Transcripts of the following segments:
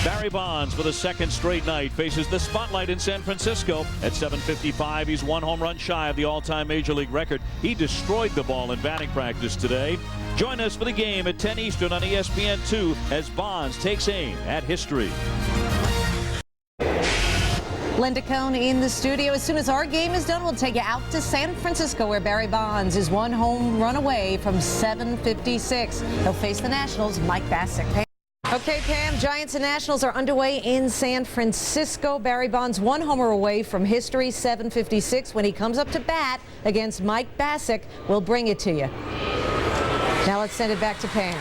Barry Bonds, for the second straight night, faces the spotlight in San Francisco. At 7:55, he's one home run shy of the all-time Major League record. He destroyed the ball in batting practice today. Join us for the game at 10 Eastern on ESPN2 as Bonds takes aim at history. Linda Cohn in the studio. As soon as our game is done, we'll take you out to San Francisco, where Barry Bonds is one home run away from 756. He'll face the Nationals' Mike Bacsik. Okay, Pam, Giants and Nationals are underway in San Francisco. Barry Bonds one homer away from history, 756. When he comes up to bat against Mike Bacsik, we'll bring it to you. Now let's send it back to Pam.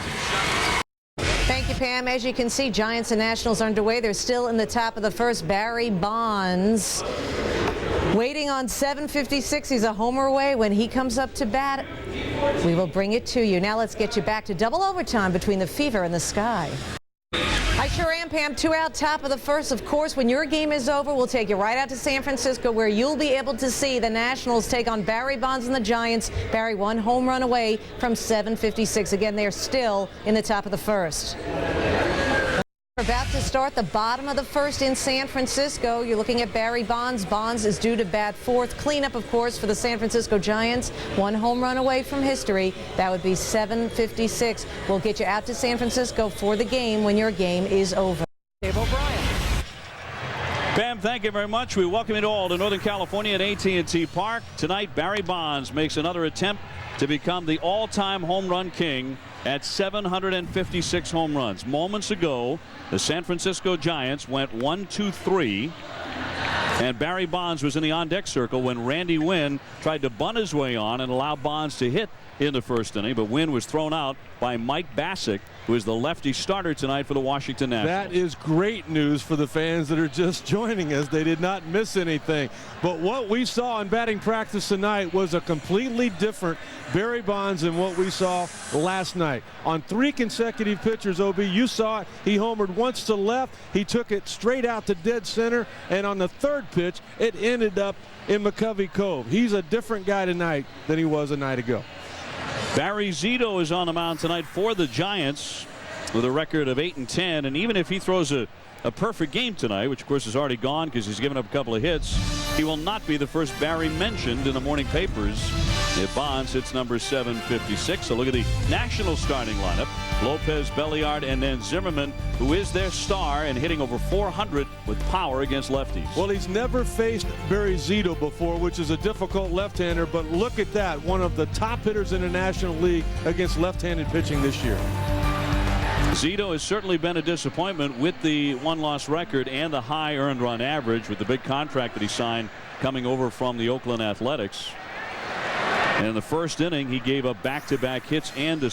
Thank you, Pam. As you can see, Giants and Nationals are underway. They're still in the top of the first. Barry Bonds waiting on 756. He's a homer away. When he comes up to bat, we will bring it to you. Now let's get you back to double overtime between the Fever and the Sky. I sure am, Pam. 2 out, top of the first. Of course, when your game is over, we'll take you right out to San Francisco, where you'll be able to see the Nationals take on Barry Bonds and the Giants. Barry one home run away from 756. Again, they're still in the top of the first. We're about to start the bottom of the first in San Francisco. You're looking at Barry Bonds. Bonds is due to bat fourth. Cleanup, of course, for the San Francisco Giants. One home run away from history. That would be 756. We'll get you out to San Francisco for the game when your game is over. Dave O'Brien. Pam, thank you very much. We welcome you all to Northern California at AT&T Park. Tonight, Barry Bonds makes another attempt to become the all-time home run king at 756 home runs. Moments ago, the San Francisco Giants went 1-2-3, and Barry Bonds was in the on-deck circle when Randy Winn tried to bunt his way on and allow Bonds to hit in the first inning, but Winn was thrown out by Mike Bacsik, who is the lefty starter tonight for the Washington Nationals. That is great news for the fans that are just joining us. They did not miss anything. But what we saw in batting practice tonight was a completely different Barry Bonds than what we saw last night. On 3 consecutive pitchers, OB, you saw it. He homered once to left. He took it straight out to dead center. And on the third pitch, it ended up in McCovey Cove. He's a different guy tonight than he was a night ago. Barry Zito is on the mound tonight for the Giants with a record of 8-10, and even if he throws a perfect game tonight, which of course is already gone because he's given up a couple of hits, he will not be the first Barry mentioned in the morning papers if Bonds hits number 756. So look at the National starting lineup: Lopez, Belliard, and then Zimmerman, who is their star and hitting over 400 with power against lefties. Well, he's never faced Barry Zito before, which is a difficult left-hander, but look at that, one of the top hitters in the National League against left-handed pitching this year. Zito has certainly been a disappointment with the one-loss record and the high earned run average with the big contract that he signed coming over from the Oakland Athletics. And in the first inning, he gave up back-to-back hits and a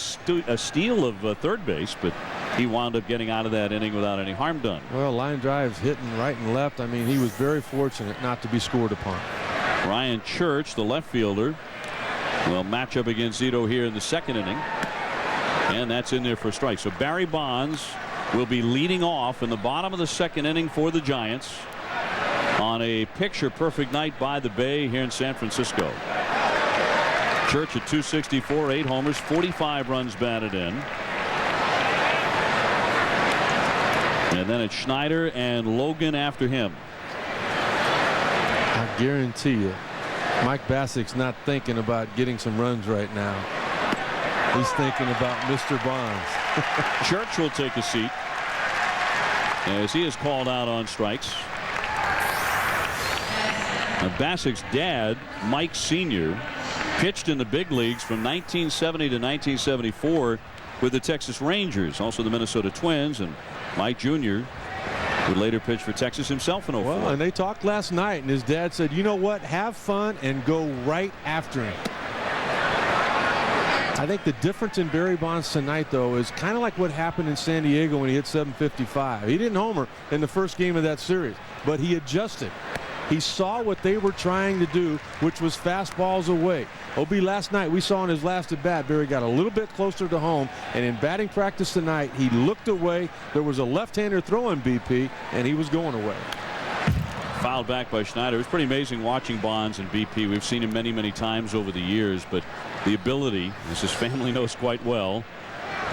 steal of third base, but he wound up getting out of that inning without any harm done. Well, line drives hitting right and left. I mean, he was very fortunate not to be scored upon. Ryan Church, the left fielder, will match up against Zito here in the second inning. And that's in there for a strike. So Barry Bonds will be leading off in the bottom of the second inning for the Giants on a picture-perfect night by the Bay here in San Francisco. Church at 264, 8 homers, 45 runs batted in. And then it's Schneider and Logan after him. I guarantee you, Mike Bacsik's not thinking about getting some runs right now. He's thinking about Mr. Bonds. Church will take a seat as he is called out on strikes. Bacsik's dad, Mike Sr., pitched in the big leagues from 1970 to 1974 with the Texas Rangers, also the Minnesota Twins, and Mike Jr. would later pitch for Texas himself in 04. Well, and they talked last night, and his dad said, you know what, have fun and go right after him. I think the difference in Barry Bonds tonight, though, is kind of like what happened in San Diego when he hit 755. He didn't homer in the first game of that series, but he adjusted. He saw what they were trying to do, which was fastballs away. OB, last night we saw in his last at bat, Barry got a little bit closer to home, and in batting practice tonight, he looked away. There was a left-hander throwing BP, and he was going away. Fouled back by Schneider. It was pretty amazing watching Bonds and BP. We've seen him many, many times over the years, but the ability, as his family knows quite well.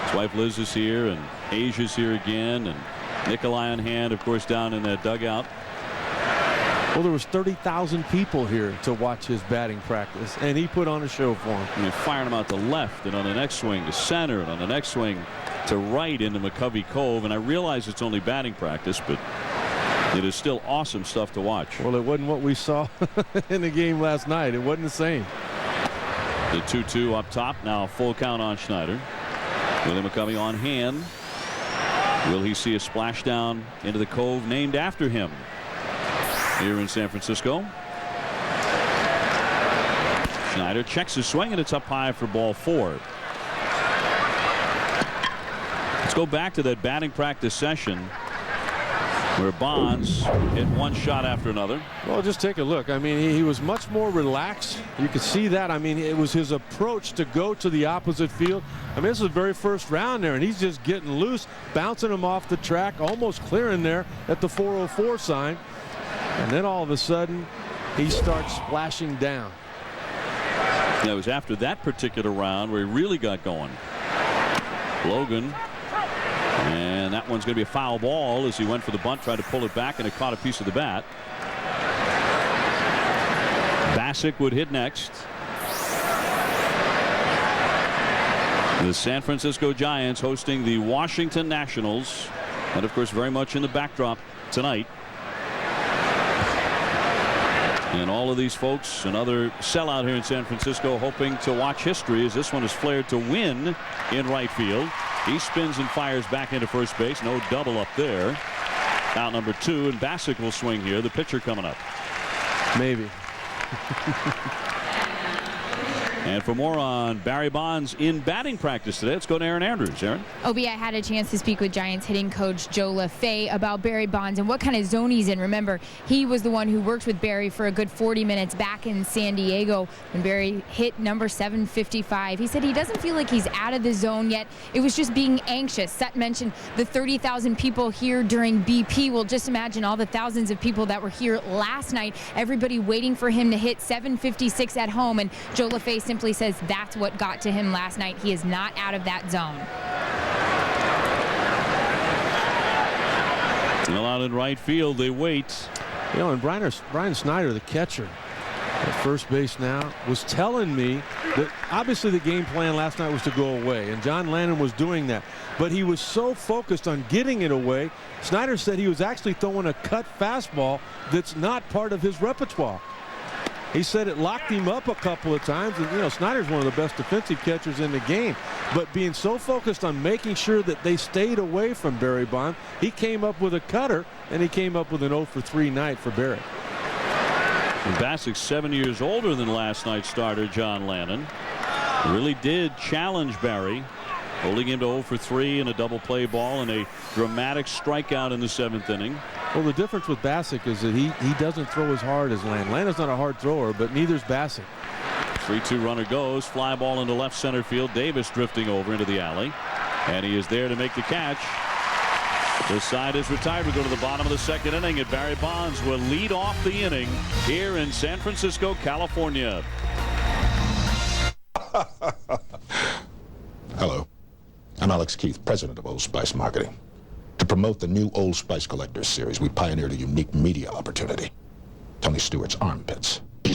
His wife Liz is here, and Asia's here again, and Nikolai on hand, of course, down in that dugout. Well, there was 30,000 people here to watch his batting practice, and he put on a show for him. And firing him out to left, and on the next swing to center, and on the next swing to right into McCovey Cove. And I realize it's only batting practice, but it is still awesome stuff to watch. Well, it wasn't what we saw in the game last night. It wasn't the same. The 2-2 up top. Now a full count on Schneider. Willie McCovey on hand. Will he see a splashdown into the Cove named after him here in San Francisco? Schneider checks his swing, and it's up high for ball 4. Let's go back to that batting practice session where Bonds hit one shot after another. Well, just take a look. I mean, he was much more relaxed. You could see that. I mean, it was his approach to go to the opposite field. I mean, this is the very first round there, and he's just getting loose, bouncing him off the track, almost clearing there at the 404 sign. And then all of a sudden, he starts splashing down. That was after that particular round where he really got going. Logan. And that one's going to be a foul ball as he went for the bunt, tried to pull it back, and it caught a piece of the bat. Bassick would hit next. The San Francisco Giants hosting the Washington Nationals, and of course very much in the backdrop tonight. And all of these folks, another sellout here in San Francisco, hoping to watch history as this one is flared to win in right field. He spins and fires back into first base. No double up there. Out number 2, and Bassick will swing here. The pitcher coming up. Maybe. And for more on Barry Bonds in batting practice today, let's go to Erin Andrews. Erin? Obi, I had a chance to speak with Giants hitting coach Joe LaFay about Barry Bonds and what kind of zone he's in. Remember, he was the one who worked with Barry for a good 40 minutes back in San Diego when Barry hit number 755. He said he doesn't feel like he's out of the zone yet. It was just being anxious. Seth mentioned the 30,000 people here during BP. Well, just imagine all the thousands of people that were here last night. Everybody waiting for him to hit 756 at home. And Joe LaFay simply says that's what got to him last night. He is not out of that zone. Still out in right field. They wait. You know, and Brian Snyder, the catcher at first base now, was telling me that obviously the game plan last night was to go away, and John Lannon was doing that. But he was so focused on getting it away, Snyder said he was actually throwing a cut fastball that's not part of his repertoire. He said it locked him up a couple of times, and you know, Snyder's one of the best defensive catchers in the game. But being so focused on making sure that they stayed away from Barry Bonds, he came up with a cutter, and he came up with an 0-for-3 night for Barry. And Bassick's 7 years older than last night's starter John Lannon. Really did challenge Barry, holding him to 0-for-3 in a double play ball and a dramatic strikeout in the 7th inning. Well, the difference with Bassick is that he doesn't throw as hard as Lannon. Lannon's not a hard thrower, but neither's Bassick. 3-2 runner goes. Fly ball into left center field. Davis drifting over into the alley. And he is there to make the catch. This side is retired. We go to the bottom of the 2nd inning, and Barry Bonds will lead off the inning here in San Francisco, California. Hello. I'm Alex Keith, president of Old Spice Marketing. To promote the new Old Spice Collectors series, we pioneered a unique media opportunity. Tony Stewart's Armpits. I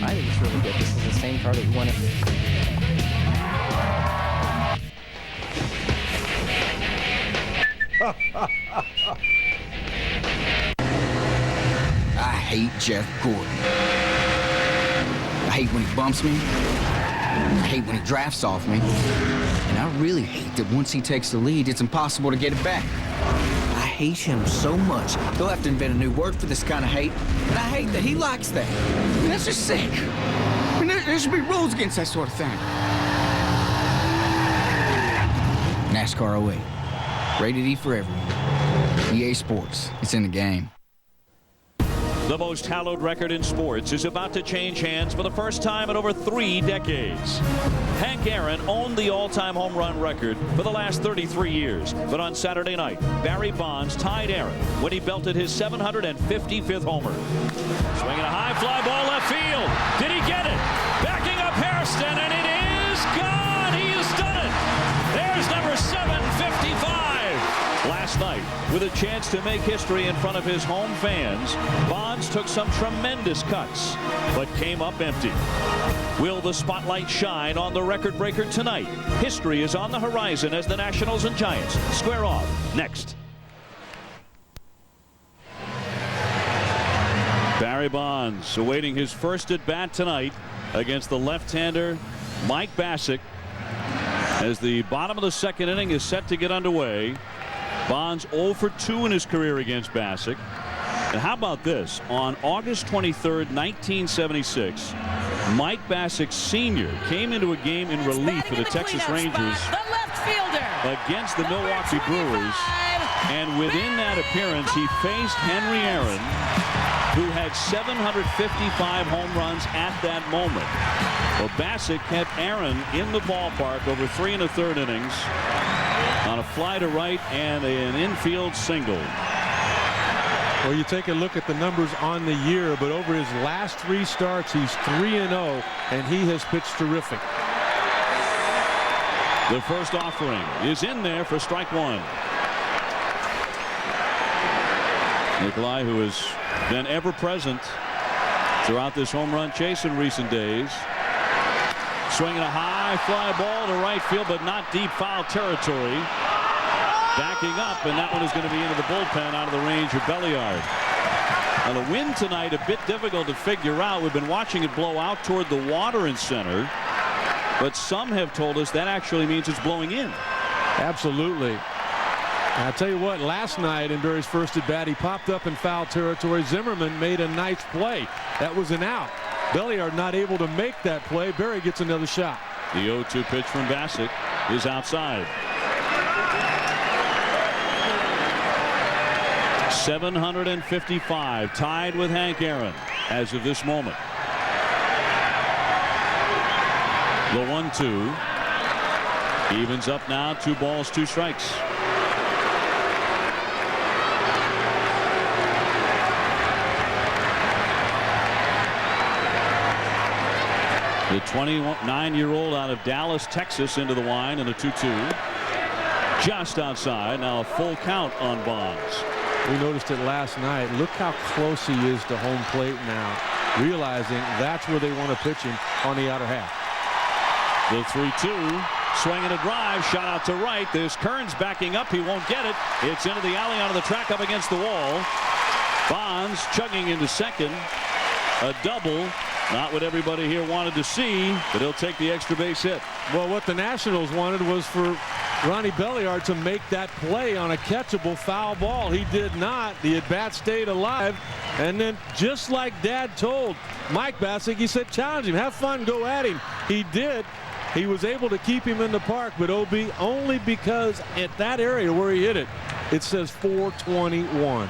think it's really good. This is the same car that you wanted. I hate Jeff Gordon. I hate when he bumps me. I hate when he drafts off me. And I really hate that once he takes the lead, it's impossible to get it back. I hate him so much. They'll have to invent a new word for this kind of hate. And I hate that he likes that. I mean, that's just sick. I mean, there should be rules against that sort of thing. NASCAR 08. Rated E for everyone. EA Sports. It's in the game. The most hallowed record in sports is about to change hands for the first time in over 3 decades. Hank Aaron owned the all-time home run record for the last 33 years. But on Saturday night, Barry Bonds tied Aaron when he belted his 755th homer. Swinging a high fly ball left field. Did he get it? Backing up Hairston, and it with a chance to make history in front of his home fans. Bonds took some tremendous cuts, but came up empty. Will the spotlight shine on the record breaker tonight? History is on the horizon as the Nationals and Giants square off next. Barry Bonds awaiting his first at bat tonight against the left-hander Mike Bacsik as the bottom of the second inning is set to get underway. Bonds 0 for 2 in his career against Bacsik. And how about this? On August 23rd, 1976, Mike Bacsik Sr. came into a game in relief for the Texas Rangers against the Milwaukee Brewers. And within that appearance, he faced Henry Aaron, who had 755 home runs at that moment. Well, Bacsik kept Aaron in the ballpark over 3 1/3 innings on a fly to right and an infield single. Well, you take a look at the numbers on the year, but over his last 3 starts, he's 3-0, and he has pitched terrific. The first offering is in there for strike 1. Nikolai, who has been ever present throughout this home run chase in recent days, swinging a high fly ball to right field, but not deep foul territory. Backing up, and that one is going to be into the bullpen out of the range of Belliard. Now the wind tonight a bit difficult to figure out. We've been watching it blow out toward the water in center, but some have told us that actually means it's blowing in. Absolutely. I'll tell you what, last night in Barry's first at bat, he popped up in foul territory. Zimmerman made a nice play. That was an out. Belliard not able to make that play. Barry gets another shot. The 0-2 pitch from Bacsik is outside. 755, tied with Hank Aaron as of this moment. The 1-2 evens up now, 2 balls, 2 strikes. The 29-year-old out of Dallas, Texas, into the line in a 2-2. Just outside. Now a full count on Bonds. We noticed it last night. Look how close he is to home plate now, realizing that's where they want to pitch him, on the outer half. The 3-2, swinging a drive, shot out to right. There's Kearns backing up. He won't get it. It's into the alley, onto the track, up against the wall. Bonds chugging into second. A double. Not what everybody here wanted to see, but he'll take the extra base hit. Well, what the Nationals wanted was for Ronnie Belliard to make that play on a catchable foul ball. He did not. The at-bat stayed alive. And then, just like Dad told Mike Bacsik, he said, challenge him, have fun, go at him. He did. He was able to keep him in the park, but OB, only because at that area where he hit it, it says 421.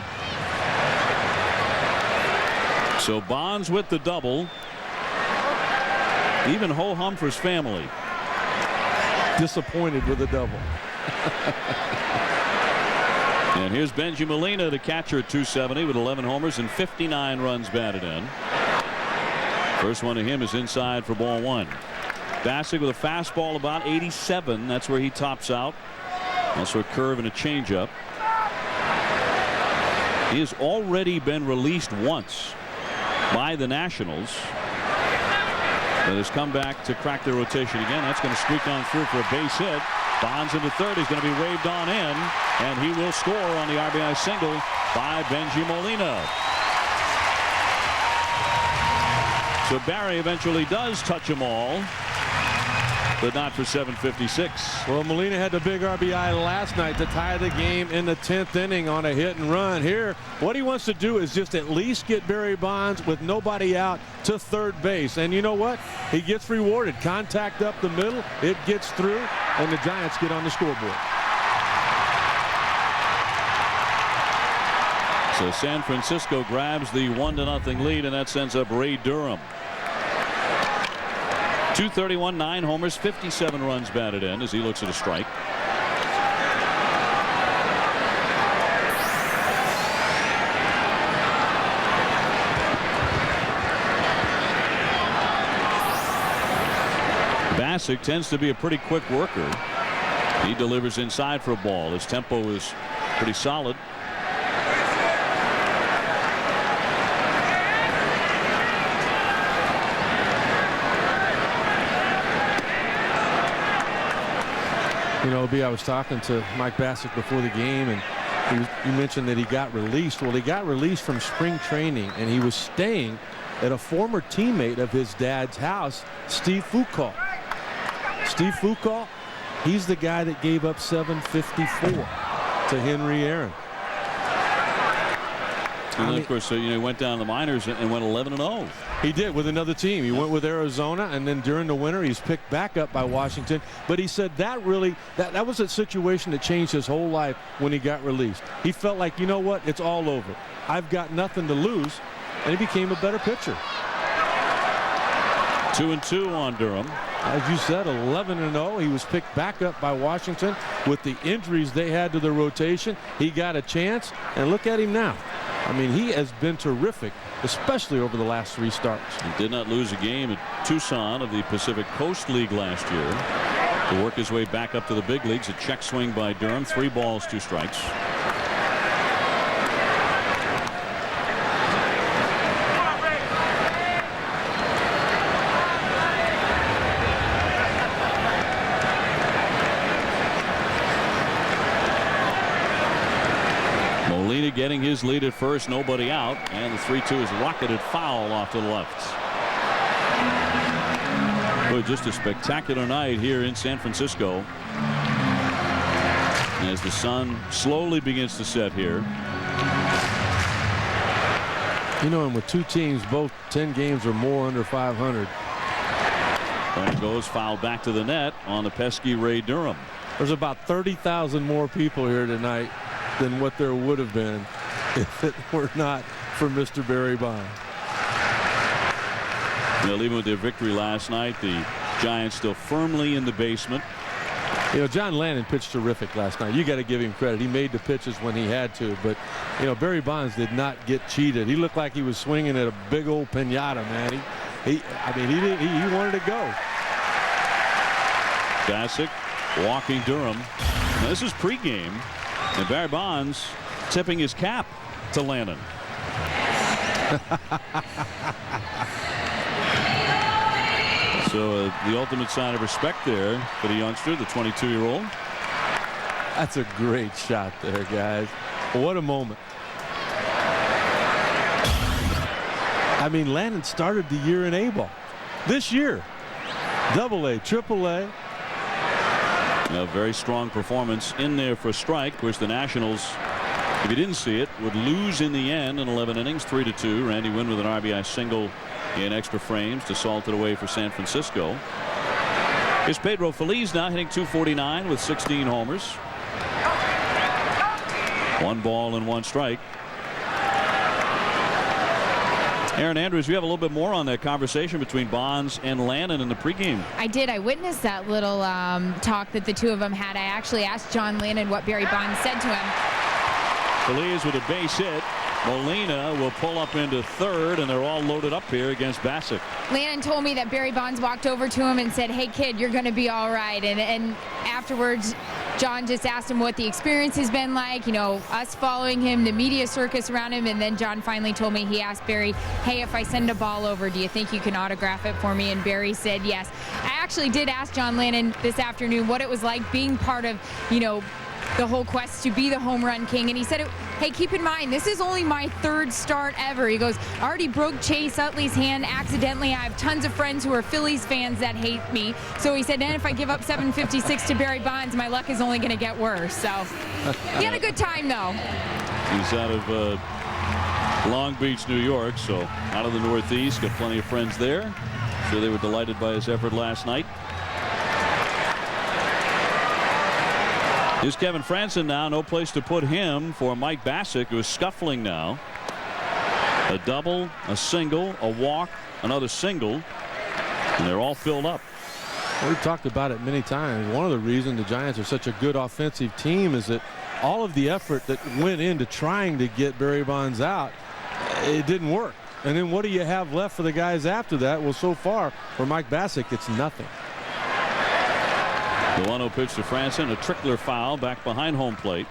So Bonds with the double. Even ho-hum for his family. Disappointed with the double. And here's Benji Molina, the catcher at 270 with 11 homers and 59 runs batted in. First one to him is inside for ball 1. Bacsik with a fastball about 87. That's where he tops out. Also a curve and a changeup. He has already been released once by the Nationals. But has come back to crack the rotation again. That's going to squeak on through for a base hit. Bonds into third. He's going to be waved on in, and he will score on the RBI single by Benji Molina. So Barry eventually does touch them all, but not for 756. Well, Molina had the big RBI last night to tie the game in the 10th inning on a hit and run. Here, what he wants to do is just at least get Barry Bonds with nobody out to third base. And you know what? He gets rewarded. Contact up the middle, it gets through, and the Giants get on the scoreboard. So San Francisco grabs the 1-0 lead, and that sends up Ray Durham. 231, 9 homers, 57 runs batted in as he looks at a strike. Bacsik tends to be a pretty quick worker. He delivers inside for a ball. His tempo is pretty solid. You know, I was talking to Mike Bacsik before the game, and you mentioned that he got released. Well, he got released from spring training, and he was staying at a former teammate of his dad's house, Steve Foucault. Steve Foucault, he's the guy that gave up 754 to Henry Aaron. And then, of course, he went down to the minors and went 11-0. He did with another team. He went with Arizona, and then during the winter he's picked back up by Washington. But he said that really that was a situation that changed his whole life when he got released. He felt like, you know what, it's all over. I've got nothing to lose, and he became a better pitcher. 2-2 on Durham. As you said, 11-0. He was picked back up by Washington with the injuries they had to the rotation. He got a chance, and look at him now. I mean, he has been terrific, especially over the last 3 starts. He did not lose a game at Tucson of the Pacific Coast League last year. To work his way back up to the big leagues, a check swing by Durham, 3 balls, 2 strikes. Molina getting his lead at first, nobody out, and the 3-2 is rocketed foul off to the left. Boy, just a spectacular night here in San Francisco as the sun slowly begins to set here. You know, and with 2 teams both 10 games or more under 500. And it goes foul back to the net on the pesky Ray Durham. There's about 30,000 more people here tonight than what there would have been if it were not for Mr. Barry Bonds. Well, even with their victory last night, the Giants still firmly in the basement. You know, John Lannon pitched terrific last night. You got to give him credit. He made the pitches when he had to, but you know, Barry Bonds did not get cheated. He looked like he was swinging at a big old piñata, man. He wanted to go. Bacsik walking Durham. Now, this is pregame, and Barry Bonds tipping his cap to Lannon. So the ultimate sign of respect there for the youngster, the 22-year-old. That's a great shot there, guys. What a moment. I mean, Lannon started the year in A-ball. This year, Double-A, Triple-A. A very strong performance in there for a strike. Of course, the Nationals, if you didn't see it, would lose in the end in 11 innings, 3-2. Randy Winn with an RBI single in extra frames to salt it away for San Francisco. Here's Pedro Feliz now hitting .249 with 16 homers. 1 ball and 1 strike. Aaron Andrews, you have a little bit more on that conversation between Bonds and Lannon in the pregame. I did. I witnessed that little talk that the two of them had. I actually asked John Lannon what Barry Bonds said to him. Feliz with a base hit. Molina will pull up into third, and they're all loaded up here against Bacsik. Lannon told me that Barry Bonds walked over to him and said, "Hey kid, you're going to be all right." And afterwards, John just asked him what the experience has been like, you know, us following him, the media circus around him. And then John finally told me, he asked Barry, "Hey, if I send a ball over, do you think you can autograph it for me?" And Barry said yes. I actually did ask John Lannon this afternoon what it was like being part of, you know, the whole quest to be the home run king. And he said, "Hey, keep in mind, this is only my 3rd start ever." He goes, "I already broke Chase Utley's hand accidentally. I have tons of friends who are Phillies fans that hate me." So he said, "Then if I give up 756 to Barry Bonds, my luck is only going to get worse." So he had a good time, though. He's out of Long Beach, New York, so out of the Northeast. Got plenty of friends there. Sure they were delighted by his effort last night. Here's Kevin Frandsen now. No place to put him for Mike Bacsik, who is scuffling now. A double, a single, a walk, another single, and they're all filled up. Well, we've talked about it many times. One of the reasons the Giants are such a good offensive team is that all of the effort that went into trying to get Barry Bonds out, it didn't work. And then what do you have left for the guys after that? Well, so far for Mike Bacsik, it's nothing. The 1-0 pitch to Frandsen, a trickler foul back behind home plate.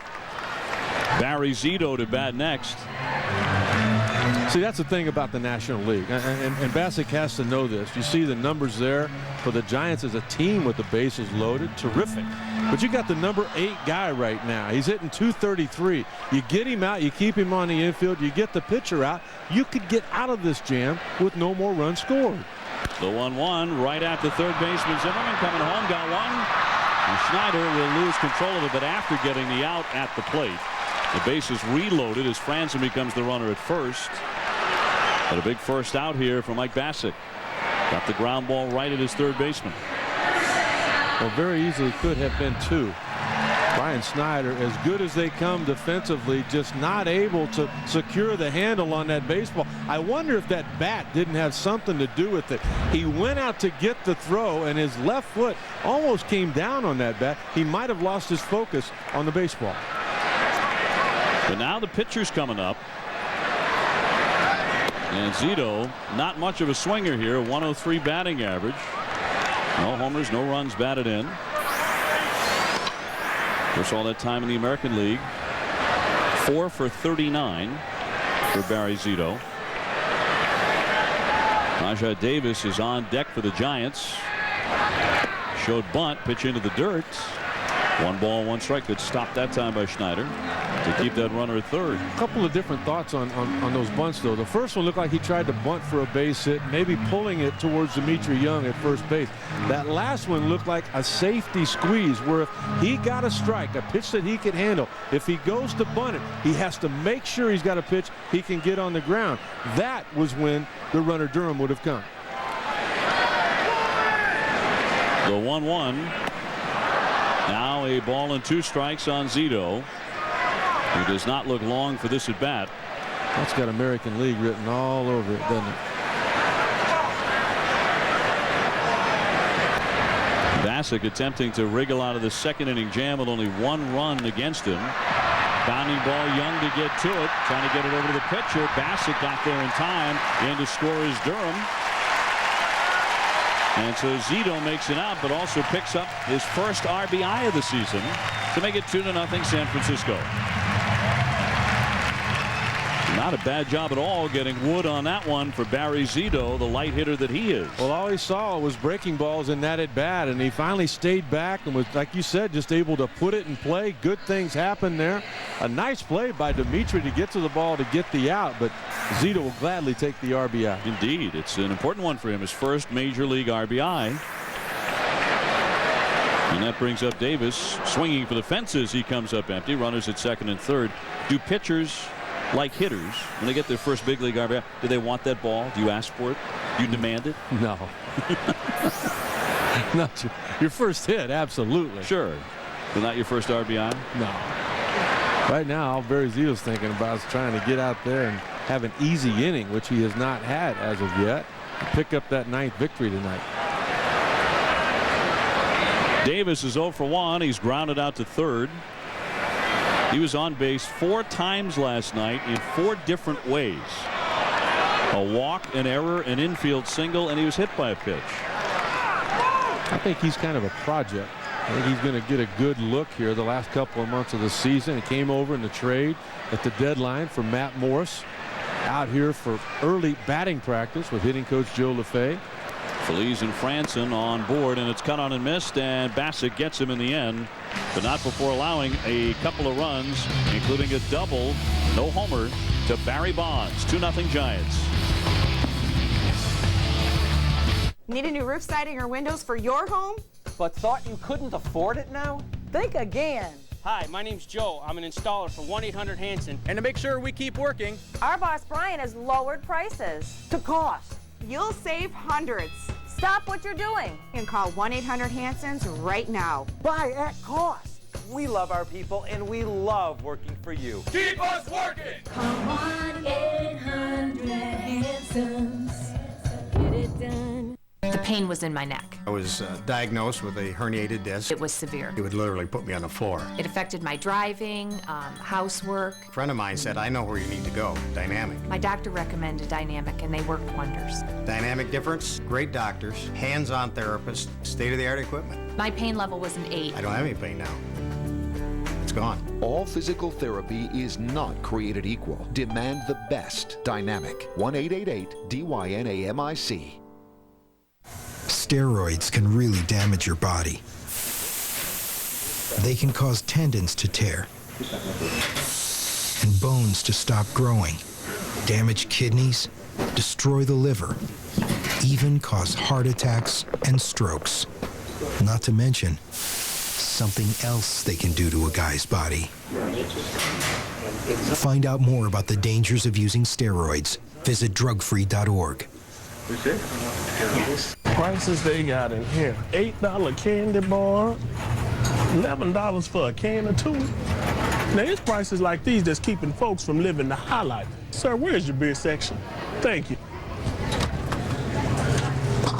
Barry Zito to bat next. See, that's the thing about the National League, and Bacsik has to know this. You see the numbers there for the Giants as a team with the bases loaded. Terrific. But you got the number 8 guy right now. He's hitting 233. You get him out, you keep him on the infield, you get the pitcher out, you could get out of this jam with no more runs scored. The 1-1 right at the third baseman. Zimmerman coming home, got one. And Schneider will lose control of it, but after getting the out at the plate. The base is reloaded as Franzen becomes the runner at first. But a big first out here for Mike Bassick. Got the ground ball right at his third baseman. Well, very easily could have been 2. Brian Schneider, as good as they come defensively, just not able to secure the handle on that baseball. I wonder if that bat didn't have something to do with it. He went out to get the throw, and his left foot almost came down on that bat. He might have lost his focus on the baseball. But now the pitcher's coming up. And Zito, not much of a swinger here, 103 batting average. No homers, no runs batted in. First all that time in the American League. 4 for 39 for Barry Zito. Rajai Davis is on deck for the Giants. Showed bunt, pitch into the dirt. 1 ball, 1 strike. Good stop that time by Schneider to keep that runner at third. A couple of different thoughts on those bunts, though. The first one looked like he tried to bunt for a base hit, maybe pulling it towards Dimitri Young at first base. That last one looked like a safety squeeze, where if he got a strike, a pitch that he could handle, if he goes to bunt it, he has to make sure he's got a pitch he can get on the ground. That was when the runner Durham would have come. The 1-1. Now a ball and 2 strikes on Zito. He does not look long for this at bat. That's got American League written all over it, doesn't it? Bassick attempting to wriggle out of the second inning jam with only 1 run against him. Bounding ball, Young to get to it, trying to get it over to the pitcher. Bassick got there in time, and to score is Durham. And so Zito makes it out, but also picks up his first RBI of the season to make it 2-0 San Francisco. Not a bad job at all getting wood on that one for Barry Zito, the light hitter that he is. Well, all he saw was breaking balls in that at bat, and he finally stayed back and was, like you said, just able to put it in play. Good things happened there. A nice play by Dimitri to get to the ball to get the out, but Zito will gladly take the RBI. Indeed, it's an important one for him, his first major league RBI. And that brings up Davis swinging for the fences. He comes up empty. Runners at second and third. Do pitchers, like hitters, when they get their first big league RBI, do they want that ball? Do you ask for it? Do you demand it? No. Not your first hit, absolutely. Sure. But not your first RBI? No. Right now, all Barry Zito's thinking about is trying to get out there and have an easy inning, which he has not had as of yet, to pick up that 9th victory tonight. Davis is 0 for 1. He's grounded out to third. He was on base 4 times last night in 4 different ways. A walk, an error, an infield single, and he was hit by a pitch. I think he's kind of a project. I think he's going to get a good look here the last couple of months of the season. He came over in the trade at the deadline for Matt Morris, out here for early batting practice with hitting coach Joe LaFay. Feliz and Franzen on board, and it's cut on and missed, and Bassick gets him in the end, but not before allowing a couple of runs, including a double, no homer, to Barry Bonds. 2-0 Giants. Need a new roof siding or windows for your home? But thought you couldn't afford it now? Think again. Hi, my name's Joe. I'm an installer for 1-800-HANSON. And to make sure we keep working, Our boss Brian has lowered prices. To cost. You'll save hundreds. Stop what you're doing and call 1-800-HANSON's right now. buy at cost. We love our people and we love working for you. Keep us working! Call 1-800-HANSON's. Get it done. The pain was in my neck. I was diagnosed with a herniated disc. It was severe. It would literally put me on the floor. It affected my driving, housework. A friend of mine said, I know where you need to go, Dynamic. My doctor recommended Dynamic, and they worked wonders. Dynamic difference, great doctors, hands-on therapists, state-of-the-art equipment. My pain level was an 8. I don't have any pain now. It's gone. All physical therapy is not created equal. Demand the best. Dynamic. 1-888-DYNAMIC. Steroids can really damage your body. They can cause tendons to tear and bones to stop growing, damage kidneys, destroy the liver, even cause heart attacks and strokes. Not to mention something else they can do to a guy's body. Find out more about the dangers of using steroids. Visit drugfree.org. Prices they got in here. $8 candy bar, $11 for a can of tuna. Now, it's prices like these that's keeping folks from living the high life. Sir, where's your beer section? Thank you.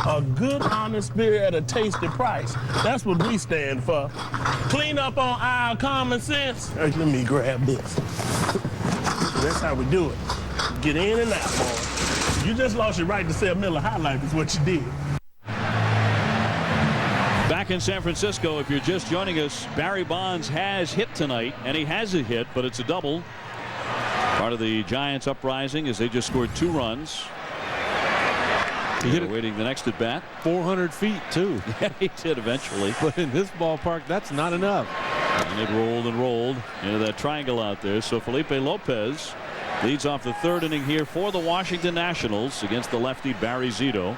A good, honest beer at a tasty price. That's what we stand for. Clean up on aisle common sense. Hey, let me grab this. That's how we do it. Get in and out, boy. You just lost your right to sell Miller High Life is what you did. Back in San Francisco, if you're just joining us, Barry Bonds has hit tonight, and he has a hit, but it's a double. Part of the Giants' uprising as they just scored 2 runs. He hit it waiting the next at bat. 400 feet, too. Yeah, he did eventually. But in this ballpark, that's not enough. And it rolled and rolled into that triangle out there. So Felipe Lopez leads off the 3rd inning here for the Washington Nationals against the lefty Barry Zito.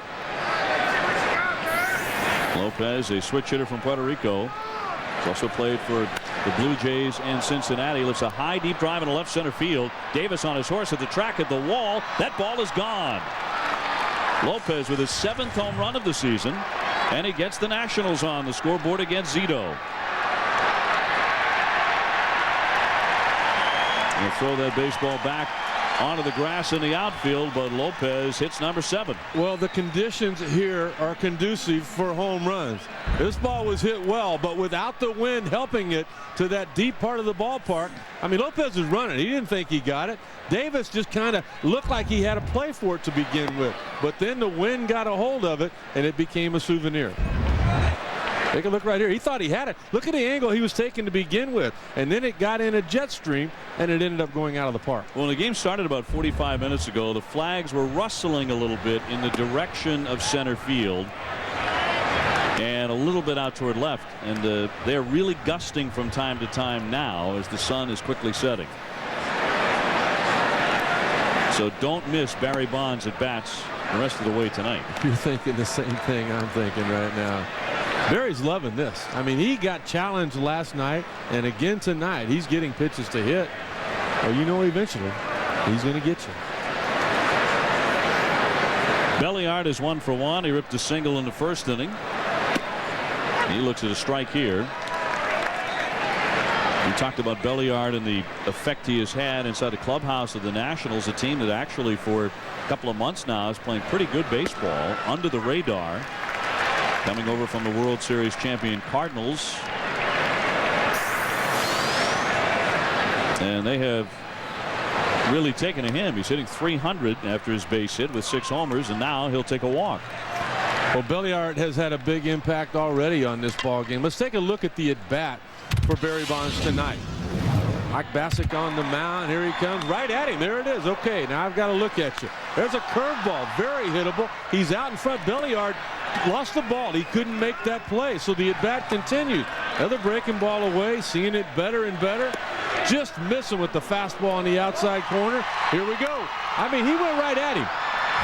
Lopez, a switch hitter from Puerto Rico. He's also played for the Blue Jays and Cincinnati. Lifts a high, deep drive in the left center field. Davis on his horse at the track at the wall. That ball is gone. Lopez with his 7th home run of the season, and he gets the Nationals on the scoreboard against Zito. He'll throw that baseball back onto the grass in the outfield, but Lopez hits number 7. Well, the conditions here are conducive for home runs. This ball was hit well, but without the wind helping it to that deep part of the ballpark, I mean, Lopez was running. He didn't think he got it. Davis just kind of looked like he had a play for it to begin with, but then the wind got a hold of it, and it became a souvenir. Take a look right here. He thought he had it. Look at the angle he was taking to begin with, and then it got in a jet stream, and it ended up going out of the park. Well, the game started about 45 minutes ago. The flags were rustling a little bit in the direction of center field and a little bit out toward left, and they're really gusting from time to time now as the sun is quickly setting. So don't miss Barry Bonds at bats the rest of the way tonight. You're thinking the same thing I'm thinking right now. Barry's loving this. I mean, he got challenged last night, and again tonight. He's getting pitches to hit. Well, you know, eventually he's going to get you. Belliard is 1 for 1. He ripped a single in the 1st inning. He looks at a strike here. We talked about Belliard and the effect he has had inside the clubhouse of the Nationals, a team that actually for a couple of months now is playing pretty good baseball under the radar. Coming over from the World Series champion Cardinals. And they have really taken to him. He's hitting .300 after his base hit with 6 homers, and now he'll take a walk. Well, Belliard has had a big impact already on this ball game. Let's take a look at the at-bat for Barry Bonds tonight. Mike Bacsik on the mound. Here he comes right at him. There it is. Okay, now I've got to look at you. There's a curveball, very hittable. He's out in front. Belliard lost the ball. He couldn't make that play, so the at-bat continues. Another breaking ball away, seeing it better and better. Just missing with the fastball on the outside corner. Here we go. I mean, he went right at him.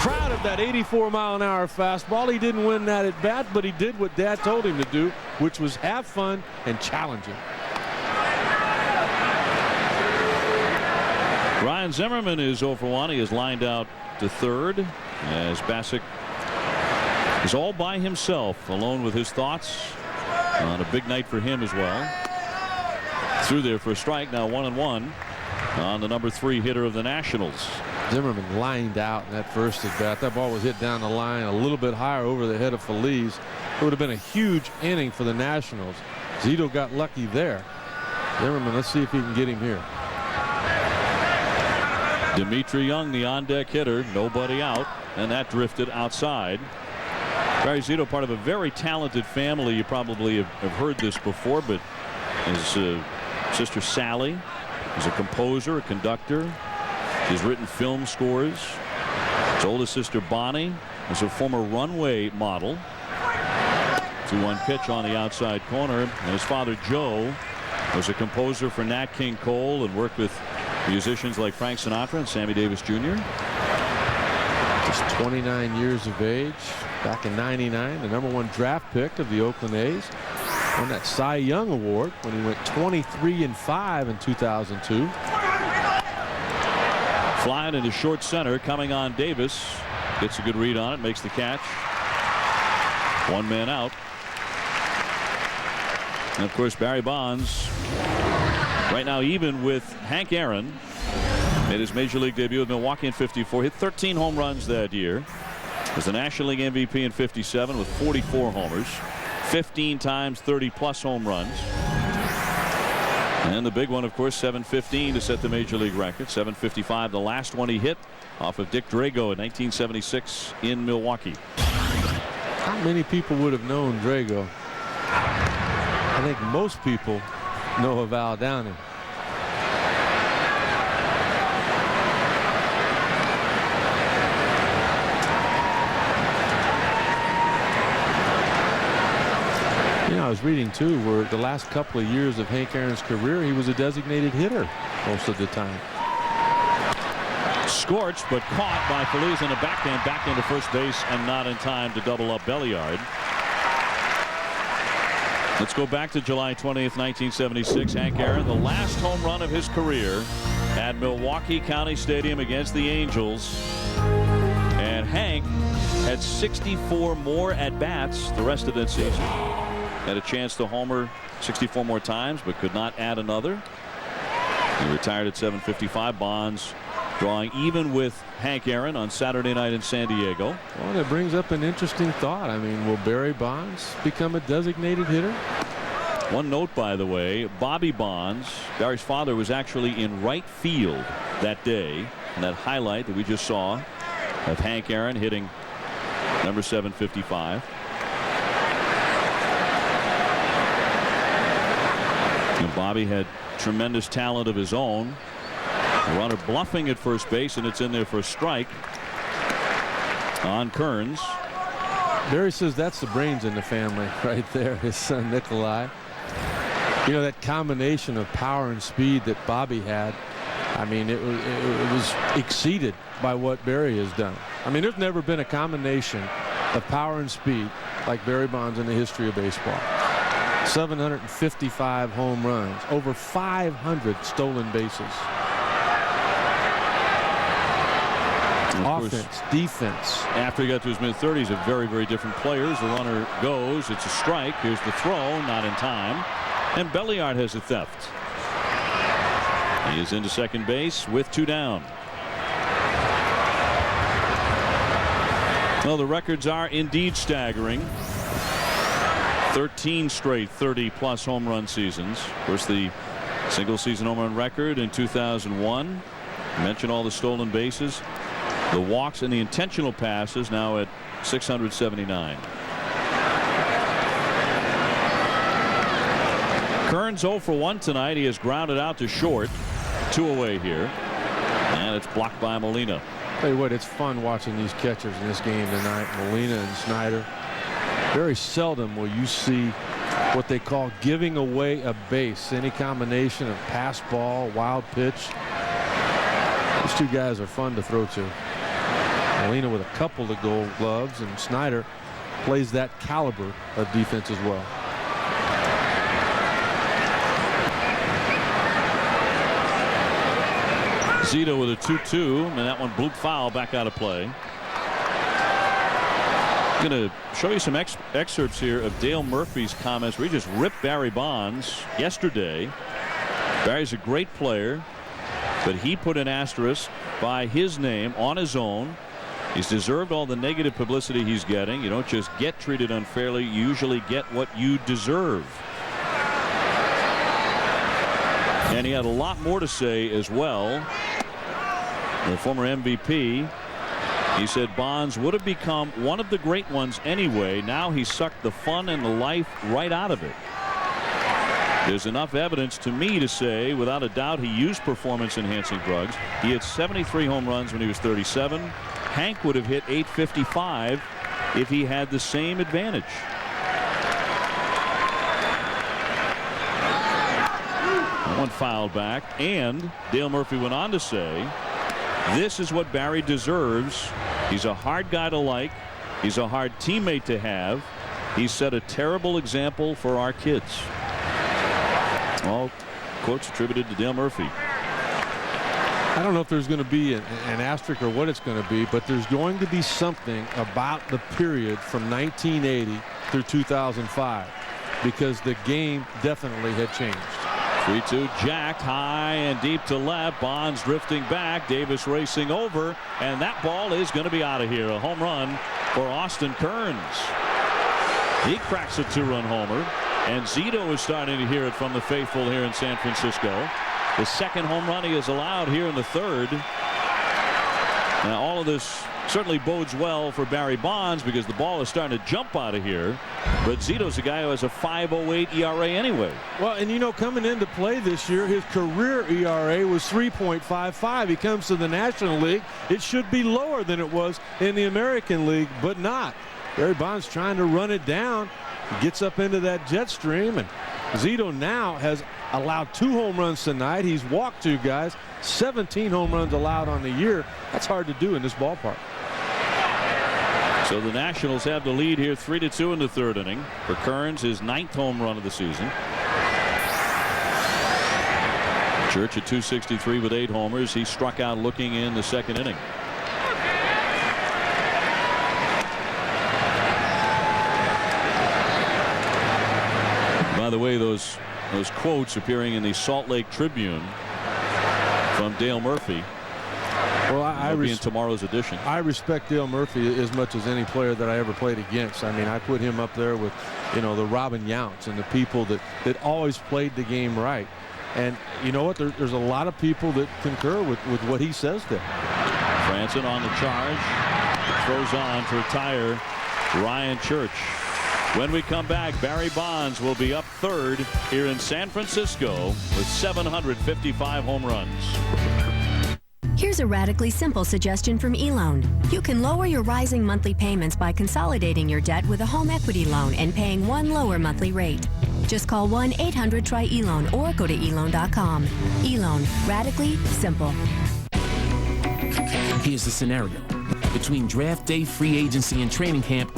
Proud of that 84-mile-an-hour fastball. He didn't win that at bat, but he did what Dad told him to do, which was have fun and challenge him. Ryan Zimmerman is 0 for 1. He is lined out to 3rd as Bacsik is all by himself, alone with his thoughts on a big night for him as well. Through there for a strike. Now 1-1 on the number 3 hitter of the Nationals. Zimmerman lined out in that first at bat. That ball was hit down the line a little bit higher over the head of Feliz. It would have been a huge inning for the Nationals. Zito got lucky there. Zimmerman, let's see if he can get him here. Dimitri Young, the on-deck hitter, nobody out, and that drifted outside. Barry Zito, part of a very talented family. You probably have heard this before, but his sister Sally is a composer, a conductor. She's written film scores. His oldest sister Bonnie is a former runway model. 2-1 pitch on the outside corner. And his father Joe was a composer for Nat King Cole and worked with musicians like Frank Sinatra and Sammy Davis Jr. Just 29 years of age. Back in '99, the #1 draft pick of the Oakland A's. Won that Cy Young Award when he went 23-5 in 2002. Flying into short center, coming on Davis. Gets a good read on it, makes the catch. 1 man out. And of course, Barry Bonds, right now even with Hank Aaron, made his major league debut with Milwaukee in '54. Hit 13 home runs that year. Was the National League MVP in '57 with 44 homers. 15 times 30-plus home runs. And the big one, of course, 715 to set the major league record. 755, the last one he hit off of Dick Drago in 1976 in Milwaukee. Not many people would have known Drago. I think most people know of Al Downing. You know, I was reading too where the last couple of years of Hank Aaron's career, he was a designated hitter most of the time. Scorched, but caught by Feliz in a backhand back into first base and not in time to double up Belliard. Let's go back to July 20th, 1976. Hank Aaron, the last home run of his career at Milwaukee County Stadium against the Angels. And Hank had 64 more at-bats the rest of that season. Had a chance to homer 64 more times, but could not add another. He retired at 7:55. Bonds drawing even with Hank Aaron on Saturday night in San Diego. Well, that brings up an interesting thought. I mean, will Barry Bonds become a designated hitter? One note, by the way, Bobby Bonds, Barry's father, was actually in right field that day. And that highlight that we just saw of Hank Aaron hitting number 755. And Bobby had tremendous talent of his own. The runner bluffing at first base, and it's in there for a strike on Kearns. Barry says that's the brains in the family right there, his son Nikolai. You know, that combination of power and speed that Bobby had, I mean, it was exceeded by what Barry has done. I mean, there's never been a combination of power and speed like Barry Bonds in the history of baseball. 755 home runs, over 500 stolen bases. Offense, defense. After he got to his mid-30s, a very, very different players. The runner goes. It's a strike. Here's the throw. Not in time. And Belliard has a theft. He is into second base with 2 down. Well, the records are indeed staggering. 13 straight 30-plus home run seasons. Of course, the single-season home run record in 2001. I mentioned all the stolen bases. The walks and the intentional passes now at 679. Kearns 0 for 1 tonight. He has grounded out to short. 2 away here. And it's blocked by Molina. Tell you what, it's fun watching these catchers in this game tonight. Molina and Snyder. Very seldom will you see what they call giving away a base. Any combination of pass ball, wild pitch. These two guys are fun to throw to. Molina with a couple of gold gloves, and Snyder plays that caliber of defense as well. Zito with a 2-2, and that one blooped foul back out of play. I'm going to show you some excerpts here of Dale Murphy's comments where he just ripped Barry Bonds yesterday. Barry's a great player, but he put an asterisk by his name on his own. He's deserved all the negative publicity he's getting. You don't just get treated unfairly. You usually get what you deserve. And he had a lot more to say as well. The former MVP, he said Bonds would have become one of the great ones anyway. Now he sucked the fun and the life right out of it. There's enough evidence to me to say without a doubt he used performance-enhancing drugs. He had 73 home runs when he was 37. Hank would have hit 855 if he had the same advantage. fouled back. And Dale Murphy went on to say, this is what Barry deserves. He's a hard guy to like. He's a hard teammate to have. He set a terrible example for our kids. All quotes attributed to Dale Murphy. I don't know if there's going to be an asterisk or what it's going to be, but there's going to be something about the period from 1980 through 2005 because the game definitely had changed. 3-2 Jack high and deep to left. Bonds drifting back. Davis racing over, and that ball is going to be out of here. A home run for Austin Kearns. He cracks a 2-run homer, and Zito is starting to hear it from the faithful here in San Francisco. The second home run he has allowed here in the third. Now all of this certainly bodes well for Barry Bonds because the ball is starting to jump out of here. But Zito's a guy who has a 5.08 ERA anyway. Well, and you know, coming into play this year, his career ERA was 3.55. He comes to the National League. It should be lower than it was in the American League, but not. Barry Bonds trying to run it down. He gets up into that jet stream, and Zito now has allowed 2 home runs tonight. He's walked 2 guys. 17 home runs allowed on the year. That's hard to do in this ballpark. So the Nationals have the lead here 3-2 in the third inning. For Kearns, his 9th home run of the season. Church at .263 with 8 homers. He struck out looking in the second inning. By the way, those quotes appearing in the Salt Lake Tribune from Dale Murphy. Well, I'll be in tomorrow's edition. I respect Dale Murphy as much as any player that I ever played against. I mean, I put him up there with, you know, the Robin Younts and the people that always played the game right. And you know what? There's a lot of people that concur with what he says there. Franson on the charge. Throws on to retire Ryan Church. When we come back, Barry Bonds will be up third here in San Francisco with 755 home runs. Here's a radically simple suggestion from eLoan. You can lower your rising monthly payments by consolidating your debt with a home equity loan and paying one lower monthly rate. Just call 1-800-TRY-ELOAN or go to eLoan.com. eLoan. Radically simple. Here's the scenario. Between draft day, free agency, and training camp,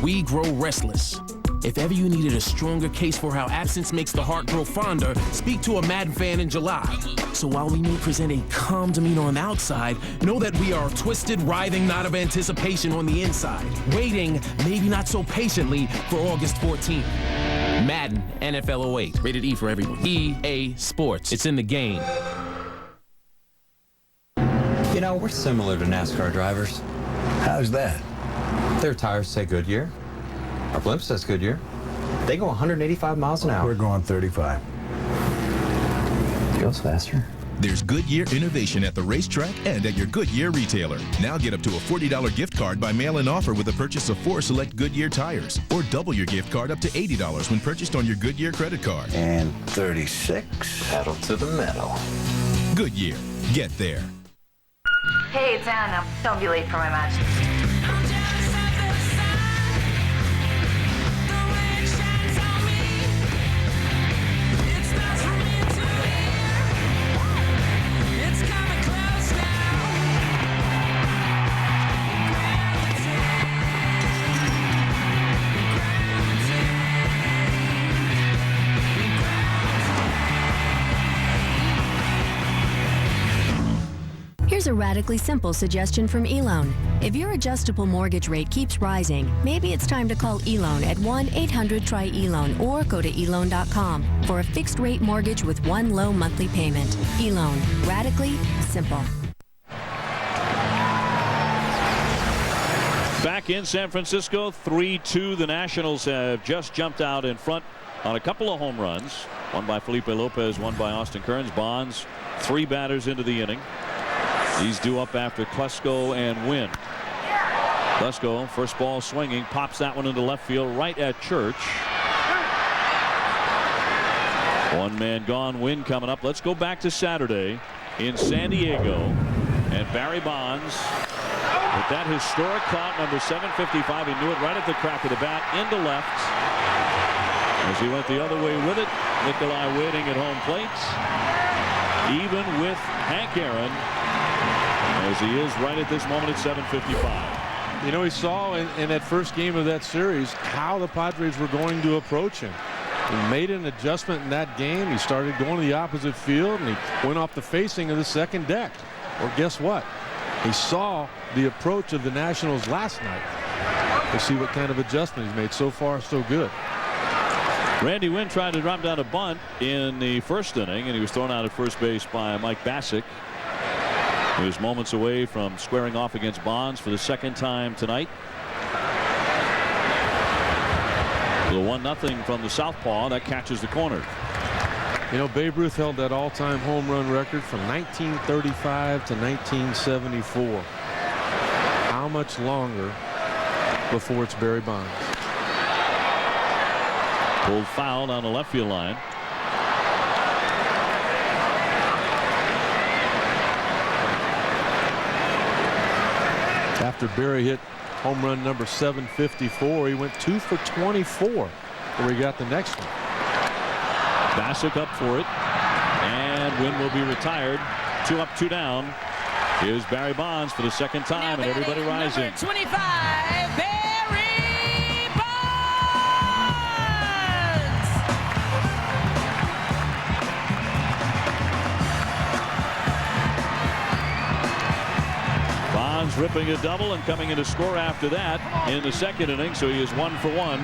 we grow restless. If ever you needed a stronger case for how absence makes the heart grow fonder, speak to a Madden fan in July. So while we may present a calm demeanor on the outside, know that we are a twisted, writhing knot of anticipation on the inside, waiting, maybe not so patiently, for August 14th. Madden NFL 08, rated E for everyone. EA Sports, it's in the game. You know, we're similar to NASCAR drivers. How's that? Their tires say Goodyear. Our blimp says Goodyear. They go 185 miles an hour. We're going 35. It goes faster. There's Goodyear innovation at the racetrack and at your Goodyear retailer. Now get up to a $40 gift card by mail-in offer with a purchase of 4 select Goodyear tires. Or double your gift card up to $80 when purchased on your Goodyear credit card. And 36. Pedal to the metal. Goodyear. Get there. Hey, it's Anna. Don't be late for my match. Here's a radically simple suggestion from eLoan. If your adjustable mortgage rate keeps rising, maybe it's time to call eLoan at 1-800-TRY-ELOAN or go to eLoan.com for a fixed rate mortgage with one low monthly payment. eLoan. Radically simple. Back in San Francisco, 3-2. The Nationals have just jumped out in front on a couple of home runs. One by Felipe Lopez, one by Austin Kearns. Bonds, 3 batters into the inning. He's due up after Klesko and Wynn. Klesko, first ball swinging, pops that one into left field right at Church. One man gone, Wynn coming up. Let's go back to Saturday in San Diego. And Barry Bonds with that historic count, number 755. He knew it right at the crack of the bat, into left. As he went the other way with it, Nikolai waiting at home plate. even with Hank Aaron, as he is right at this moment at 7:55. You know, he saw in that first game of that series how the Padres were going to approach him. He made an adjustment in that game. He started going to the opposite field, and he went off the facing of the second deck. Well, guess what? He saw the approach of the Nationals last night. We'll see what kind of adjustment he's made. So far, so good. Randy Winn tried to drop down a bunt in the first inning, and he was thrown out at first base by Mike Bassick. He was moments away from squaring off against Bonds for the second time tonight. The 1-0 from the southpaw that catches the corner. You know, Babe Ruth held that all-time home run record from 1935 to 1974. How much longer before it's Barry Bonds? Pulled foul on the left field line. After Barry hit home run number 754, he went 2 for 24 where he got the next one. Bassick up for it, and Winn will be retired. 2 up, 2 down. Here's Barry Bonds for the second time, and everybody rising. Number 25, Barry Bonds. Bonds ripping a double and coming in to score after that in the second inning, so he is 1 for 1.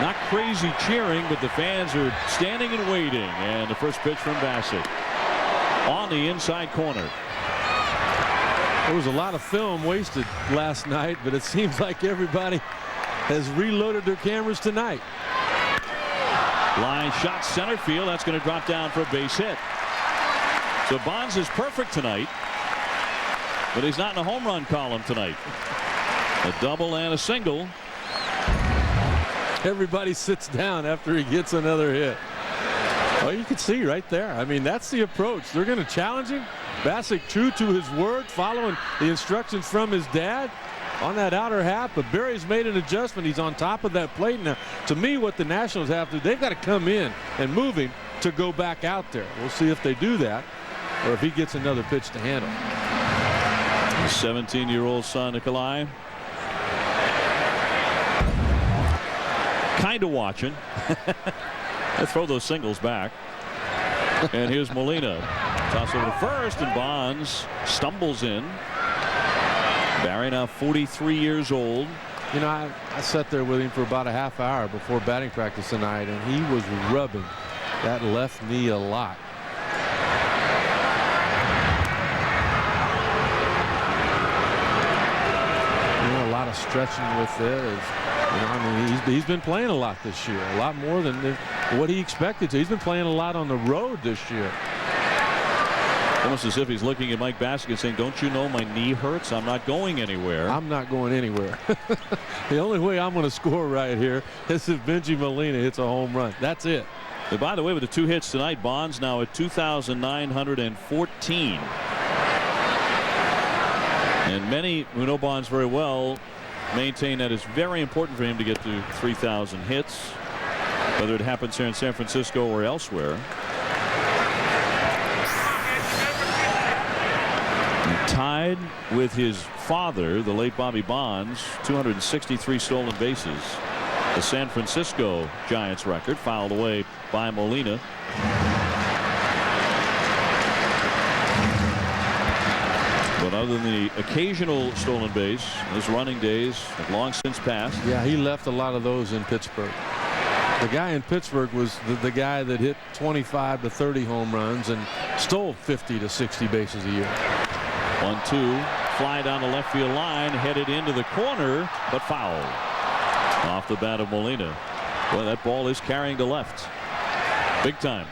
Not crazy cheering, but the fans are standing and waiting. And the first pitch from Bassick on the inside corner. There was a lot of film wasted last night, but it seems like everybody has reloaded their cameras tonight. Line shot center field. That's going to drop down for a base hit. So Bonds is perfect tonight, but he's not in the home run column tonight. A double and a single. Everybody sits down after he gets another hit. Well, you can see right there. I mean, that's the approach. They're going to challenge him. Bassick true to his word, following the instructions from his dad on that outer half. But Barry's made an adjustment. He's on top of that plate. Now, to me, what the Nationals have to do, they've got to come in and move him to go back out there. We'll see if they do that or if he gets another pitch to handle. His 17-year-old son, Nikolai, kind of watching. They throw those singles back. And here's Molina. Toss over to first, and Bonds stumbles in. Barry now 43 years old. You know, I sat there with him for about a half hour before batting practice tonight, and he was rubbing that left knee a lot. You know, a lot of stretching with it. You know, I mean, he's been playing a lot this year, a lot more than what he expected to. He's been playing a lot on the road this year. Almost as if he's looking at Mike Bassick and saying, don't you know my knee hurts? I'm not going anywhere. I'm not going anywhere. The only way I'm going to score right here is if Bengie Molina hits a home run. That's it. And by the way, with the 2 hits tonight, Bonds now at 2,914. And many who know Bonds very well maintain that it's very important for him to get to 3,000 hits, whether it happens here in San Francisco or elsewhere. And tied with his father, the late Bobby Bonds, 263 stolen bases. The San Francisco Giants record, fouled away by Molina. But other than the occasional stolen base, his running days have long since passed. Yeah, he left a lot of those in Pittsburgh. The guy in Pittsburgh was the guy that hit 25 to 30 home runs and stole 50 to 60 bases a year. 1-2, fly down the left field line, headed into the corner, but fouled off the bat of Molina. Well, that ball is carrying to left. Big time.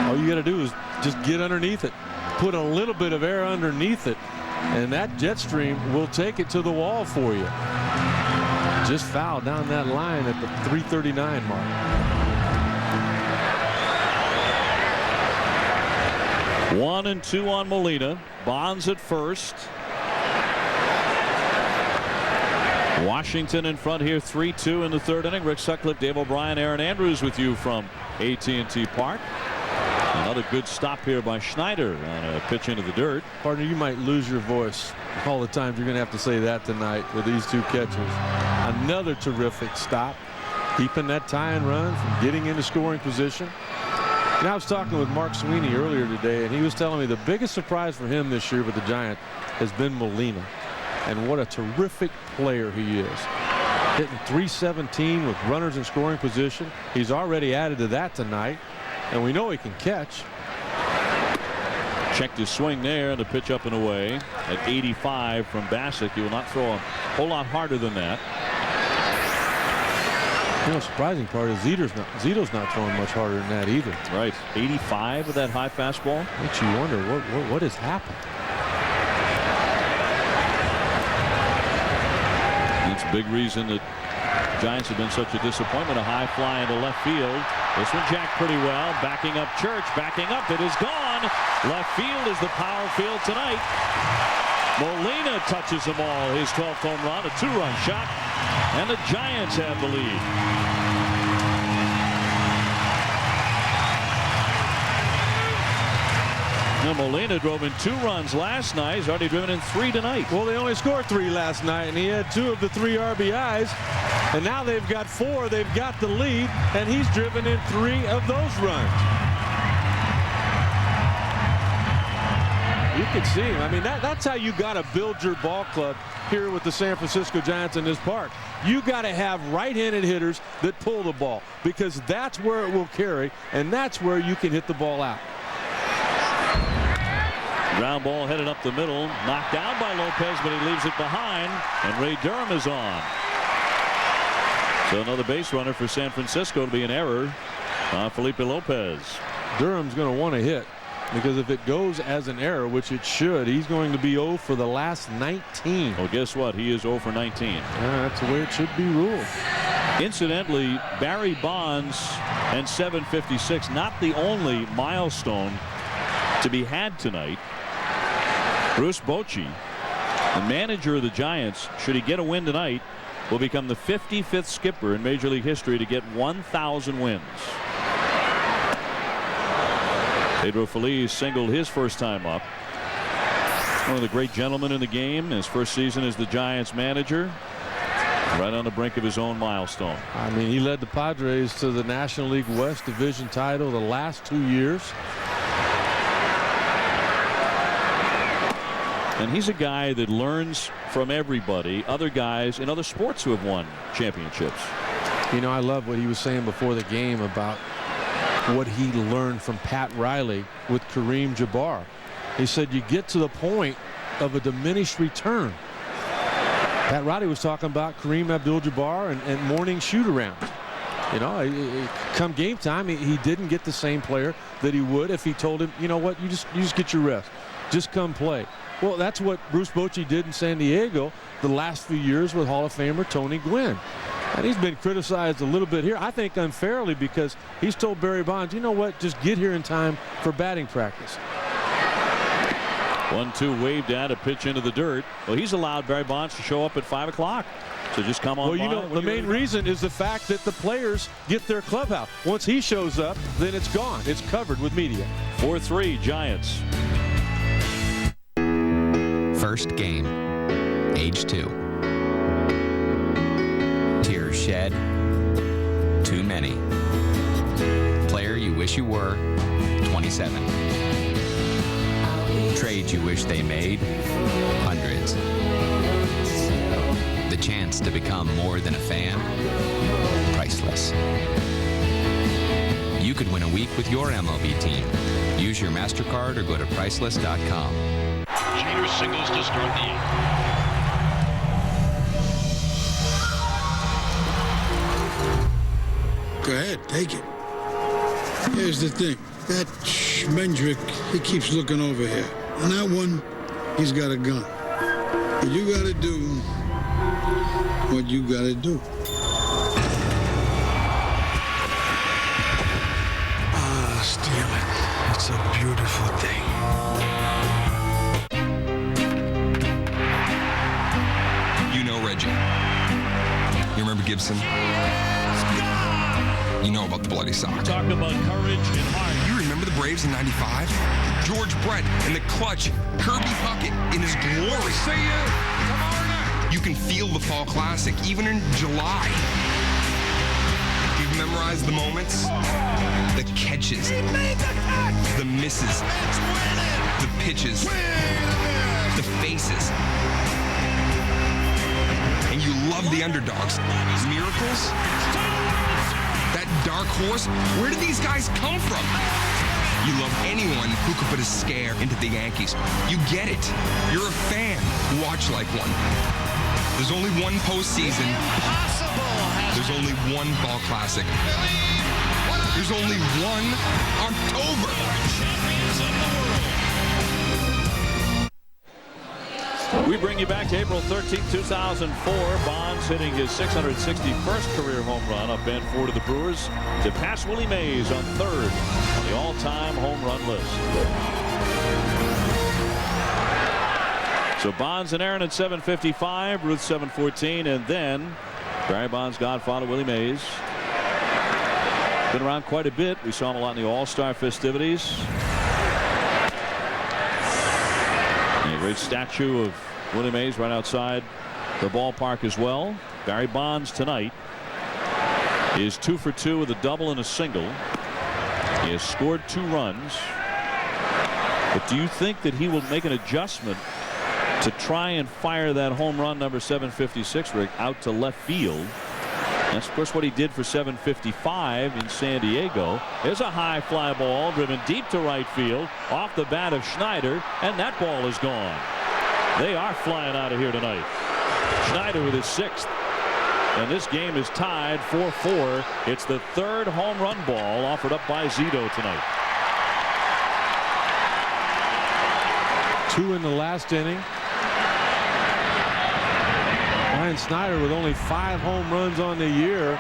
All you got to do is just get underneath it, put a little bit of air underneath it, and that jet stream will take it to the wall for you. Just foul down that line at the 339 mark. One and two on Molina. Bonds at first. Washington in front here, 3-2 in the third inning. Rick Sutcliffe, Dave O'Brien, Aaron Andrews with you from AT&T Park. Another good stop here by Schneider on a pitch into the dirt. Partner, you might lose your voice all the times you're going to have to say that tonight with these two catches. Another terrific stop, keeping that tying run from getting into scoring position. And I was talking with Mark Sweeney earlier today, and he was telling me the biggest surprise for him this year with the Giants has been Molina. And what a terrific player he is. Hitting .317 with runners in scoring position. He's already added to that tonight, and we know he can catch. Checked his swing there, and the pitch up and away at 85 from Bassick. He will not throw a whole lot harder than that. You know, surprising part is Zito's not throwing much harder than that either. Right, 85 with that high fastball. Makes you wonder what has happened. That's a big reason that Giants have been such a disappointment. A high fly into left field. This one jacked pretty well. Backing up Church. Backing up. It is gone. Left field is the power field tonight. Molina touches them all. His 12th home run. A 2-run shot. And the Giants have the lead. Now Molina drove in 2 runs last night. He's already driven in 3 tonight. Well, they only scored 3 last night, and he had 2 of the 3 RBIs. And now they've got 4. They've got the lead, and he's driven in 3 of those runs. You can see him. I mean, that's how you got to build your ball club here with the San Francisco Giants in this park. You got to have right-handed hitters that pull the ball, because that's where it will carry, and that's where you can hit the ball out. Ground ball headed up the middle, knocked down by Lopez, but he leaves it behind, and Ray Durham is on. So another base runner for San Francisco to be an error on Felipe Lopez. Durham's going to want to hit, because if it goes as an error, which it should, he's going to be 0 for the last 19. Well, guess what? He is 0 for 19. That's the way it should be ruled. Incidentally, Barry Bonds and 756, not the only milestone to be had tonight. Bruce Bochy, the manager of the Giants, should he get a win tonight, will become the 55th skipper in Major League history to get 1,000 wins. Pedro Feliz singled his first time up. One of the great gentlemen in the game. His first season as the Giants manager. Right on the brink of his own milestone. I mean, he led the Padres to the National League West Division title the last 2 years. And he's a guy that learns from everybody, other guys in other sports who have won championships. You know, I love what he was saying before the game about what he learned from Pat Riley with Kareem Jabbar. He said you get to the point of a diminished return. Pat Riley was talking about Kareem Abdul-Jabbar and morning shoot-arounds. You know, come game time, he didn't get the same player that he would if he told him, you know what, you just get your rest. Just come play. Well, that's what Bruce Bochy did in San Diego the last few years with Hall of Famer Tony Gwynn. And he's been criticized a little bit here, I think unfairly, because he's told Barry Bonds, you know what, just get here in time for batting practice. 1-2 waved at, a pitch into the dirt. Well, he's allowed Barry Bonds to show up at 5 o'clock. So just come on. Well, you know, the main reason is the fact that the players get their clubhouse. Once he shows up, then it's gone. It's covered with media. 4-3 Giants. First game, age 2. Tears shed, too many. Player you wish you were, 27. Trades you wish they made, hundreds. The chance to become more than a fan, priceless. You could win a week with your MLB team. Use your MasterCard or go to Priceless.com. Jeter singles to start the 8th. Go ahead, take it. Here's the thing. That Schmendrick, he keeps looking over here. And that one, he's got a gun. And you gotta do what you gotta do. Ah, steal it. It's a beautiful thing. You know Reggie. Gibson. You know about the bloody sock. Talk about courage and heart. You remember the Braves in '95? George Brett in the clutch. Kirby Puckett in his glory. See you tomorrow night. You can feel the Fall Classic even in July. You've memorized the moments, the catches, the misses, the pitches, the faces. And you love the underdogs. Miracles? That dark horse? Where did these guys come from? You love anyone who could put a scare into the Yankees. You get it. You're a fan. Watch like one. There's only one postseason. There's only one Fall Classic. There's only one October. We bring you back to April 13, 2004. Bonds hitting his 661st career home run up band 4 to the Brewers to pass Willie Mays on third on the all-time home run list. So Bonds and Aaron at 7:55, Ruth 7:14, and then Barry Bonds' godfather Willie Mays. Been around quite a bit. We saw him a lot in the All-Star festivities. And a great statue of Willie Mays right outside the ballpark as well. Barry Bonds tonight is 2 for 2 with a double and a single. He has scored 2 runs. But do you think that he will make an adjustment to try and fire that home run number 756, Rick, out to left field? That's, of course, what he did for 755 in San Diego. There's a high fly ball driven deep to right field off the bat of Schneider, and that ball is gone. They are flying out of here tonight. Schneider with his 6th. And this game is tied 4-4. It's the 3rd home run ball offered up by Zito tonight. 2 in the last inning. Ryan Snyder with only 5 home runs on the year,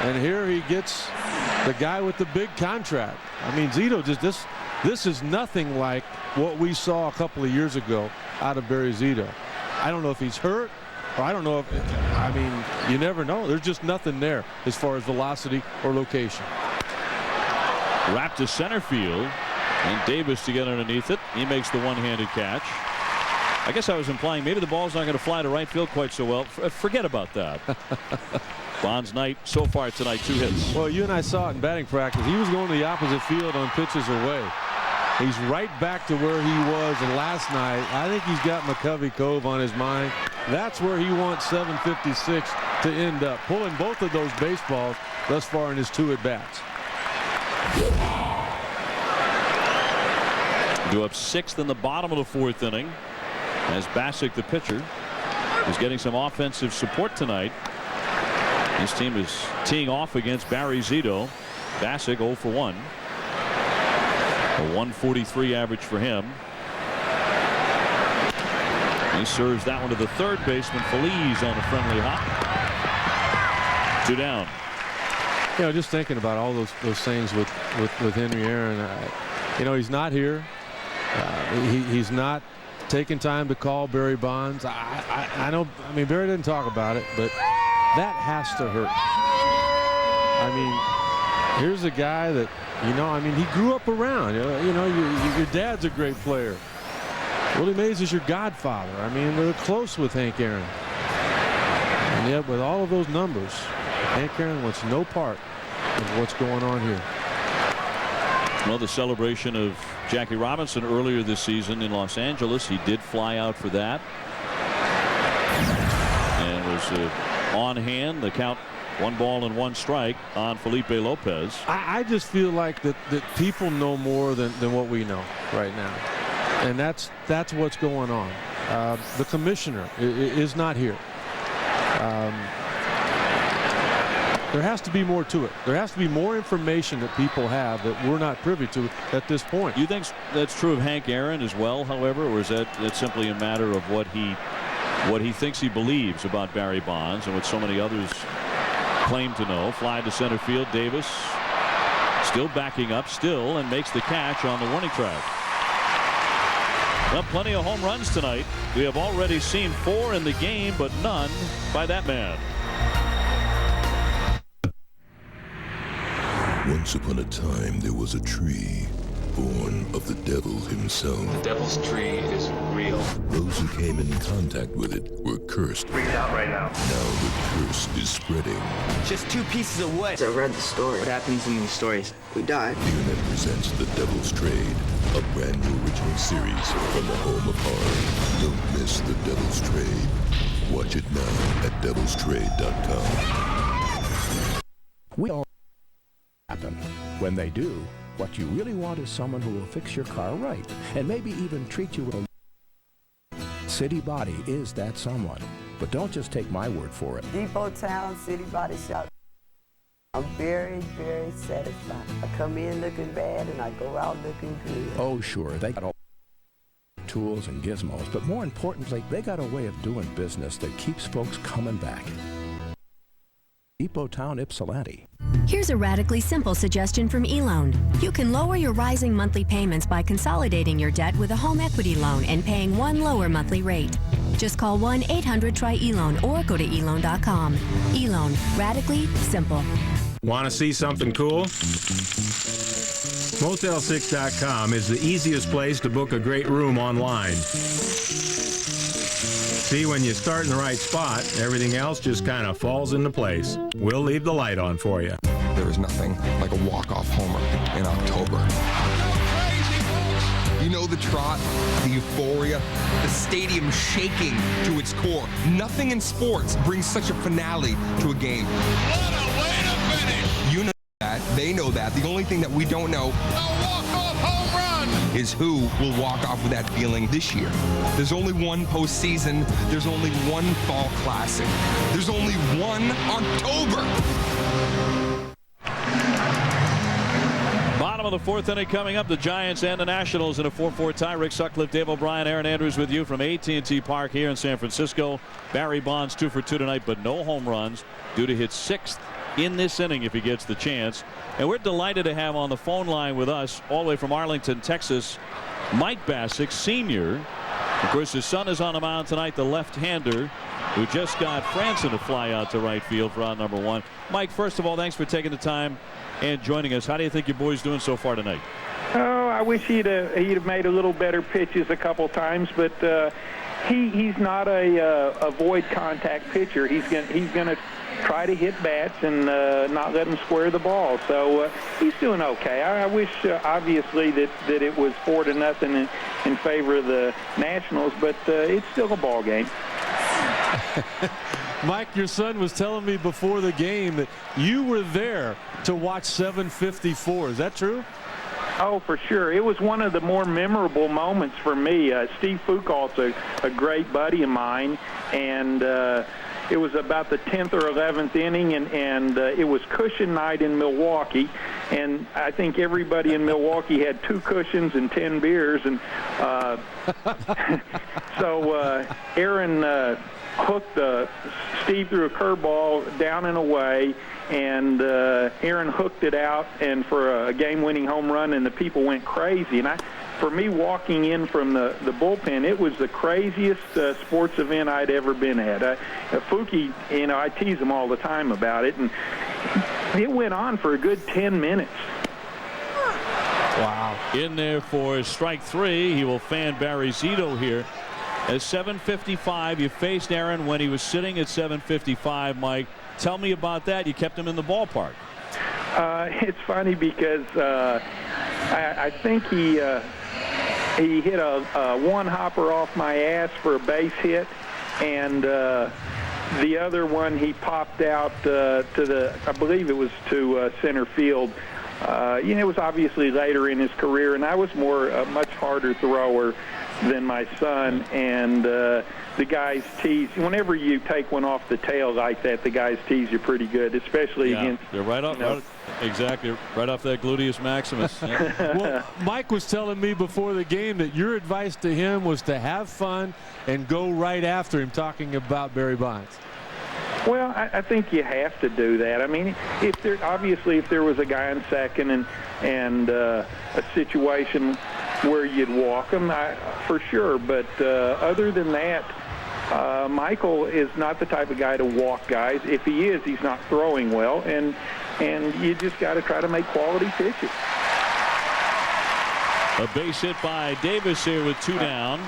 and here he gets the guy with the big contract. I mean, Zito just this is nothing like what we saw a couple of years ago out of Barry Zito. I don't know if he's hurt, or I don't know if, I mean, you never know. There's just nothing there as far as velocity or location. Wrapped to center field, and Davis to get underneath it. He makes the one-handed catch. I guess I was implying maybe the ball's not going to fly to right field quite so well. Forget about that. Bonds night so far tonight, 2 hits. Well, you and I saw it in batting practice. He was going to the opposite field on pitches away. He's right back to where he was last night. I think he's got McCovey Cove on his mind. That's where he wants 756 to end up, pulling both of those baseballs thus far in his 2 at-bats. Go up 6th in the bottom of the 4th inning, as Bassick, the pitcher, is getting some offensive support tonight. This team is teeing off against Barry Zito. Bassick 0 for 1. A 143 average for him. He serves that one to the 3rd baseman. Feliz on a friendly hop. 2 down. You know, just thinking about all those things with Henry Aaron. You know, he's not here. He's not taking time to call Barry Bonds. I know. I mean, Barry didn't talk about it, but that has to hurt. I mean, here's a guy that, you know, I mean, he grew up around. You know, your dad's a great player. Willie Mays is your godfather. I mean, they're close with Hank Aaron. And yet, with all of those numbers, Hank Aaron wants no part of what's going on here. Well, the celebration of Jackie Robinson earlier this season in Los Angeles, he did fly out for that. And was on hand. The count, 1 ball and 1 strike on Felipe Lopez. I just feel like that people know more than what we know right now. And that's what's going on. The commissioner is not here. There has to be more to it. There has to be more information that people have that we're not privy to at this point. You think that's true of Hank Aaron as well, however, or is that simply a matter of what he thinks he believes about Barry Bonds and what so many others claim to know? Fly to center field. Davis still backing up, and makes the catch on the warning track. Well, plenty of home runs tonight. We have already seen 4 in the game, but none by that man. Once upon a time, there was a tree born of the devil himself. The devil's tree is real. Those who came in contact with it were cursed. Read it out right now. Now the curse is spreading. Just 2 pieces of wood. I read the story. What happens in these stories? We die. CNN presents The Devil's Trade, a brand new original series from the home of horror. Don't miss The Devil's Trade. Watch it now at devilstrade.com. We all happen. When they do, what you really want is someone who will fix your car right and maybe even treat you with a... City Body is that someone. But don't just take my word for it. Depot Town City Body Shop. I'm very, very satisfied. I come in looking bad and I go out looking good. Oh, sure, they got all tools and gizmos, but more importantly, they got a way of doing business that keeps folks coming back. Depot Town, Ypsilanti. Here's a radically simple suggestion from eLoan. You can lower your rising monthly payments by consolidating your debt with a home equity loan and paying one lower monthly rate. Just call 1-800-TRY-ELOAN or go to eLoan.com. eLoan, radically simple. Want to see something cool? Motel6.com is the easiest place to book a great room online. See, when you start in the right spot, everything else just kind of falls into place. We'll leave the light on for you. There is nothing like a walk-off homer in October. You know the trot, the euphoria, the stadium shaking to its core. Nothing in sports brings such a finale to a game. What a way to finish! You know that. They know that. The only thing that we don't know is who will walk off with that feeling this year. There's only one postseason. There's only one fall classic. There's only one October. Bottom of the 4th inning coming up. The Giants and the Nationals in a 4-4 tie. Rick Sutcliffe, Dave O'Brien, Aaron Andrews with you from AT&T Park here in San Francisco. Barry Bonds 2 for 2 tonight, but no home runs, due to hit 6th in this inning if he gets the chance. And we're delighted to have on the phone line with us, all the way from Arlington, Texas, Mike Bacsik, Sr. Of course, his son is on the mound tonight, the left-hander, who just got Franson to fly out to right field for out number 1. Mike, first of all, thanks for taking the time and joining us. How do you think your boy's doing so far tonight? Oh, I wish he'd have made a little better pitches a couple times, but he's not a avoid contact pitcher. He's gonna try to hit bats and not let them square the ball. So he's doing okay. I wish, obviously, that it was 4-0 in favor of the Nationals, but it's still a ball game. Mike, your son was telling me before the game that you were there to watch 754. Is that true? Oh, for sure. It was one of the more memorable moments for me. Steve Foucault's a great buddy of mine, and it was about the 10th or 11th inning, and it was cushion night in Milwaukee, and I think everybody in Milwaukee had 2 cushions and 10 beers, and so Aaron hooked Steve threw a curveball down and away, and Aaron hooked it out and for a game-winning home run, and the people went crazy. And for me, walking in from the bullpen, it was the craziest sports event I'd ever been at. Foukie, I tease him all the time about it, and it went on for a good 10 minutes. Wow. In there for strike 3. He will fan Barry Zito here. At 7:55, you faced Aaron when he was sitting at 7:55. Mike, tell me about that. You kept him in the ballpark. It's funny because I think he hit a one-hopper off my ass for a base hit, and the other one he popped out to I believe it was to center field. It was obviously later in his career, and I was a much harder thrower than my son, and the guys tease. Whenever you take one off the tail like that, the guys tease you pretty good, especially against. They're right off, exactly, right off that gluteus maximus. Yeah. Well, Mike was telling me before the game that your advice to him was to have fun and go right after him, talking about Barry Bonds. Well, I think you have to do that. I mean, if there was a guy on second and a situation where you'd walk him, for sure. But other than that, Michael is not the type of guy to walk guys. If he is, he's not throwing well. And and you just got to try to make quality pitches. A base hit by Davis here with 2 down.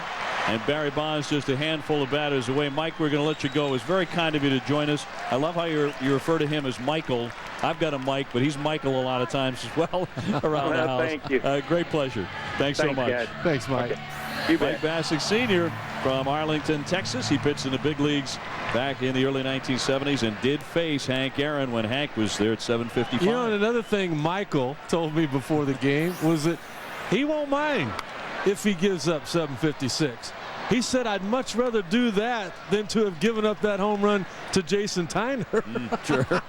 And Barry Bonds just a handful of batters away. Mike, we're going to let you go. It's very kind of you to join us. I love how you refer to him as Michael. I've got a Mike, but he's Michael a lot of times as well around the house. Thank you. Great pleasure. Thanks so much. Guys. Thanks, Mike. Okay. Mike Bacsik Sr. from Arlington, Texas. He pitched in the big leagues back in the early 1970s and did face Hank Aaron when Hank was there at 755. You know, and another thing Michael told me before the game was that he won't mind if he gives up 756. He said, I'd much rather do that than to have given up that home run to Jason Tyner. Sure.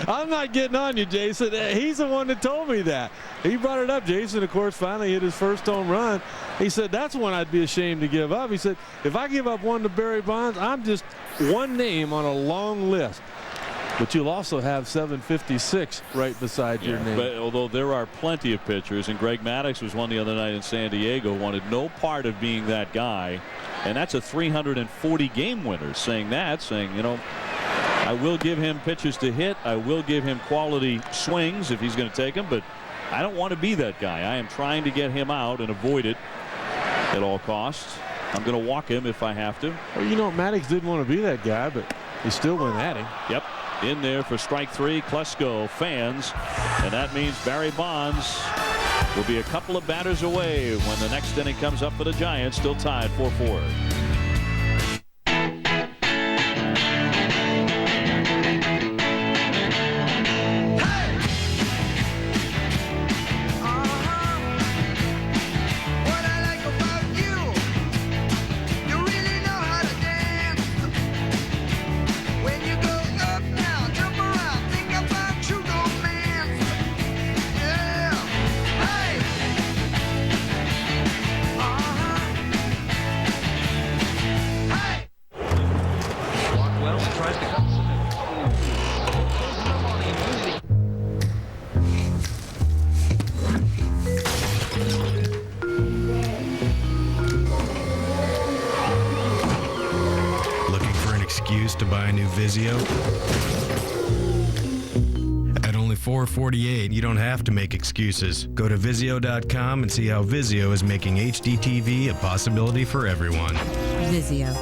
I'm not getting on you, Jason. He's the one that told me that. He brought it up. Jason, of course, finally hit his first home run. He said, that's one I'd be ashamed to give up. He said, if I give up one to Barry Bonds, I'm just one name on a long list. But you'll also have 756 right beside your name. But although there are plenty of pitchers, and Greg Maddux was one the other night in San Diego, wanted no part of being that guy. And that's a 340 game winner saying, you know, I will give him pitches to hit. I will give him quality swings if he's going to take them. But I don't want to be that guy. I am trying to get him out and avoid it at all costs. I'm going to walk him if I have to. Well, you know, Maddux didn't want to be that guy, but he still went at him. Yep. In there for strike 3, Klesko fans, and that means Barry Bonds will be a couple of batters away when the next inning comes up for the Giants, still tied 4-4. To buy a new Vizio? At only $448, you don't have to make excuses. Go to Vizio.com and see how Vizio is making HD TV a possibility for everyone. Vizio.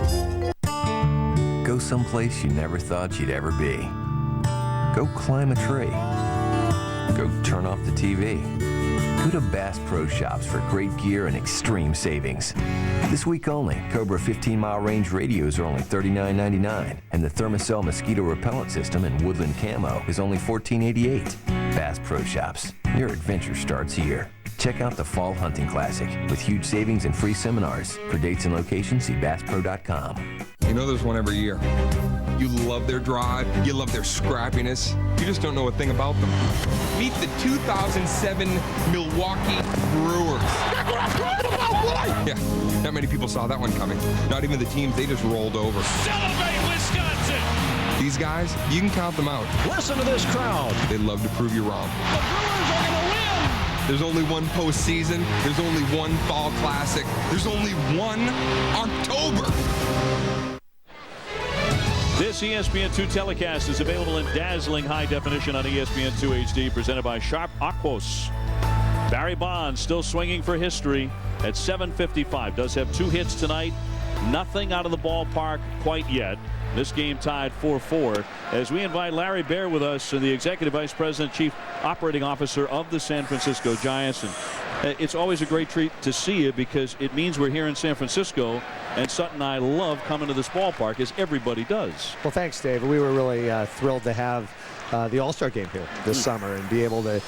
Go someplace you never thought you'd ever be. Go climb a tree. Go turn off the TV. Go to Bass Pro Shops for great gear and extreme savings. This week only, Cobra 15-mile range radios are only $39.99, and the Thermacell mosquito repellent system in Woodland Camo is only $14.88. Bass Pro Shops. Your adventure starts here. Check out the Fall Hunting Classic with huge savings and free seminars. For dates and locations, see BassPro.com. You know there's one every year. You love their drive. You love their scrappiness. You just don't know a thing about them. Meet the 2007 Milwaukee Brewers. That's what I'm talking about, boy! Yeah, not many people saw that one coming. Not even the teams they just rolled over. Celebrate, Wisconsin! These guys, you can count them out. Listen to this crowd. They love to prove you wrong. The Brewers are going to win! There's only one postseason. There's only one Fall Classic. There's only one October. This ESPN2 telecast is available in dazzling high definition on ESPN2 HD, presented by Sharp Aquos. Barry Bonds still swinging for history at 7:55. Does have 2 hits tonight. Nothing out of the ballpark quite yet. This game tied 4-4 as we invite Larry Baer with us, the Executive Vice President, Chief Operating Officer of the San Francisco Giants. And it's always a great treat to see you because it means we're here in San Francisco, and Sutton and I love coming to this ballpark, as everybody does. Well, thanks, Dave. We were really thrilled to have the All-Star game here this summer and be able to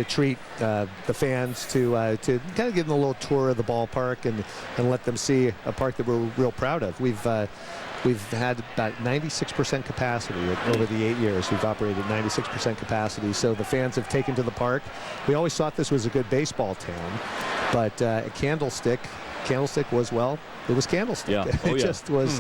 treat the fans to kind of give them a little tour of the ballpark and let them see a park that we're real proud of. We've had about 96% capacity over the 8 years. We've operated 96% capacity, so the fans have taken to the park. We always thought this was a good baseball town, but at Candlestick, Candlestick was, well, it was Candlestick. Yeah. Oh, It just was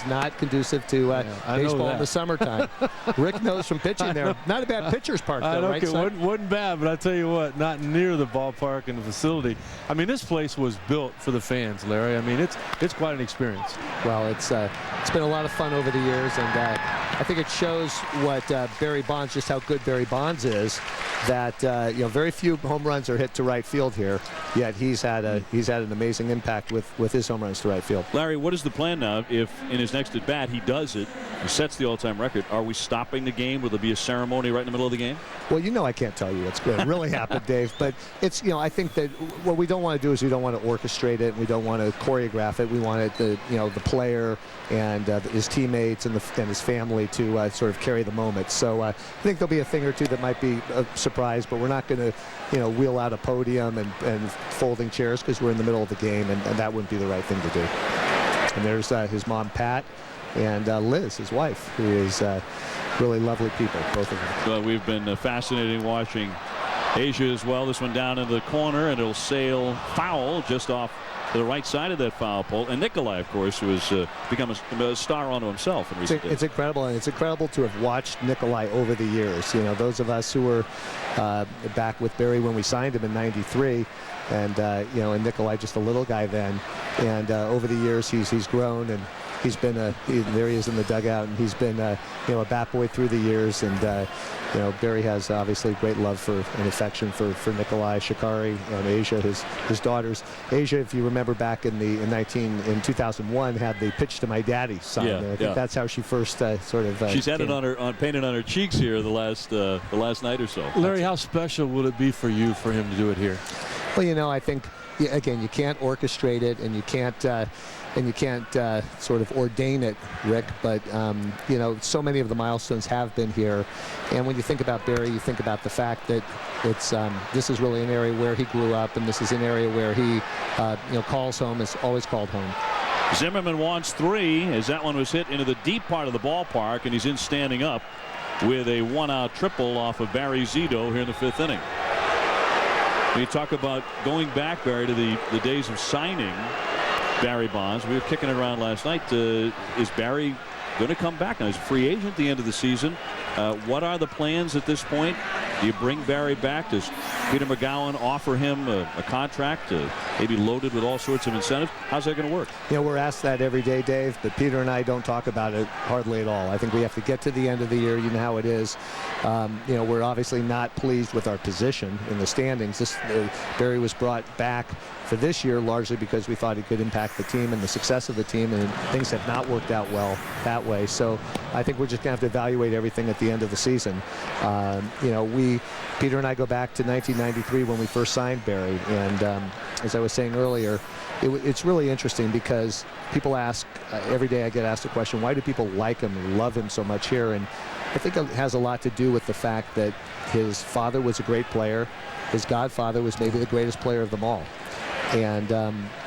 not conducive to baseball in the summertime. Rick knows from pitching there. Not a bad pitcher's park, though, right? Wasn't bad, but I tell you what, not near the ballpark and the facility. I mean, this place was built for the fans, Larry. I mean, it's quite an experience. Well, it's been a lot of fun over the years, and I think it shows what Barry Bonds, just how good Barry Bonds is. That very few home runs are hit to right field here, yet he's had an amazing impact with his home runs to right field. Larry, what is the plan now if in his next at bat he does it, he sets the all-time record? Are we stopping the game? Will there be a ceremony right in the middle of the game? Well, I can't tell you what's going to really happen, Dave, but it's I think that what we don't want to do is we don't want to orchestrate it. We don't want to choreograph it. We want it the player and his teammates and his family to sort of carry the moment. So I think there'll be a thing or two that might be a surprise, but we're not going to wheel out a podium and folding chairs because we're in the middle of the game, and that wouldn't be the right thing to do. And there's his mom, Pat, and Liz, his wife, who is really lovely people, both of them. Well, we've been fascinating watching Asia as well. This one down into the corner, and it'll sail foul just off to the right side of that foul pole. And Nikolai, of course, who has become a star unto himself in recent days. It's incredible, and it's incredible to have watched Nikolai over the years. Those of us who were back with Barry when we signed him in '93, and and Nikolai just a little guy then, and over the years he's grown, and he's been there he is in the dugout, and he's been a bat boy through the years, and Barry has obviously great love for and affection for Nikolai, Shikari, and Asia, his daughters. Asia, if you remember back in 2001, had the Pitch to My Daddy sign. Yeah, I think that's how she first sort of. She's had it painted on her cheeks here the last night or so. Larry, how special will it be for him to do it here? Well, I think again, you can't orchestrate it, and you can't sort of ordain it, Rick, but so many of the milestones have been here, and when you think about Barry, you think about the fact that this is really an area where he grew up, and this is an area where he calls home, is always called home. Zimmerman wants 3 as that one was hit into the deep part of the ballpark, and he's in standing up with a 1-out triple off of Barry Zito here in the 5th inning. We talk about going back, Barry, to the days of signing Barry Bonds. We were kicking it around last night. Is Barry going to come back now? He's a free agent at the end of the season. What are the plans at this point? Do you bring Barry back? Does Peter McGowan offer him a contract, maybe loaded with all sorts of incentives? How's that going to work? We're asked that every day, Dave, but Peter and I don't talk about it hardly at all. I think we have to get to the end of the year. You know how it is. We're obviously not pleased with our position in the standings. Barry was brought back for this year largely because we thought he could impact the team and the success of the team, and things have not worked out well that way. So I think we're just going to have to evaluate everything at the end of the season. Peter and I go back to 1993 when we first signed Barry, and as I was saying earlier, it's really interesting because people ask, every day I get asked the question, why do people like him and love him so much here? And I think it has a lot to do with the fact that his father was a great player. His godfather was maybe the greatest player of them all. And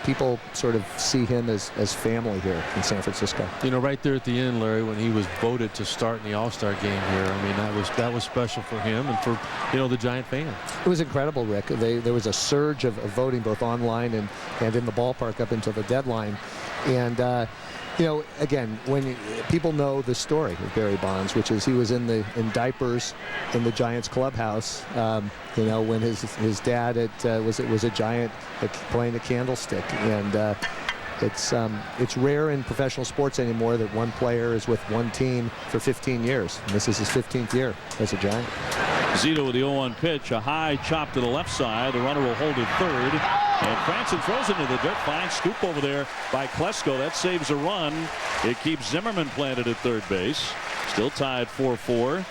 people sort of see him as family here in San Francisco. Right there at the end, Larry, when he was voted to start in the All-Star game here, I mean, that was special for him and for the Giant fans. It was incredible, Rick. There was a surge of voting both online and in the ballpark up until the deadline. And again, when people know the story of Barry Bonds, which is he was in diapers in the Giants clubhouse, when his dad was a Giant playing the Candlestick, and it's rare in professional sports anymore that one player is with one team for 15 years. And this is his 15th year as a Giant. Zito with the 0-1 pitch, a high chop to the left side. The runner will hold it third. And Cranston throws into the dirt. Fine scoop over there by Klesko. That saves a run. It keeps Zimmerman planted at third base. Still tied 4-4.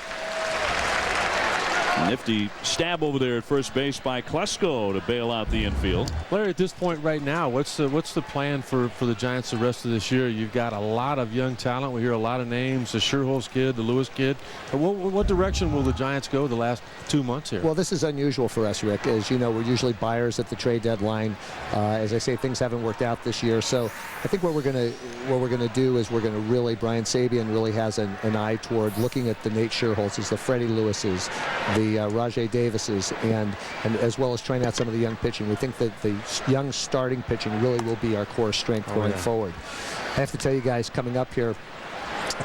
Nifty stab over there at first base by Klesko to bail out the infield. Larry, at this point right now, what's the plan for the Giants the rest of this year? You've got a lot of young talent. We hear a lot of names, the Scherholz kid, the Lewis kid. What direction will the Giants go the last 2 months here? Well, this is unusual for us, Rick. As you know, we're usually buyers at the trade deadline. As I say, things haven't worked out this year. So I think what we're gonna do is Brian Sabean really has an eye toward looking at the Nate Scherholz's, the Freddie Lewis's, the the Rajay Davises, and as well as trying out some of the young pitching. We think that the young starting pitching really will be our core strength going forward. I have to tell you guys, coming up here,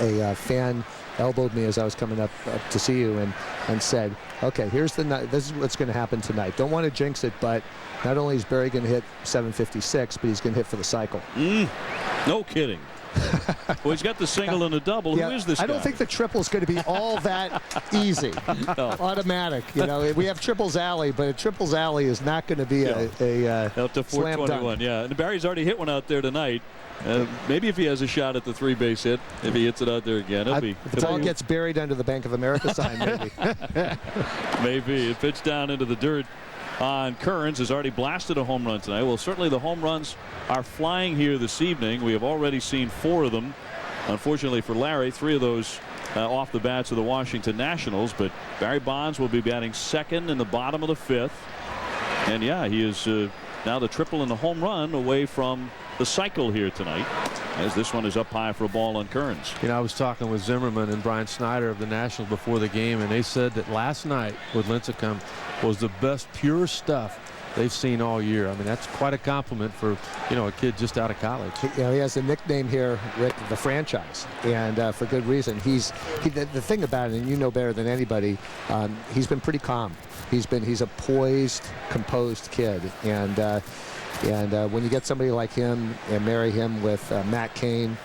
a fan elbowed me as I was coming up to see you and said, okay, this is what's going to happen tonight. Don't want to jinx it, but not only is Barry going to hit 756, but he's going to hit for the cycle. No kidding. Well, he's got the single and a double. Yeah, Who is this guy? I don't think the triple is going to be all that easy. No. Automatic. You know, we have triples alley, but a triples alley is not going to be a out to 421. Yeah, and Barry's already hit one out there tonight. Maybe if he has a shot at the 3-base hit, if he hits it out there again, if the ball gets buried under the Bank of America sign, maybe. Maybe. It pitched down into the dirt on Kearns, has already blasted a home run tonight. Well, certainly the home runs are flying here this evening. We have already seen 4 of them. Unfortunately for Larry, 3 of those off the bats of the Washington Nationals. But Barry Bonds will be batting second in the bottom of the 5th. And yeah, he is now the triple and the home run away from the cycle here tonight, as this one is up high for a ball on Kearns. You know, I was talking with Zimmerman and Brian Snyder of the Nationals before the game, and they said that last night with Lincecum was the best pure stuff they've seen all year. I mean, that's quite a compliment for, you know, a kid just out of college. You know, he has a nickname here, Rick, the franchise, and for good reason. The thing about it, and you know better than anybody, he's been pretty calm. He's a poised, composed kid, and when you get somebody like him and marry him with Matt Cain,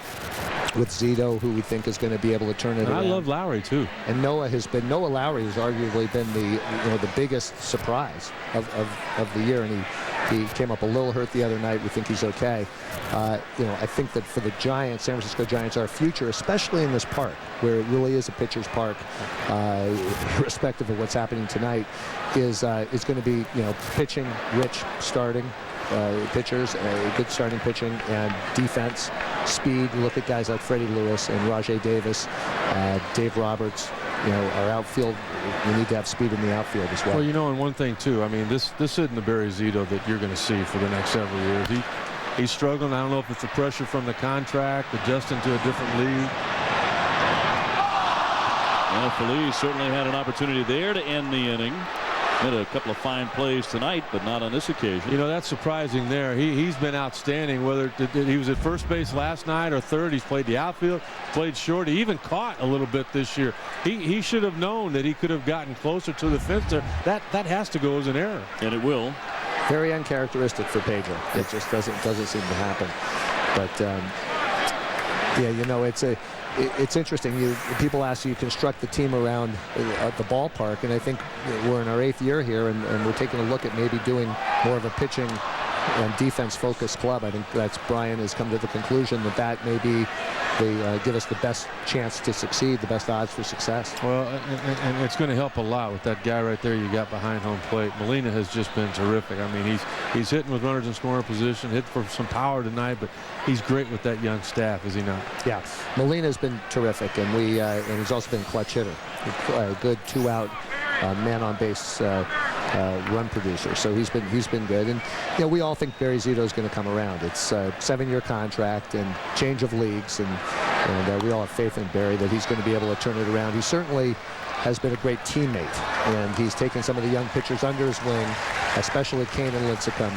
with Zito, who we think is going to be able to turn it around. I love Lowry too. And Noah Lowry has arguably been the biggest surprise of the year, and he came up a little hurt the other night. We think he's okay. I think that for the Giants, San Francisco Giants, our future, especially in this park, where it really is a pitcher's park, irrespective of what's happening tonight, is going to be pitching rich starting pitchers, good starting pitching and defense, speed. Look at guys like Freddie Lewis and Rajay Davis, Dave Roberts. Our outfield, we need to have speed in the outfield as well. Well, and one thing too, I mean, this isn't the Barry Zito that you're going to see for the next several years. He's struggling. I don't know if it's the pressure from the contract, adjusting to a different league. Well, Feliz certainly had an opportunity there to end the inning. Made a couple of fine plays tonight, but not on this occasion. That's surprising there. He's been outstanding, whether he was at first base last night or third. He's played the outfield, played short. He even caught a little bit this year. He should have known that he could have gotten closer to the fence there. That has to go as an error. And it will. Very uncharacteristic for Pedro. It just doesn't seem to happen. But it's interesting. People ask you construct the team around the ballpark, and I think we're in our 8th year here, and we're taking a look at maybe doing more of a pitching and defense-focused club. I think that's Brian has come to the conclusion that maybe they give us the best chance to succeed, the best odds for success. Well, and it's going to help a lot with that guy right there you got behind home plate. Molina has just been terrific. I mean, he's hitting with runners in scoring position, hit for some power tonight, but he's great with that young staff, is he not? Yeah, Molina's been terrific, and and he's also been a clutch hitter, a good 2-out man on base run producer. So he's been good, and we all think Barry Zito is going to come around. It's a 7-year contract and change of leagues, and we all have faith in Barry that he's going to be able to turn it around. He certainly has been a great teammate, and he's taken some of the young pitchers under his wing, especially Cain and Lincecum.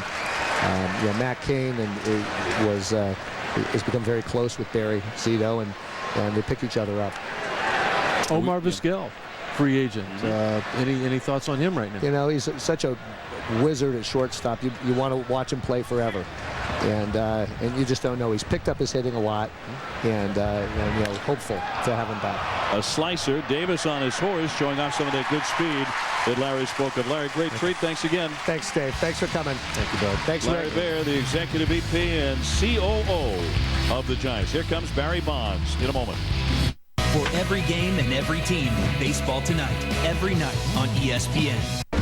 Matt Cain has become very close with Barry Zito, and they pick each other up. Omar Vizquel, free agent. Any thoughts on him right now? He's such a wizard at shortstop. You want to watch him play forever, and you just don't know. He's picked up his hitting a lot, and hopeful to have him back. A slicer. Davis on his horse, showing off some of that good speed that Larry spoke of. Larry, great treat. Thanks again. Thanks, Dave. Thanks for coming. Thank you, Bud. Thanks, Larry Rick. Baer, the executive VP and COO of the Giants. Here comes Barry Bonds in a moment. For every game and every team, Baseball Tonight, every night on ESPN.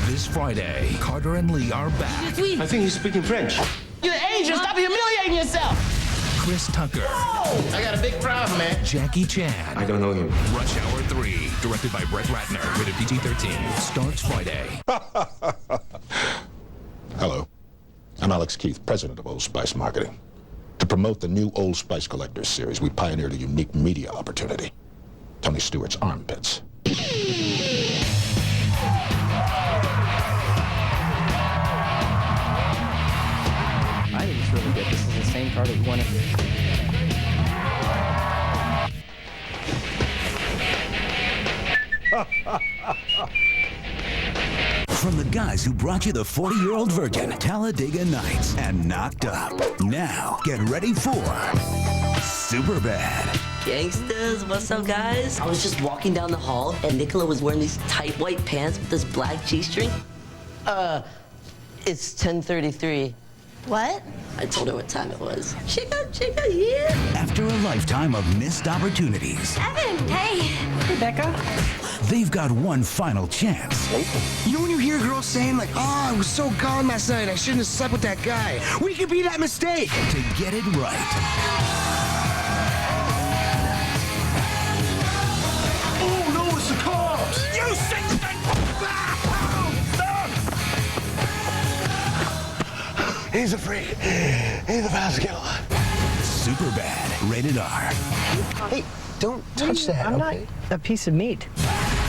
This Friday, Carter and Lee are back. I think he's speaking French. You're Asian. Stop humiliating yourself. Chris Tucker. Whoa! I got a big problem, man. Jackie Chan. I don't know him. Rush Hour 3, directed by Brett Ratner, rated PG-13, starts Friday. Hello. I'm Alex Keith, president of Old Spice Marketing. To promote the new Old Spice Collectors series, we pioneered a unique media opportunity. Tony Stewart's armpits. looks really good. This is the same car that you wanted. From the guys who brought you the 40-Year-Old Virgin, Talladega Nights, and Knocked Up. Now, get ready for Superbad. Gangsters, what's up, guys? I was just walking down the hall, and Nicola was wearing these tight white pants with this black G-string. It's 10:33. What? I told her what time it was. Chica, yeah. After a lifetime of missed opportunities, Evan, hey. Hey, Becca. they've got one final chance. You know when you hear girls saying, like, oh, I was so gone last night, I shouldn't have slept with that guy. We could be that mistake. To get it right. Oh, no, it's the cops. You sick He's a freak. He's a fast killer. Superbad. Rated R. Hey, don't touch that, I'm okay? not a piece of meat.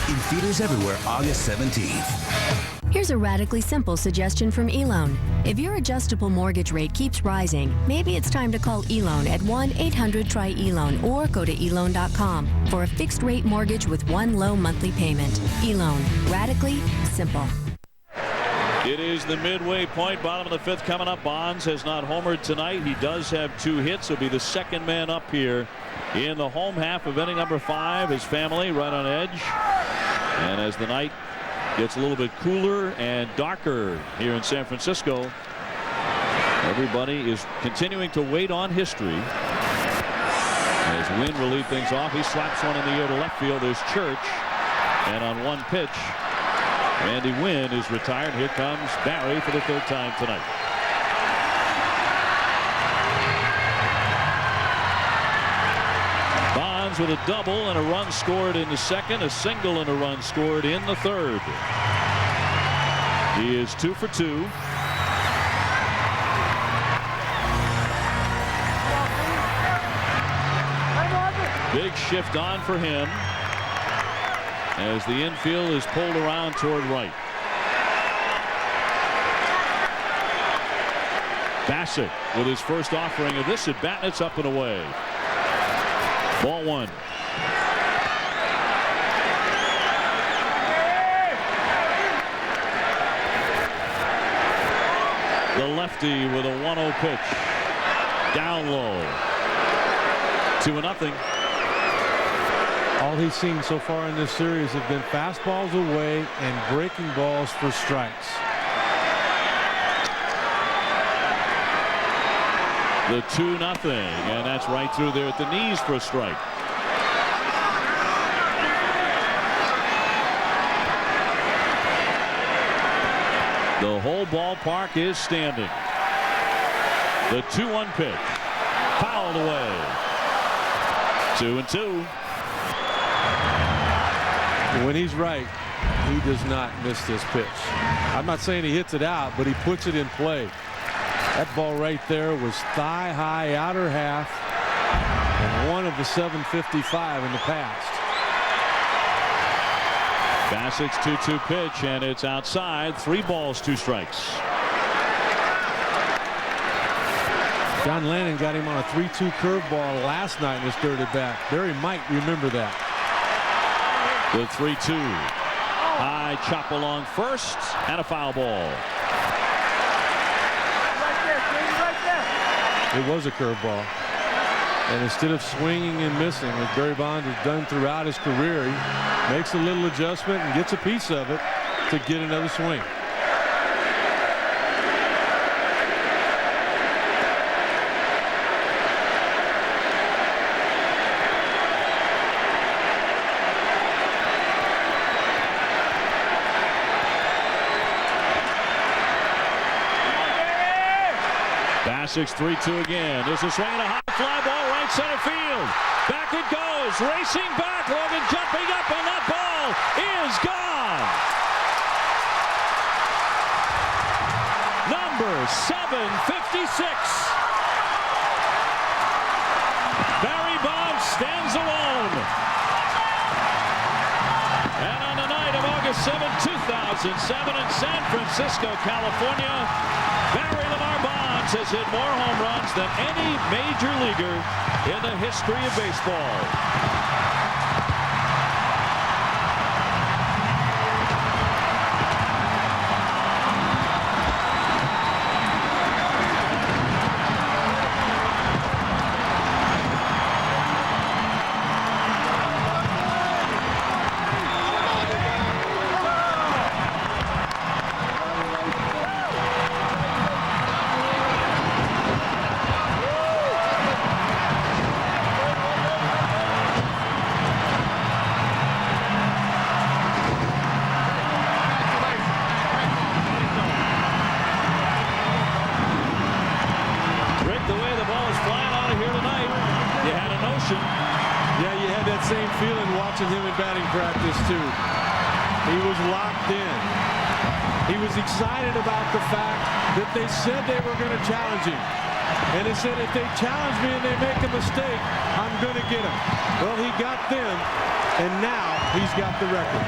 In theaters everywhere, August 17th. Here's a radically simple suggestion from eLoan. If your adjustable mortgage rate keeps rising, maybe it's time to call eLoan at 1-800-TRY-ELOAN or go to eLoan.com for a fixed rate mortgage with one low monthly payment. eLoan. Radically simple. It is the midway point, bottom of the fifth coming up. Bonds has not homered tonight. He does have 2 hits. He'll be the second man up here in the home half of inning number 5. His family right on edge. And as the night gets a little bit cooler and darker here in San Francisco, everybody is continuing to wait on history. As Wynn will lead things off, he slaps one in the air to left field. There's Church, and on one pitch, Andy Wynn is retired. Here comes Barry for the 3rd time tonight. Bonds with a double and a run scored in the second, a single and a run scored in the 3rd. He is 2 for 2. Big shift on for him as the infield is pulled around toward right. Bassett with his first offering of this at bat, and it's up and away. Ball 1. The lefty with a 1-0 pitch. Down low. 2-0. All he's seen so far in this series have been fastballs away and breaking balls for strikes. The 2-0, and that's right through there at the knees for a strike. The whole ballpark is standing. The 2-1 pitch, fouled away. 2-2. When he's right, he does not miss this pitch. I'm not saying he hits it out, but he puts it in play. That ball right there was thigh high outer half and one of the 755 in the past. Bassett's 2-2 pitch, and it's outside. 3 balls, 2 strikes. John Lannon got him on a 3-2 curveball last night in his 3rd at bat. Barry might remember that. The 3-2. High chop along first, and a foul ball. It was a curveball. And instead of swinging and missing, as Barry Bonds has done throughout his career, he makes a little adjustment and gets a piece of it to get another swing. Bassett's 3-2 again. There's a swing and a high fly ball right center field. Back it goes. Racing back. Logan jumping up, and that ball is gone. Number 756. Barry Bonds stands alone. And on the night of August 7, 2007 in San Francisco, California, Barry Lamar Bonds Bonds has hit more home runs than any major leaguer in the history of baseball. Yeah, you had that same feeling watching him in batting practice, too. He was locked in. He was excited about the fact that they said they were going to challenge him. And he said, if they challenge me and they make a mistake, I'm going to get him. Well, he got them, and now he's got the record.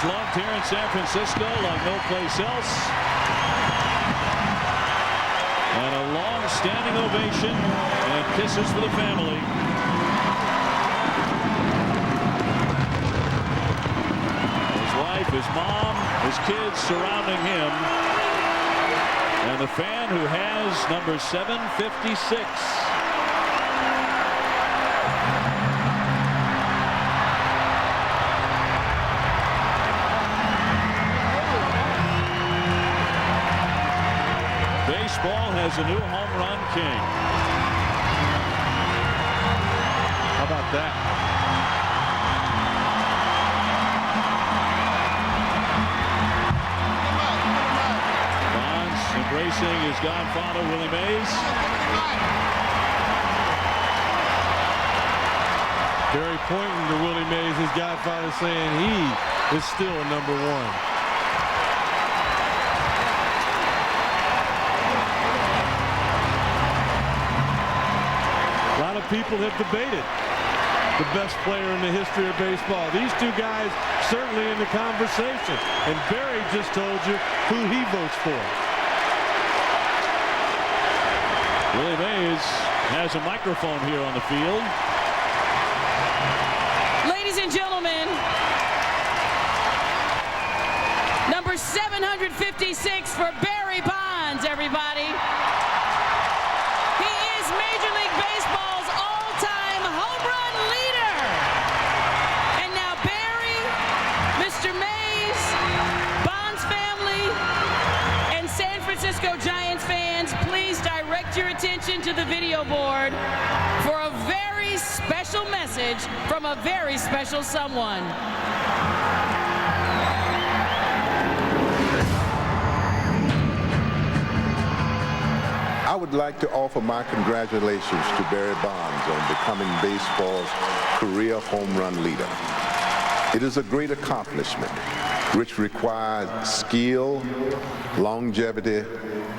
Loved here in San Francisco like no place else. And a long standing ovation and kisses for the family. His wife, his mom, his kids surrounding him. And the fan who has number 756. Baseball has a new home run king. How about that? Bonds embracing his godfather, Willie Mays. Barry pointing to Willie Mays, his godfather, saying he is still number one. A lot of people have debated the best player in the history of baseball. These two guys certainly in the conversation. And Barry just told you who he votes for. Willie Mays has a microphone here on the field. Ladies and gentlemen, number 756 for Barry Bonds, everybody. He is Major League Baseball's all-time home run leader. And now Barry, Mr. Mays, Bonds family, and San Francisco Giants fans, please direct your attention to the video board for a very special message from a very special someone. I would like to offer my congratulations to Barry Bonds on becoming baseball's career home run leader. It is a great accomplishment which requires skill, longevity,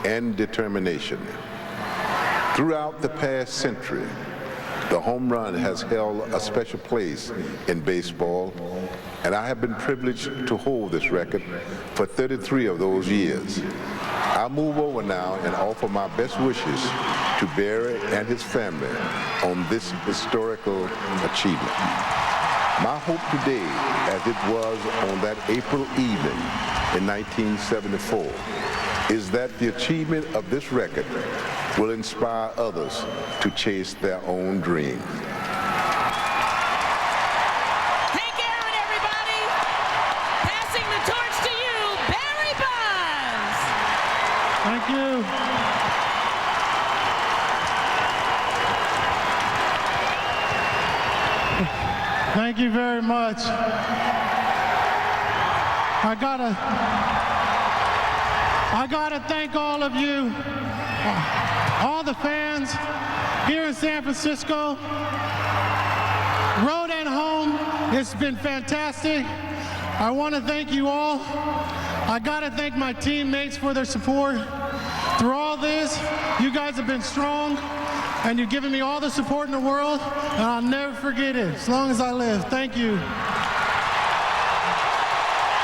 and determination. Throughout the past century, the home run has held a special place in baseball, and I have been privileged to hold this record for 33 of those years. I move over now and offer my best wishes to Barry and his family on this historical achievement. My hope today, as it was on that April evening in 1974, is that the achievement of this record will inspire others to chase their own dreams. Hank Aaron, everybody. Passing the torch to you, Barry Bonds. Thank you. Thank you very much. I gotta thank all of you, all the fans here in San Francisco, It's been fantastic. I want to thank you all. I got to thank my teammates for their support. Through all this, you guys have been strong, and you've given me all the support in the world, and I'll never forget it as long as I live. Thank you.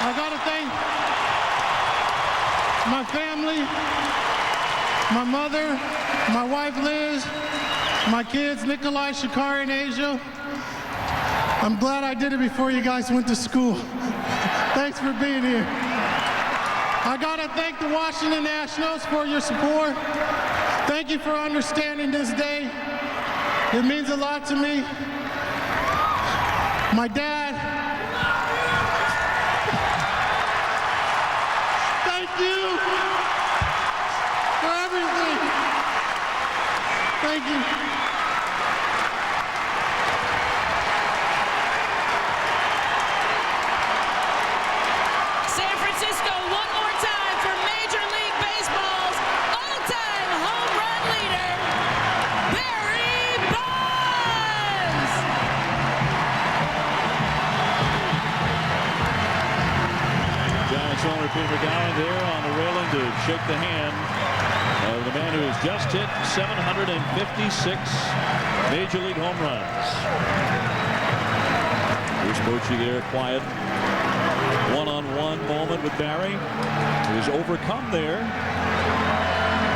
I got to thank my family, my mother, my wife Liz, my kids Nikolai, Shakari, and Asia. I'm glad I did it before you guys went to school. Thanks for being here. I gotta thank the Washington Nationals for your support. Thank you for understanding this day. It means a lot to me. My dad. Thank you for everything. Thank you. San Francisco, one more time for Major League Baseball's all-time home run leader, Barry Bonds. Giants owner Peter McGowan there on the railing to shake the hand of the man who has just hit 756 Major League home runs. Bruce Bochy there, quiet. One-on-one moment with Barry. He was overcome there.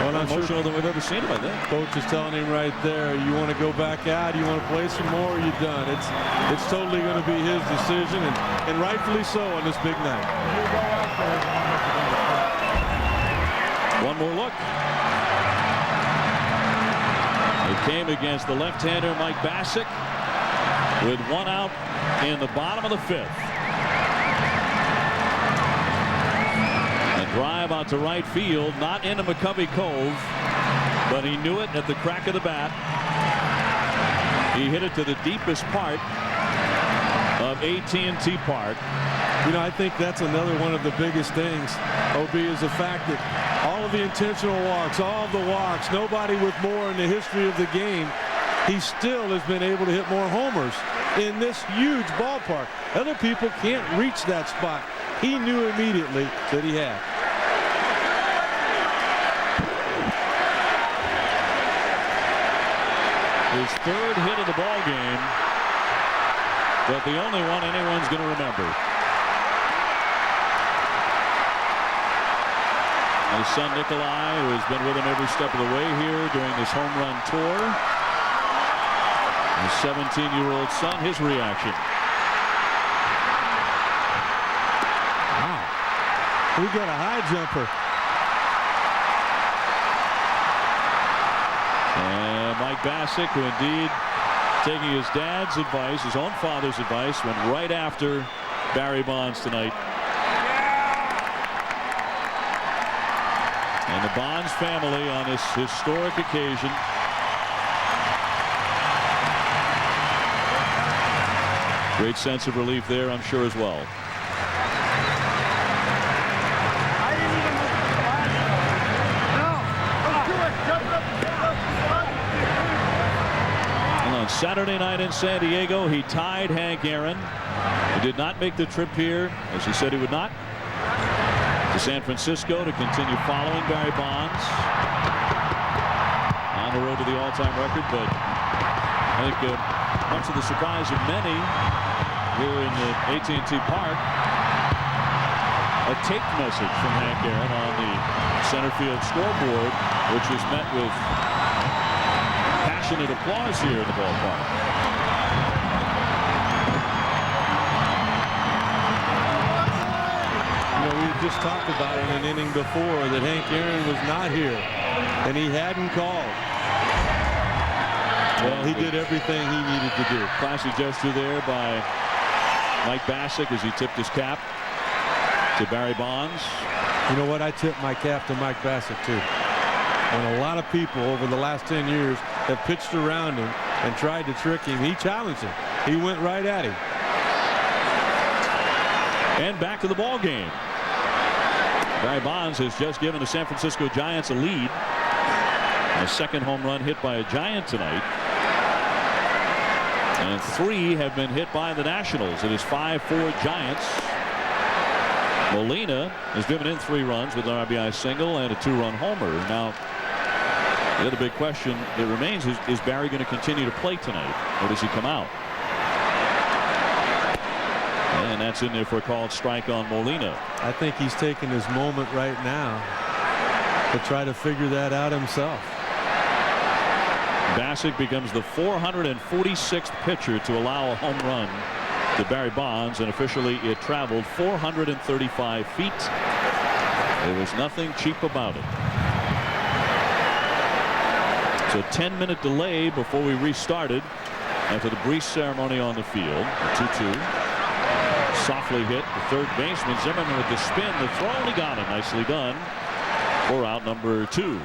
Well, More emotional than we've ever seen him, I think. Coach is telling him right there, you want to go back out, you want to play some more, you're done. It's totally going to be his decision, and rightfully so on this big night. One more look. It came against the left-hander Mike Bassick with one out in the bottom of the fifth. A drive out to right field, not into McCovey Cove, but he knew it at the crack of the bat. He hit it to the deepest part of AT&T Park. You know, I think that's another one of the biggest things, OB, is the fact that all of the intentional walks, all of the walks, nobody with more in the history of the game, he still has been able to hit more homers in this huge ballpark. Other people can't reach that spot. He knew immediately that he had. His third hit of the ball game, but the only one anyone's going to remember. His son Nikolai, who has been with him every step of the way here during this home run tour. His 17-year-old son, his reaction. Wow. We got a high jumper. And Mike Bassick, who indeed taking his dad's advice, his own father's advice, went right after Barry Bonds tonight. And the Bonds family on this historic occasion great sense of relief there, I'm sure, as well. And on Saturday night in San Diego, he tied Hank Aaron. He did not make the trip here, as he said he would not, to San Francisco to continue following Barry Bonds on the road to the all-time record. But I think much to the surprise of many here in the AT&T Park, a tape message from Hank Aaron on the center field scoreboard, which was met with passionate applause here in the ballpark. You know, we just talked about in an inning before that Hank Aaron was not here, and he hadn't called. Well, he did everything he needed to do. Classy gesture there by Mike Bassick as he tipped his cap to Barry Bonds. You know what? I tip my cap to Mike Bassick, too. When a lot of people over the last 10 years have pitched around him and tried to trick him, he challenged him. He went right at him. And back to the ball game. Barry Bonds has just given the San Francisco Giants a lead. A second home run hit by a Giant tonight. And 3 have been hit by the Nationals. It is 5-4 Giants. Molina has driven in 3 runs with an RBI single and a 2-run homer. Now, the other big question that remains is Barry going to continue to play tonight, or does he come out? And that's in there for a called strike on Molina. I think he's taking his moment right now to try to figure that out himself. Bassick becomes the 446th pitcher to allow a home run to Barry Bonds, and officially it traveled 435 feet. There was nothing cheap about it. So a 10-minute delay before we restarted after the brief ceremony on the field. 2-2. Softly hit the third baseman. Zimmerman with the spin. The throw, and he got him. Nicely done for out number 2.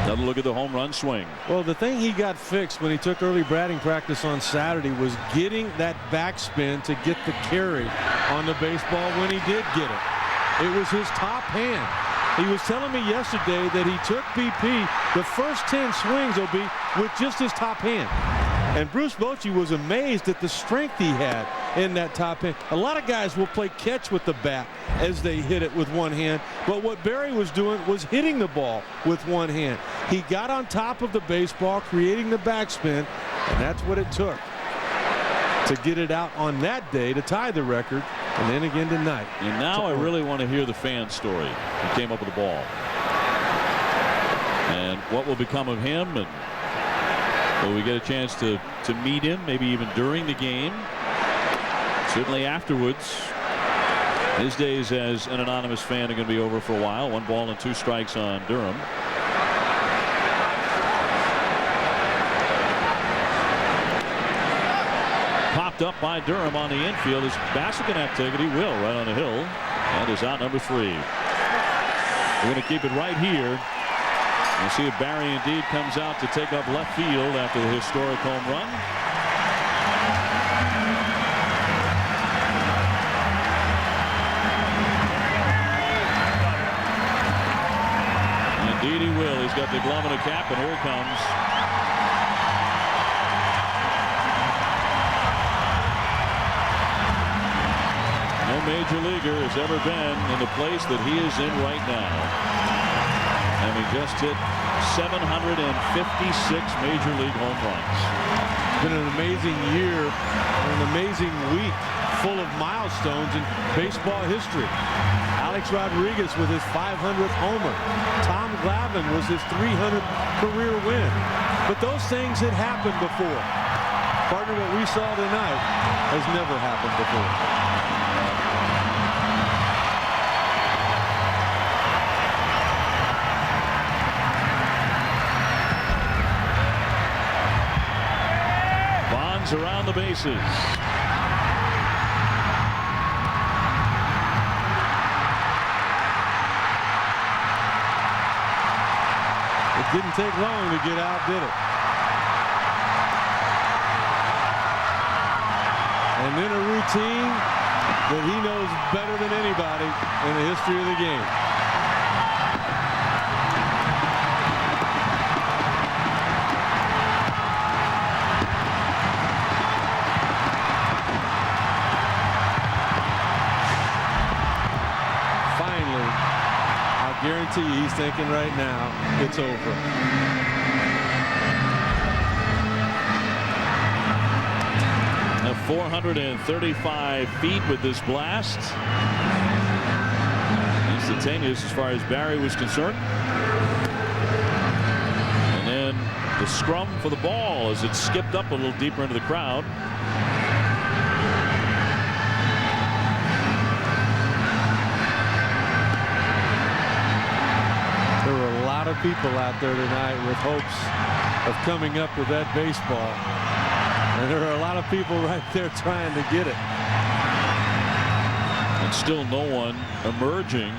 Another look at the home run swing. Well, the thing he got fixed when he took early batting practice on Saturday was getting that backspin to get the carry on the baseball when he did get it. It was his top hand. He was telling me yesterday that he took BP the first 10 swings, OB, with just his top hand. And Bruce Bochy was amazed at the strength he had in that top hand. A lot of guys will play catch with the bat as they hit it with one hand. But what Barry was doing was hitting the ball with one hand. He got on top of the baseball, creating the backspin, and that's what it took to get it out on that day to tie the record, and then again tonight. And now I really want to hear the fan story who came up with the ball. And what will become of him, and will we get a chance to meet him, maybe even during the game? Certainly afterwards. His days as an anonymous fan are going to be over for a while. 1 ball and 2 strikes on Durham. Popped up by Durham on the infield. Is Bassick going to have to take it? He will, right on the hill. That is out number 3. We're going to keep it right here. We'll see if Barry indeed comes out to take up left field after the historic home run. Indeed he will. He's got the glove and a cap, and here it comes. No major leaguer has ever been in the place that he is in right now. And he just hit 756 major league home runs. It's been an amazing year, an amazing week full of milestones in baseball history. Alex Rodriguez with his 500th homer. Tom Glavine was his 300th career win. But those things had happened before. Partner, what we saw tonight has never happened before. Around the bases. It didn't take long to get out, did it? And then a routine that he knows better than anybody in the history of the game. Guarantee you he's thinking right now it's over. Now 435 feet with this blast. Instantaneous as far as Barry was concerned. And then the scrum for the ball as it skipped up a little deeper into the crowd. People out there tonight with hopes of coming up with that baseball, and there are a lot of people right there trying to get it, and still no one emerging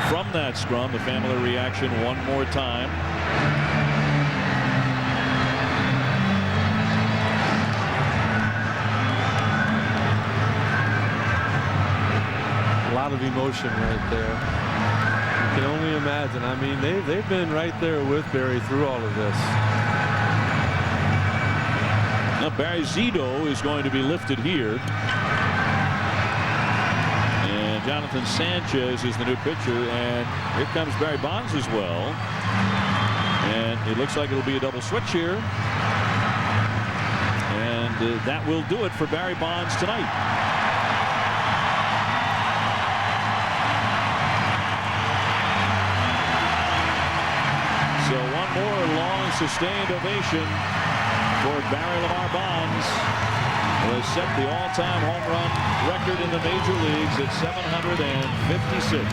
from that scrum. The family reaction one more time. A lot of emotion right there. can only imagine. I mean, they've been right there with Barry through all of this. Now Barry Zito is going to be lifted here. And Jonathan Sanchez is the new pitcher. And here comes Barry Bonds as well. And it looks like it'll be a double switch here. And that will do it for Barry Bonds tonight. So one more long sustained ovation for Barry Lamar Bonds, who has set the all-time home run record in the major leagues at 756.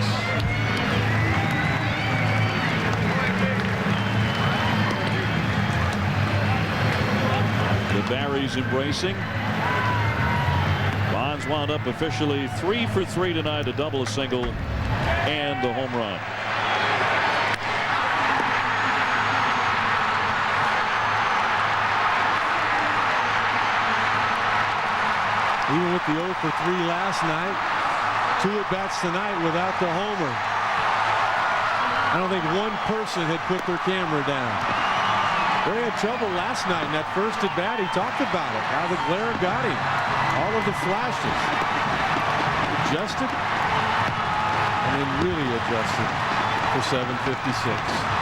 The Barrys embracing. Bonds wound up officially 3 for 3 tonight, a double, a single, and the home run. Even with the 0 for 3 last night, 2 at-bats tonight without the homer. I don't think one person had put their camera down. They had trouble last night in that first at-bat. He talked about it, how the glare got him. All of the flashes. Adjusted, and then really adjusted for 756.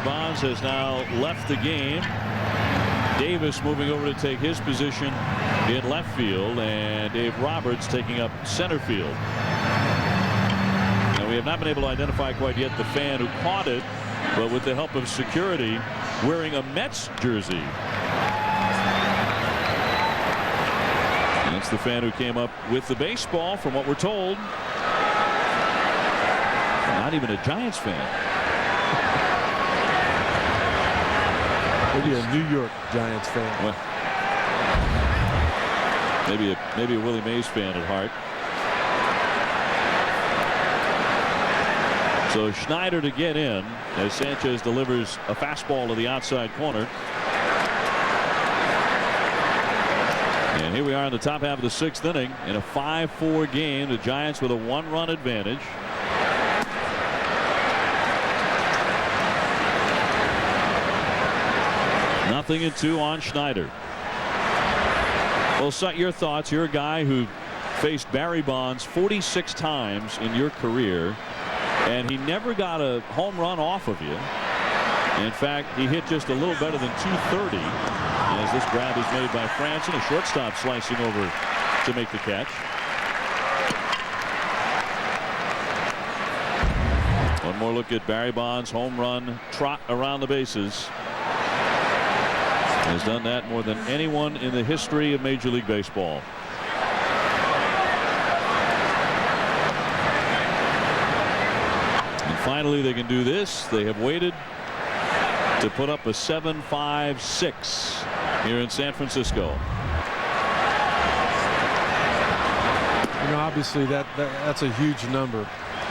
Bonds has now left the game. Davis moving over to take his position in left field, and Dave Roberts taking up center field. Now we have not been able to identify quite yet the fan who caught it, but with the help of security wearing a Mets jersey. And that's the fan who came up with the baseball, from what we're told. Not even a Giants fan. Maybe a New York Giants fan. Well, maybe a Willie Mays fan at heart. So Schneider to get in as Sanchez delivers a fastball to the outside corner. And here we are in the top half of the 6th inning in a 5-4 game. The Giants with a 1-run advantage. Nothing in 2 on Schneider. Well, Sut, your thoughts. You're a guy who faced Barry Bonds 46 times in your career, and he never got a home run off of you. In fact, he hit just a little better than 230 as this grab is made by Franson, a shortstop slicing over to make the catch. One more look at Barry Bonds' home run trot around the bases. Has done that more than anyone in the history of Major League Baseball. And finally they can do this. They have waited to put up a 7.56 here in San Francisco. You know, obviously that's a huge number,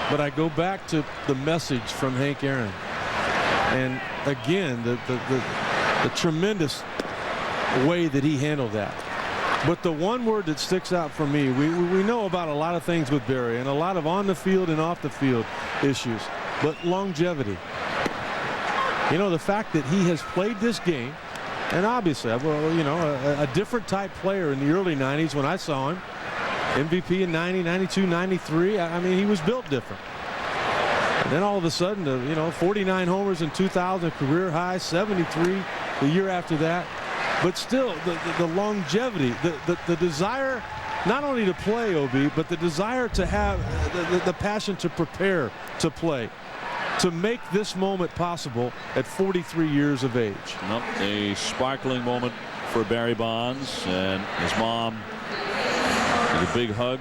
but I go back to the message from Hank Aaron, and again the tremendous way that he handled that. But the one word that sticks out for me, we know about a lot of things with Barry and a lot of on the field and off the field issues, but longevity. You know, the fact that he has played this game, and obviously, well, you know, a different type player in the early 90s when I saw him. MVP in 90, 92, 93. I mean, he was built different. And then all of a sudden, you know, 49 homers in 2000, career high, 73 the year after that. But still, the longevity, the desire not only to play, OB, but the desire to have the passion to prepare to play, to make this moment possible at 43 years of age. Well, a sparkling moment for Barry Bonds, and his mom with a big hug.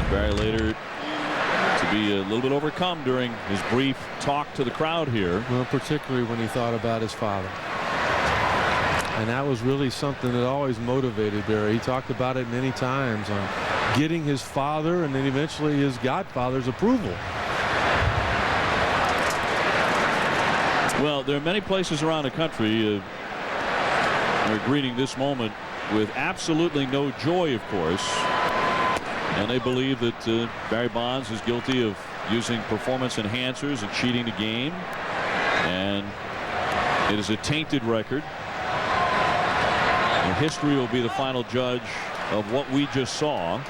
Barry later to be a little bit overcome during his brief talk to the crowd here. Well, particularly when he thought about his father. And that was really something that always motivated Barry. He talked about it many times on getting his father and then eventually his godfather's approval. Well, there are many places around the country are greeting this moment with absolutely no joy, of course. And they believe that Barry Bonds is guilty of using performance enhancers and cheating the game. And it is a tainted record. And history will be the final judge of what we just saw.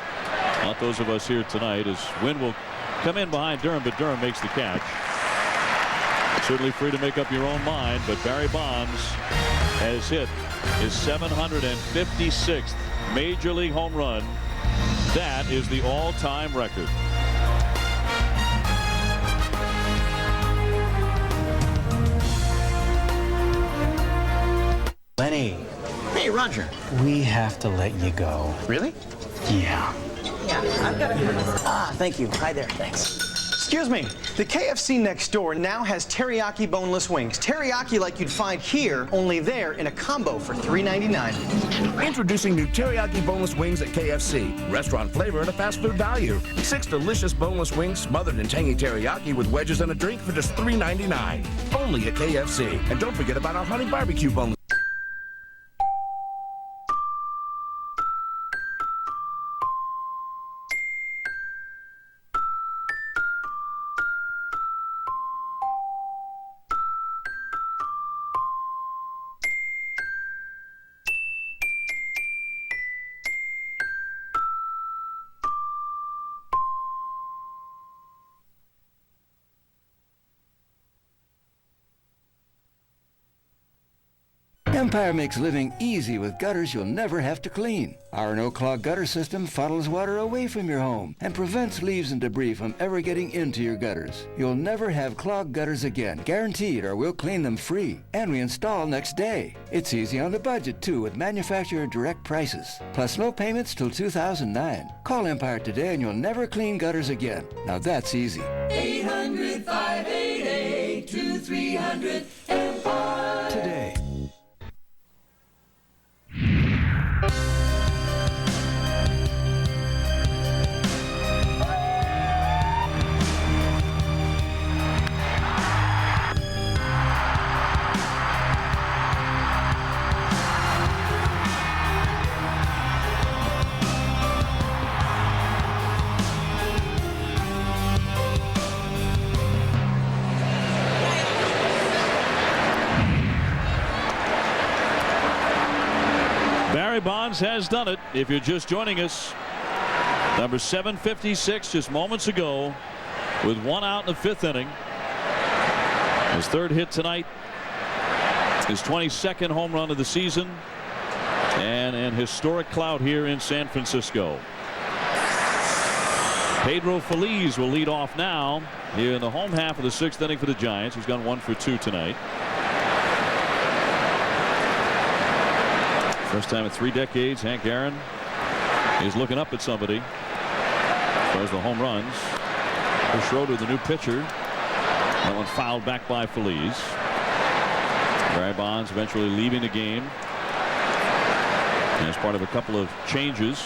Not those of us here tonight, as Wynn will come in behind Durham, but Durham makes the catch. Certainly free to make up your own mind, but Barry Bonds has hit his 756th Major League home run. That is the all-time record. Lenny. Hey, Roger. We have to let you go. Really? Yeah. Yeah, I've got to. Ah, thank you. Hi there. Thanks. Excuse me. The KFC next door now has teriyaki boneless wings. Teriyaki like you'd find here, only there in a combo for $3.99. Introducing new teriyaki boneless wings at KFC. Restaurant flavor and a fast food value. 6 delicious boneless wings smothered in tangy teriyaki with wedges and a drink for just $3.99. Only at KFC. And don't forget about our honey barbecue boneless. Empire makes living easy with gutters you'll never have to clean. Our no-clog gutter system funnels water away from your home and prevents leaves and debris from ever getting into your gutters. You'll never have clogged gutters again, guaranteed, or we'll clean them free. And we install next day. It's easy on the budget, too, with manufacturer direct prices. Plus no payments till 2009. Call Empire today and you'll never clean gutters again. Now that's easy. 800-588-2300 Empire. Today. Barry Bonds has done it. If you're just joining us, number 756 just moments ago with 1 out in the 5th inning. His 3rd hit tonight, his 22nd home run of the season, and an historic cloud here in San Francisco. Pedro Feliz will lead off now here in the home half of the 6th inning for the Giants. He's gone 1 for 2 tonight. First time in 3 decades, Hank Aaron is looking up at somebody as far as the home runs. Chris Schroeder, the new pitcher. That one fouled back by Feliz. Barry Bonds eventually leaving the game as part of a couple of changes.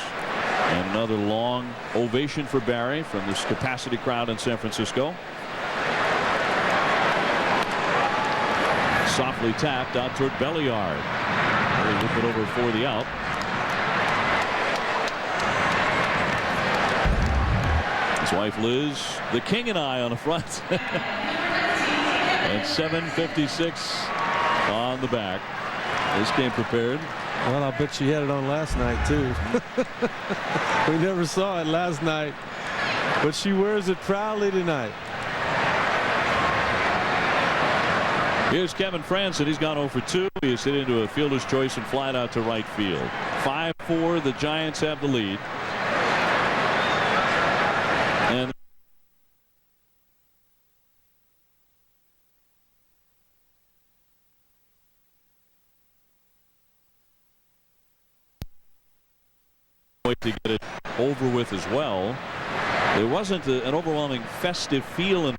And another long ovation for Barry from this capacity crowd in San Francisco. Softly tapped out toward Belliard. A little bit over for the out. His wife Liz, the king and I on the front. And 756 on the back. This came prepared. Well, I bet she had it on last night too. We never saw it last night, but she wears it proudly tonight. Here's Kevin Franson. He's gone 0 for 2. He has hit into a fielder's choice and flied out to right field. 5-4. The Giants have the lead. And to get it over with as well. There wasn't an overwhelming festive feel in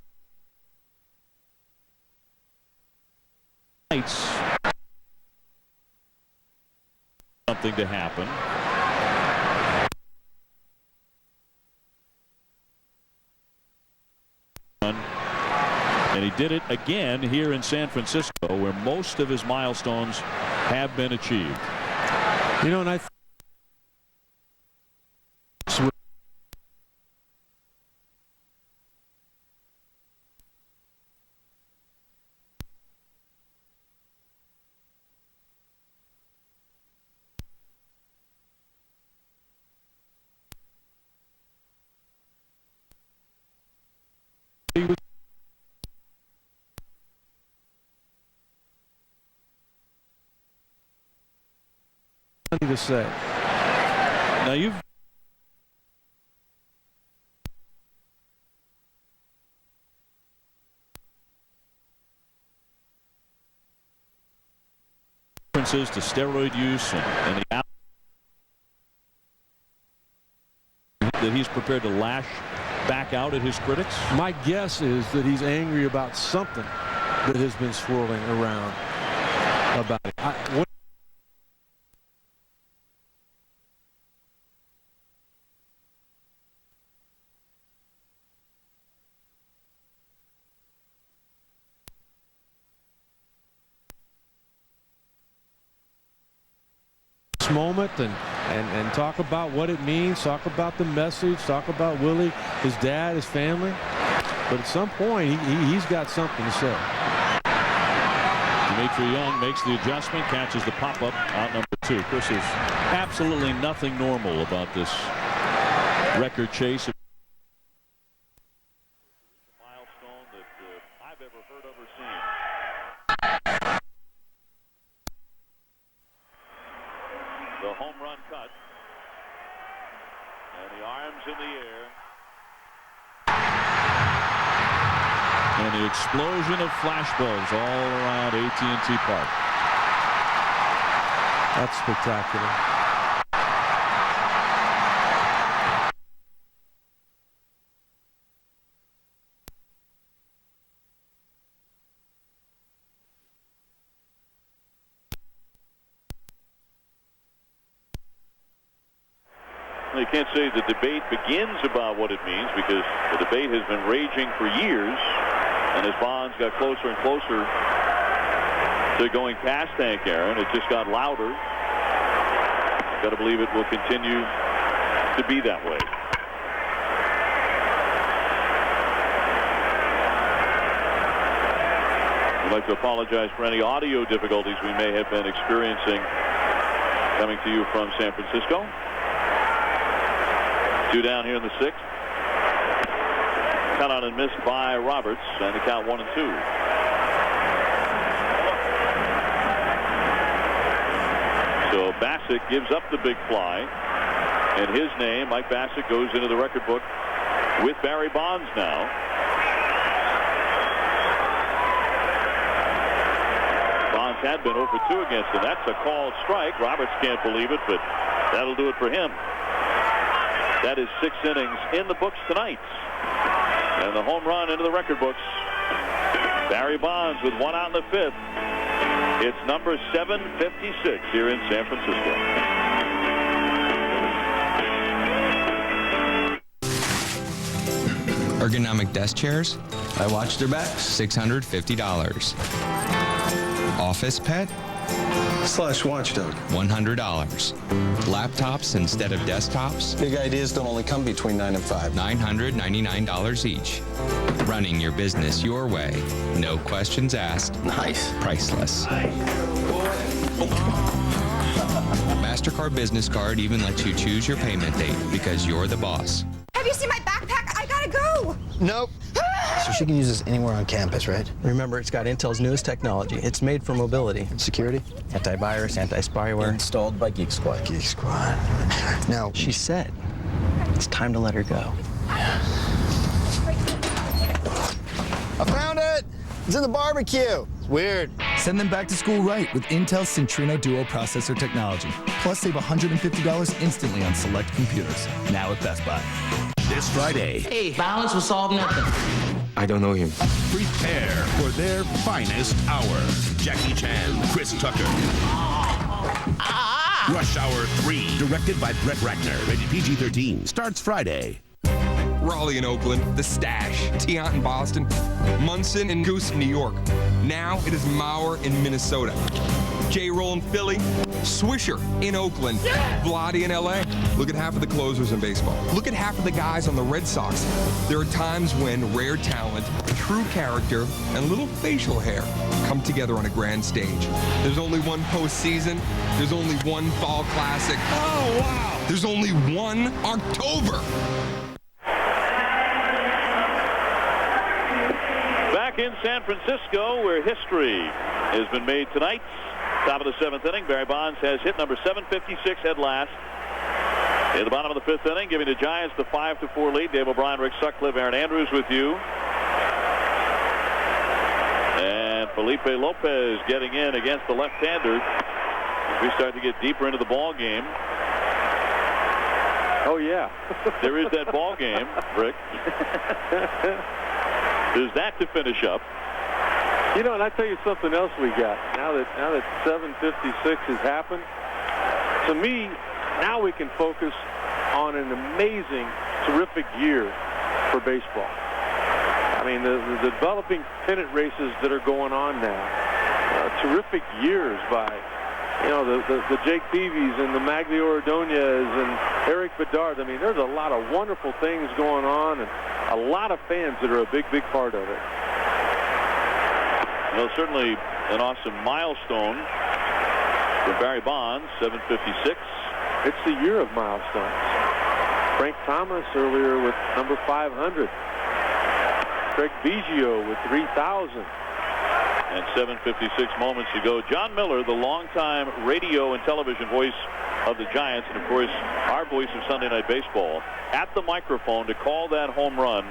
something to happen. And he did it again here in San Francisco, where most of his milestones have been achieved. You know, and I to say. Now you've references to steroid use and the that he's prepared to lash back out at his critics. My guess is that he's angry about something that has been swirling around about it. Moment and talk about what it means, talk about the message, talk about Willie, his dad, his family. But at some point, he's got something to say. Dimitri Young makes the adjustment, catches the pop-up out number 2. Chris, is absolutely nothing normal about this record chase. Milestone that I've ever heard of or seen. The home run cut, and the arms in the air, and the explosion of flashbulbs all around AT&T Park. That's spectacular. You can't say the debate begins about what it means, because the debate has been raging for years, and as Bonds got closer and closer to going past Hank Aaron, it just got louder. I've got to believe it will continue to be that way. We'd like to apologize for any audio difficulties we may have been experiencing coming to you from San Francisco. 2 down here in the 6th. Cut on and missed by Roberts, and the count 1-2. So Bassett gives up the big fly, and his name, Mike Bassett, goes into the record book with Barry Bonds now. Bonds had been 0 for 2 against him. That's a called strike. Roberts can't believe it, but that'll do it for him. That is 6 innings in the books tonight. And the home run into the record books. Barry Bonds with 1 out in the 5th. It's number 756 here in San Francisco. Ergonomic desk chairs? I watched their backs. $650. Office pet? Slush watchdog. $100. Laptops instead of desktops? Big ideas don't only come between 9 and 5. $999 each. Running your business your way. No questions asked. Nice. Priceless. MasterCard Business Card even lets you choose your payment date because you're the boss. Have you seen my backpack? I gotta go. Nope. So she can use this anywhere on campus, right? Remember, it's got Intel's newest technology. It's made for mobility. Security, antivirus, anti-spyware. Installed by Geek Squad. Geek Squad. Now, she said it's time to let her go. I found it! It's in the barbecue. It's weird. Send them back to school right with Intel's Centrino Duo processor technology. Plus, save $150 instantly on select computers. Now at Best Buy. This Friday. Hey, violence will solve nothing. I don't know him. Prepare for their finest hour. Jackie Chan, Chris Tucker. Rush Hour 3, directed by Brett Ratner. Rated PG-13. Starts Friday. Raleigh in Oakland, The Stash, Tiant in Boston, Munson and Goose in New York. Now it is Mauer in Minnesota. J-Roll in Philly, Swisher in Oakland, Vladi in LA. Look at half of the closers in baseball. Look at half of the guys on the Red Sox. There are times when rare talent, true character, and little facial hair come together on a grand stage. There's only one postseason. There's only one fall classic. Oh, wow. There's only one October. Back in San Francisco, where history has been made tonight. Top of the 7th inning, Barry Bonds has hit number 756 at last. In the bottom of the 5th inning, giving the Giants the 5-4 lead. Dave O'Brien, Rick Sutcliffe, Aaron Andrews with you. And Felipe Lopez getting in against the left-hander as we start to get deeper into the ball game. Oh, yeah. There is that ball game, Rick. There's that to finish up. You know, and I tell you something else we got. Now that 756 has happened, to me, now we can focus on an amazing, terrific year for baseball. I mean, the developing pennant races that are going on now, terrific years by, you know, the Jake Peavies and the Maglio Ordonez and Eric Bedard. I mean, there's a lot of wonderful things going on and a lot of fans that are a big, big part of it. Well, certainly an awesome milestone for Barry Bonds, 756. It's the year of milestones. Frank Thomas earlier with number 500. Craig Biggio with 3,000. And 756 moments ago, John Miller, the longtime radio and television voice of the Giants, and of course our voice of Sunday Night Baseball, at the microphone to call that home run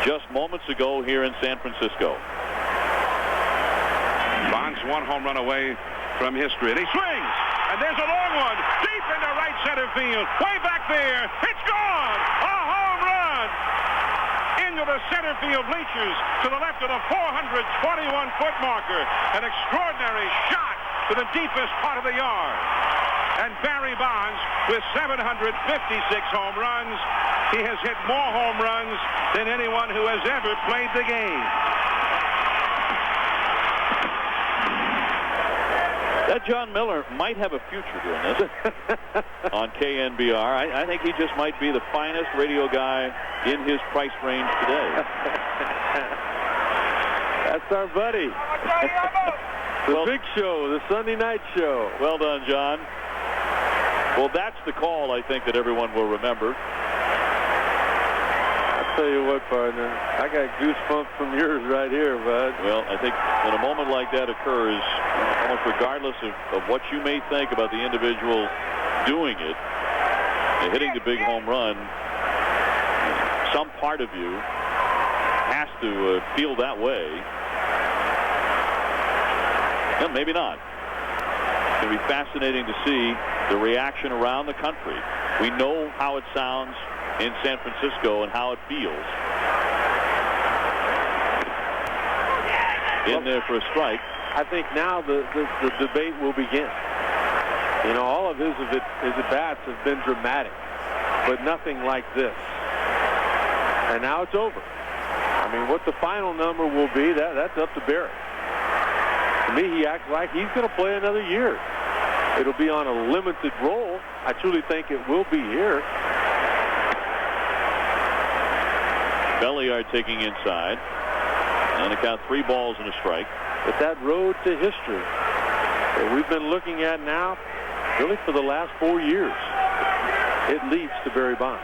just moments ago here in San Francisco. Bonds one home run away from history, and he swings, and there's a long one deep into right center field, way back there. It's gone. A home run into the center field bleachers to the left of the 421-foot marker. An extraordinary shot to the deepest part of the yard. And Barry Bonds with 756 home runs. He has hit more home runs than anyone who has ever played the game. That John Miller might have a future doing this on KNBR. I think he just might be the finest radio guy in his price range today. That's our buddy. The big show, the Sunday night show. Well done, John. Well, that's the call, I think, that everyone will remember. I'll tell you what, partner, I got goosebumps from yours right here, bud. Well, I think when a moment like that occurs, almost regardless of what you may think about the individual doing it, and hitting the big home run, some part of you has to feel that way. No, maybe not. It's going to be fascinating to see the reaction around the country. We know how it sounds in San Francisco and how it feels. In there for a strike. I think now the debate will begin. You know, all of his at-bats have been dramatic, but nothing like this. And now it's over. I mean, what the final number will be, that's up to Barry. To me, he acts like he's going to play another year. It'll be on a limited role. I truly think it will be here. Belliard taking inside. And it got 3 balls and a strike. But that road to history that we've been looking at now, really for the last 4 years, it leads to Barry Bonds.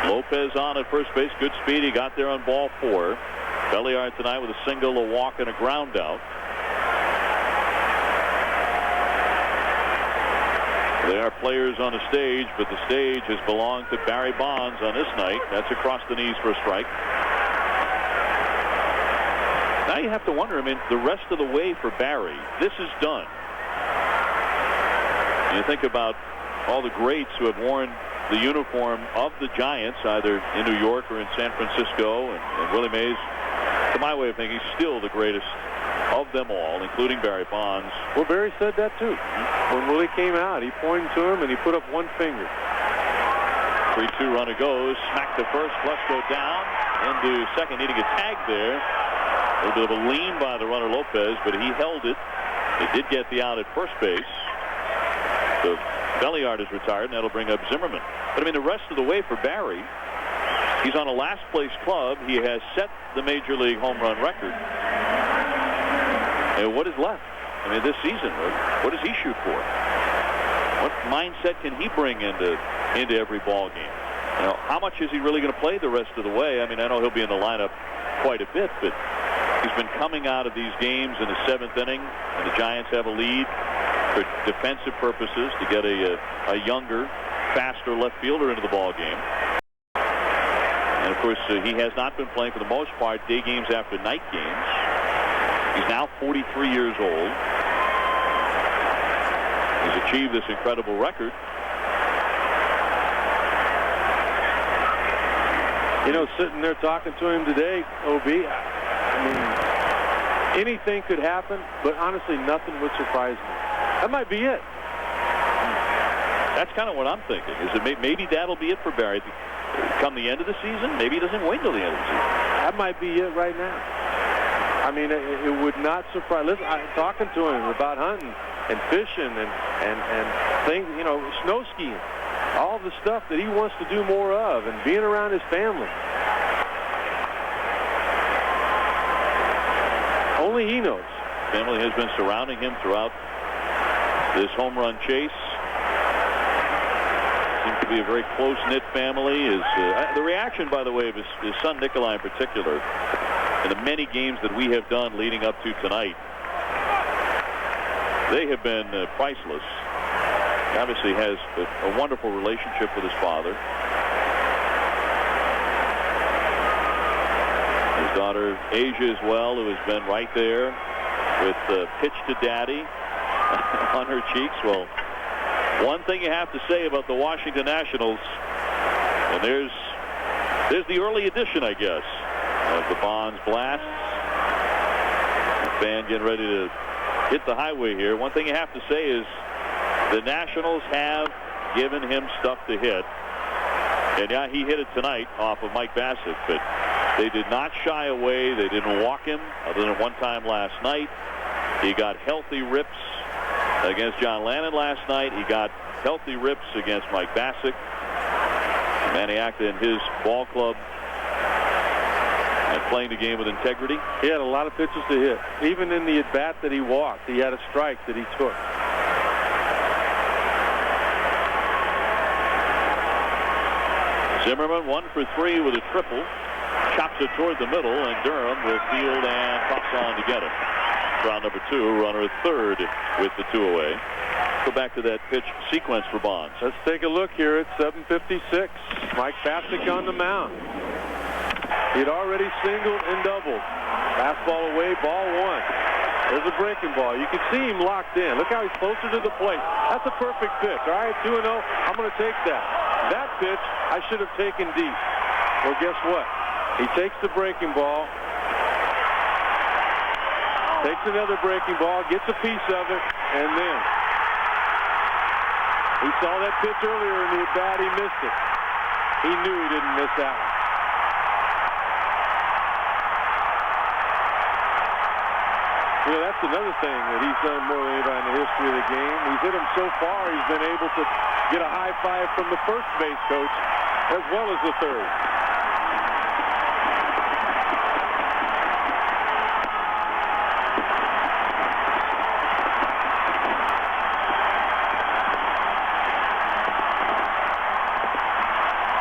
Lopez on at first base. Good speed. He got there on ball 4. Belliard tonight with a single, a walk, and a ground out. There are players on the stage, but the stage has belonged to Barry Bonds on this night. That's across the knees for a strike. Now you have to wonder, I mean, the rest of the way for Barry, this is done. You think about all the greats who have worn the uniform of the Giants, either in New York or in San Francisco, and Willie Mays, to my way of thinking, still the greatest of them all, including Barry Bonds. Well, Barry said that too. When Willie came out, he pointed to him and he put up one finger. 3-2 runner goes, smack to first, Plesko down into second, needing a tag there. A little bit of a lean by the runner Lopez, but he held it. They did get the out at first base. The Belliard is retired, and that'll bring up Zimmerman. But I mean, the rest of the way for Barry, he's on a last place club. He has set the major league home run record. And what is left? I mean, this season, what does he shoot for? What mindset can he bring into every ball game? You know, how much is he really going to play the rest of the way? I mean, I know he'll be in the lineup quite a bit, but he's been coming out of these games in the 7th inning, and the Giants have a lead for defensive purposes to get a younger, faster left fielder into the ball game. And of course, he has not been playing for the most part day games after night games. He's now 43 years old. He's achieved this incredible record. You know, sitting there talking to him today, OB, I mean, anything could happen, but honestly, nothing would surprise me. That might be it. That's kind of what I'm thinking. Is it maybe that'll be it for Barry? Come the end of the season, maybe he doesn't wait till the end of the season. That might be it right now. I mean, it would not surprise. Listen, I'm talking to him about hunting and fishing and things, you know, snow skiing, all the stuff that he wants to do more of, and being around his family. Only he knows. Family has been surrounding him throughout this home run chase. Seems to be a very close-knit family. The reaction, by the way, of his son Nikolai in particular, in the many games that we have done leading up to tonight, they have been priceless. He obviously has a wonderful relationship with his father. His daughter Asia as well, who has been right there with pitch to daddy on her cheeks. Well, one thing you have to say about the Washington Nationals, and there's the early edition, I guess, of the Bonds blast. The fan getting ready to hit the highway here. One thing you have to say is the Nationals have given him stuff to hit. And yeah, he hit it tonight off of Mike Bassett, but they did not shy away. They didn't walk him, other than one time last night. He got healthy rips against John Lannon last night. He got healthy rips against Mike Bassett. Maniaca and his ball club, and playing the game with integrity. He had a lot of pitches to hit. Even in the at-bat that he walked, he had a strike that he took. Zimmerman 1 for 3 with a triple. Chops it toward the middle, and Durham will field and pops on to get it. Round number 2, runner at third with the 2 away. Go back to that pitch sequence for Bonds. Let's take a look here at 7:56. Mike Bassett on the mound. He'd already singled and doubled. Fastball away, ball 1. There's a breaking ball. You can see him locked in. Look how he's closer to the plate. That's a perfect pitch. All right, 2-0. I'm going to take that. That pitch I should have taken deep. Well, guess what? He takes the breaking ball, takes another breaking ball, gets a piece of it, and then he saw that pitch earlier in the at-bat. He missed it. He knew he didn't miss that one. You know, that's another thing that he's done more than anybody in the history of the game. He's hit him so far, he's been able to get a high five from the first base coach as well as the third.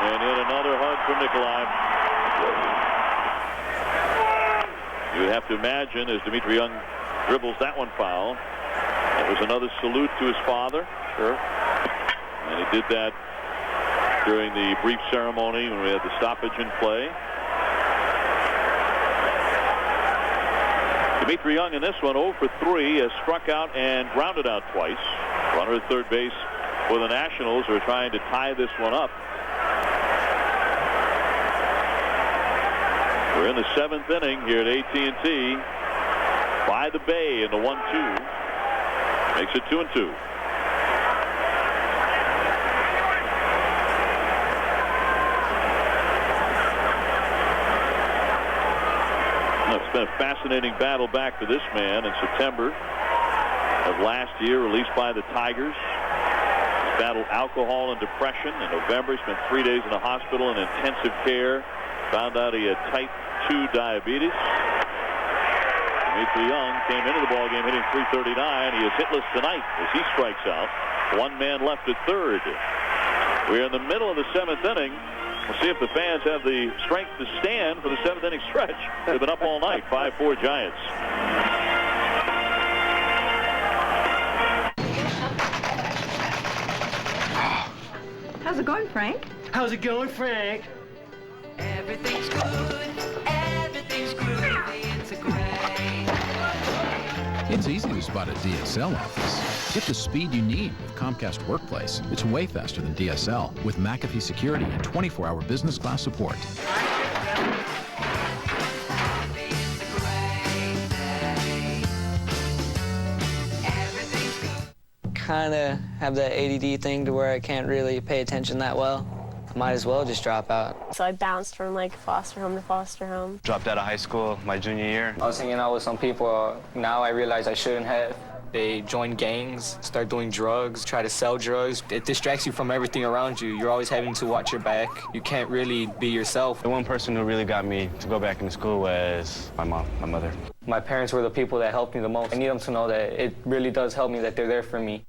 And in another hug from Nikolai. You would have to imagine, as Dmitri Young dribbles that one foul, it was another salute to his father. Sure. And he did that during the brief ceremony when we had the stoppage in play. Dmitri Young in this one 0 for 3 has struck out and grounded out twice. Runner at third base for the Nationals, who are trying to tie this one up. We're in the 7th inning here at AT&T. By the Bay in the 1-2. Makes it 2-2. It's been a fascinating battle back for this man. In September of last year, released by the Tigers. He's battled alcohol and depression. In November, he spent 3 days in the hospital in intensive care. Found out he had type 2 diabetes. Dmitry Young came into the ballgame hitting .339. He is hitless tonight as he strikes out. One man left at third. We're in the middle of the 7th inning. We'll see if the fans have the strength to stand for the 7th inning stretch. They've been up all night. 5-4 Giants. How's it going, Frank? How's it going, Frank? Everything's good. Everything's groovy. It's a great. It's easy to spot a DSL office. Get the speed you need with Comcast Workplace. It's way faster than DSL with McAfee security and 24-hour business class support. Kind of have that ADD thing to where I can't really pay attention that well. I might as well just drop out. So I bounced from like foster home to foster home. Dropped out of high school my junior year. I was hanging out with some people now I realize I shouldn't have. They join gangs, start doing drugs, try to sell drugs. It distracts you from everything around you. You're always having to watch your back. You can't really be yourself. The one person who really got me to go back into school was my mom, my mother. My parents were the people that helped me the most. I need them to know that it really does help me, that they're there for me.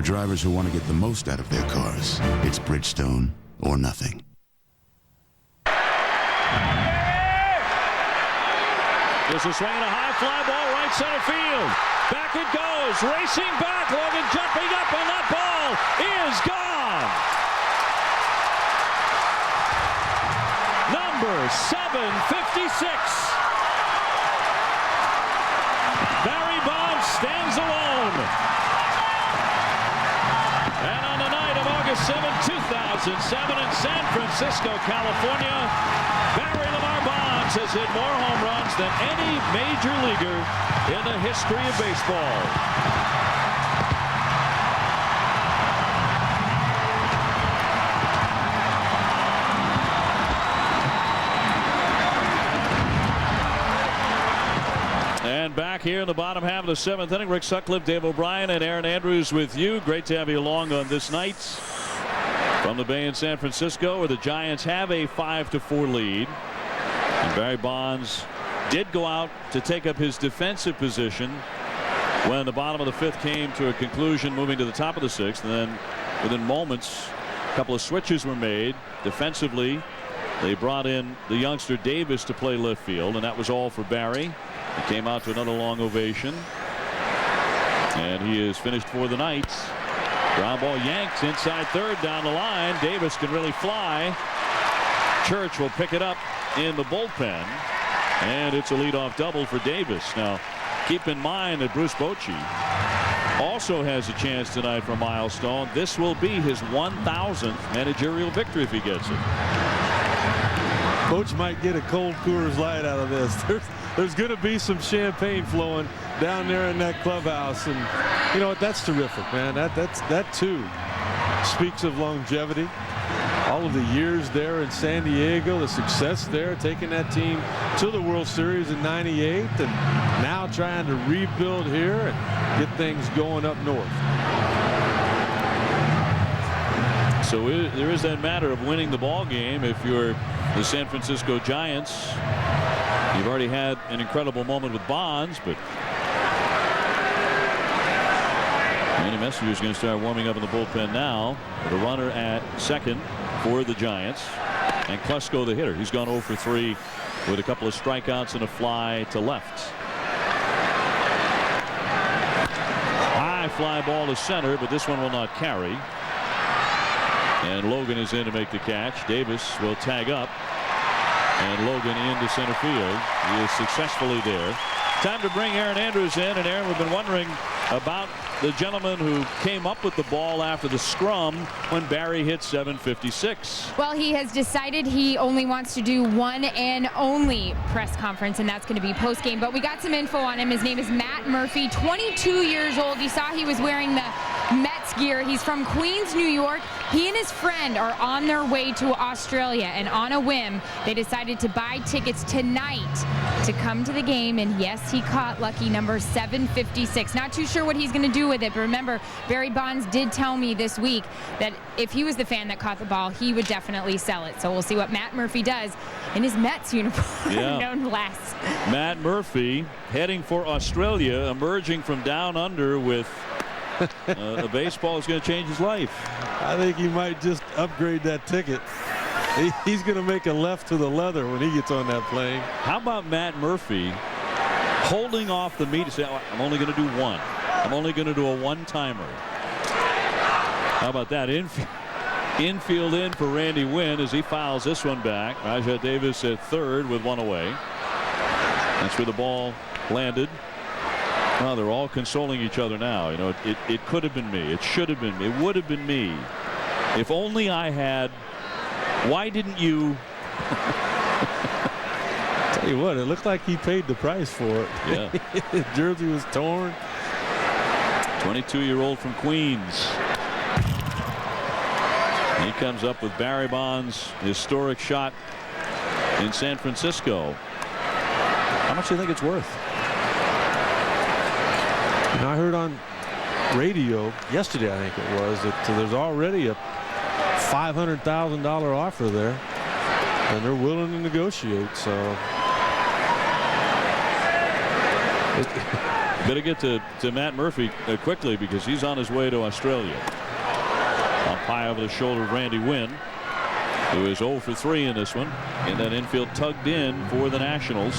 Drivers who want to get the most out of their cars. It's Bridgestone or nothing. There's a swing and a high fly ball right center field. Back it goes. Racing back. Logan jumping up, and that ball is gone. Number 756. Barry Bonds stands alone. And on the night of August 7, 2007 in San Francisco, California, Barry Lamar Bonds has hit more home runs than any major leaguer in the history of baseball. And back here in the bottom half of the 7th inning, Rick Sutcliffe, Dave O'Brien, and Aaron Andrews with you. Great to have you along on this night from the Bay in San Francisco, where the Giants have a 5-4 lead. And Barry Bonds did go out to take up his defensive position when the bottom of the 5th came to a conclusion, moving to the top of the 6th. And then within moments, a couple of switches were made defensively. They brought in the youngster Davis to play left field, and that was all for Barry. He came out to another long ovation, and he is finished for the night. Ground ball yanked inside third down the line. Davis can really fly. Church will pick it up in the bullpen, and it's a leadoff double for Davis. Now, keep in mind that Bruce Bochy also has a chance tonight for a milestone. This will be his 1,000th managerial victory if he gets it. Coach might get a cold Coors Light out of this. There's going to be some champagne flowing down there in that clubhouse, and you know what? That's terrific, man. That too speaks of longevity. All of the years there in San Diego, the success there, taking that team to the World Series in '98, and now trying to rebuild here and get things going up north. So there is that matter of winning the ball game if you're the San Francisco Giants. You've already had an incredible moment with Bonds, but Manny Messenger is going to start warming up in the bullpen now with a runner at second for the Giants. And Klesko, the hitter, he's gone 0 for 3 with a couple of strikeouts and a fly to left. High fly ball to center, but this one will not carry. And Logan is in to make the catch. Davis will tag up. And Logan into center field. He is successfully there. Time to bring Erin Andrews in. And Erin, we've been wondering about the gentleman who came up with the ball after the scrum when Barry hit 756. Well, he has decided he only wants to do one and only press conference, and that's going to be post-game. But we got some info on him. His name is Matt Murphy, 22 years old. You saw he was wearing the Mets gear. He's from Queens, New York. He and his friend are on their way to Australia, and on a whim, they decided to buy tickets tonight to come to the game. And yes, he caught lucky number 756. Not too sure what he's going to do with it, but remember, Barry Bonds did tell me this week that if he was the fan that caught the ball, he would definitely sell it. So we'll see what Matt Murphy does in his Mets uniform, no less. Matt Murphy heading for Australia, emerging from down under with a baseball is going to change his life. I think he might just upgrade that ticket. He's going to make a left to the leather when he gets on that plane. How about Matt Murphy holding off the meet to say, oh, I'm only going to do one. I'm only going to do a one-timer. How about that? Infield in for Randy Wynn as he fouls this one back. Rajah Davis at third with one away. That's where the ball landed. Well, they're all consoling each other now. You know, it could have been me. It should have been me. It would have been me. If only I had. Why didn't you? Tell you what, it looked like he paid the price for it. Yeah. His jersey was torn. 22-year-old from Queens. He comes up with Barry Bonds' historic shot in San Francisco. How much do you think it's worth? And I heard on radio yesterday, I think it was, that there's already a $500,000 offer there, and they're willing to negotiate. So better get to Matt Murphy quickly because he's on his way to Australia. Up high over the shoulder of Randy Wynn, who is 0 for 3 in this one. And that infield tugged in for the Nationals.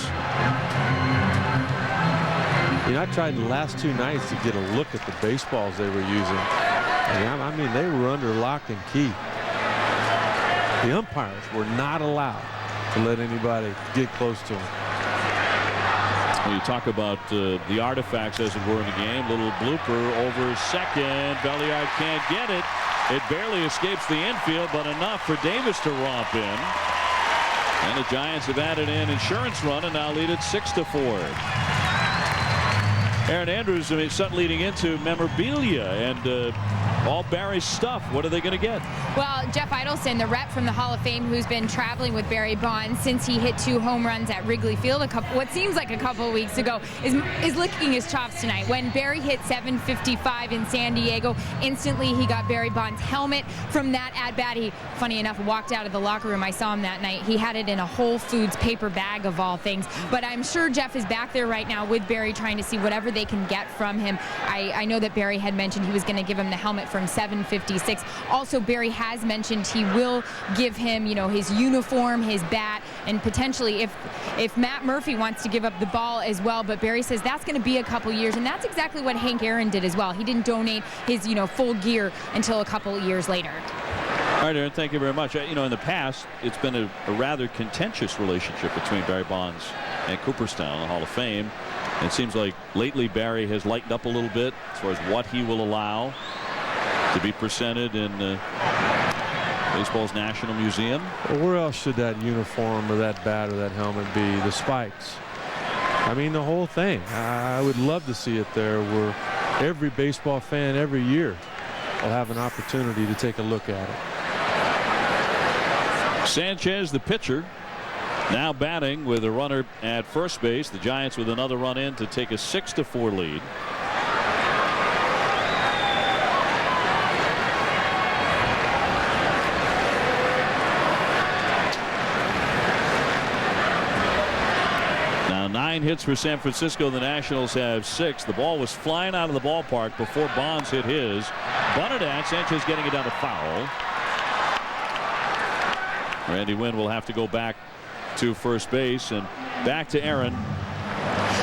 You know, I tried the last two nights to get a look at the baseballs they were using. And I mean, they were under lock and key. The umpires were not allowed to let anybody get close to them. Well, you talk about the artifacts, as it were, in the game. Little blooper over second. Belliard can't get it. It barely escapes the infield, but enough for Davis to romp in. And the Giants have added an insurance run and now lead it 6-4. Erin Andrews, I mean, Sutton leading into memorabilia and all Barry's stuff. What are they going to get? Well, Jeff Idelson, the rep from the Hall of Fame, who's been traveling with Barry Bonds since he hit 2 home runs at Wrigley Field what seems like a couple of weeks ago, is licking his chops tonight. When Barry hit 755 in San Diego, instantly he got Barry Bonds' helmet from that at-bat. He, funny enough, walked out of the locker room. I saw him that night. He had it in a Whole Foods paper bag of all things. But I'm sure Jeff is back there right now with Barry trying to see whatever they can get from him. I know that Barry had mentioned he was going to give him the helmet from 756. Also, Barry has mentioned he will give him, you know, his uniform, his bat, and potentially if Matt Murphy wants to give up the ball as well. But Barry says that's going to be a couple years, and that's exactly what Hank Aaron did as well. He didn't donate his, you know, full gear until a couple years later. All right, Erin, thank you very much. You know, in the past, it's been a rather contentious relationship between Barry Bonds and Cooperstown, the Hall of Fame. It seems like lately Barry has lightened up a little bit as far as what he will allow to be presented in baseball's National Museum. Well, where else should that uniform or that bat or that helmet be? The spikes. I mean, the whole thing. I would love to see it there where every baseball fan every year will have an opportunity to take a look at it. Sanchez, the pitcher, now batting with a runner at first base. The Giants with another run in to take a 6-4 lead. Now 9 hits for San Francisco. The Nationals have 6. The ball was flying out of the ballpark before Bonds hit his. Bunted at. Sanchez getting it down to foul. Randy Wynn will have to go back to first base, and back to Aaron.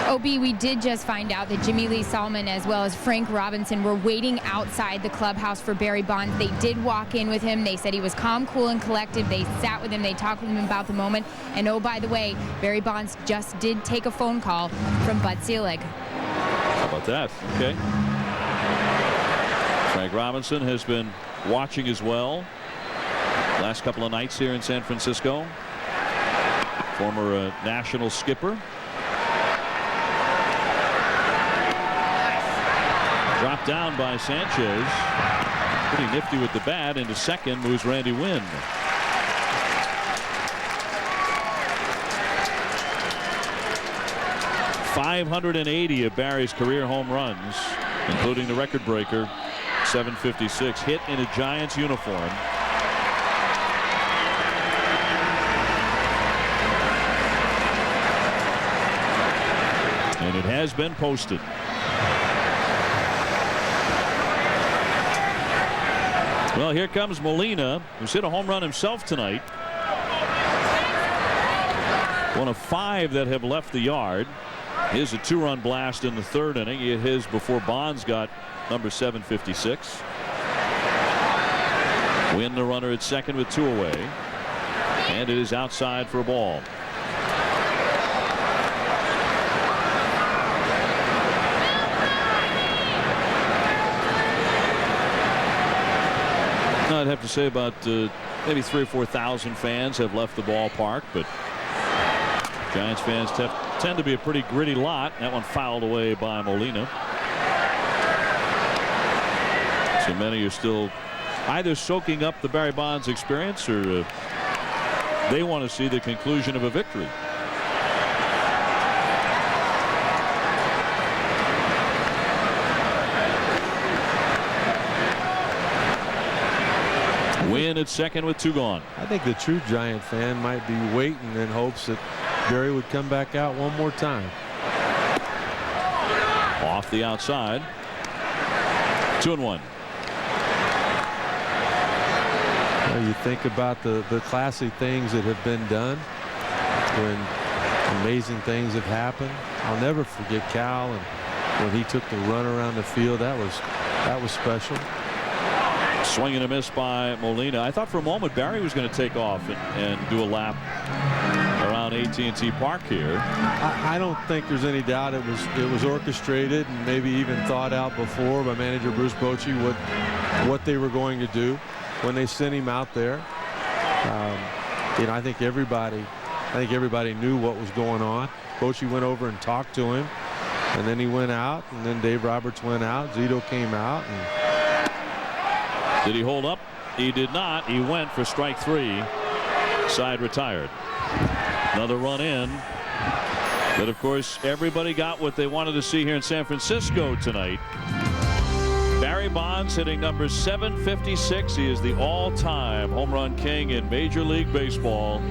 OB, we did just find out that Jimmy Lee Solomon as well as Frank Robinson were waiting outside the clubhouse for Barry Bonds. They did walk in with him. They said he was calm, cool, and collected. They sat with him. They talked with him about the moment. And oh, by the way, Barry Bonds just did take a phone call from Bud Selig. How about that? Okay. Frank Robinson has been watching as well last couple of nights here in San Francisco. Former national skipper. Dropped down by Sanchez. Pretty nifty with the bat. Into second moves Randy Wynn. .580 of Barry's career home runs, including the record breaker, 756, hit in a Giants uniform. And it has been posted. Well, here comes Molina, who's hit a home run himself tonight. One of 5 that have left the yard. Here's a 2-run blast in the 3rd inning. He hit his before Bonds got number 756. Win the runner at second with 2 away. And it is outside for a ball. I'd have to say about maybe 3,000 or 4,000 fans have left the ballpark, but Giants fans tend to be a pretty gritty lot. That one fouled away by Molina. So many are still either soaking up the Barry Bonds experience or they want to see the conclusion of a victory. Win at second with 2 gone. I think the true Giant fan might be waiting in hopes that Barry would come back out one more time. Off the outside. 2-1. Well, you think about the classy things that have been done when amazing things have happened. I'll never forget Cal and when he took the run around the field. That was special. Swing and a miss by Molina. I thought for a moment Barry was going to take off and do a lap around AT&T Park here. I don't think there's any doubt it was orchestrated and maybe even thought out before by manager Bruce Bochy what they were going to do when they sent him out there. I think everybody knew what was going on. Bochy went over and talked to him, and then he went out, and then Dave Roberts went out. Zito came out. Did he hold up? He did not. He went for strike 3. Side retired. Another run in. But of course, everybody got what they wanted to see here in San Francisco tonight. Barry Bonds hitting number 756. He is the all-time home run king in Major League Baseball.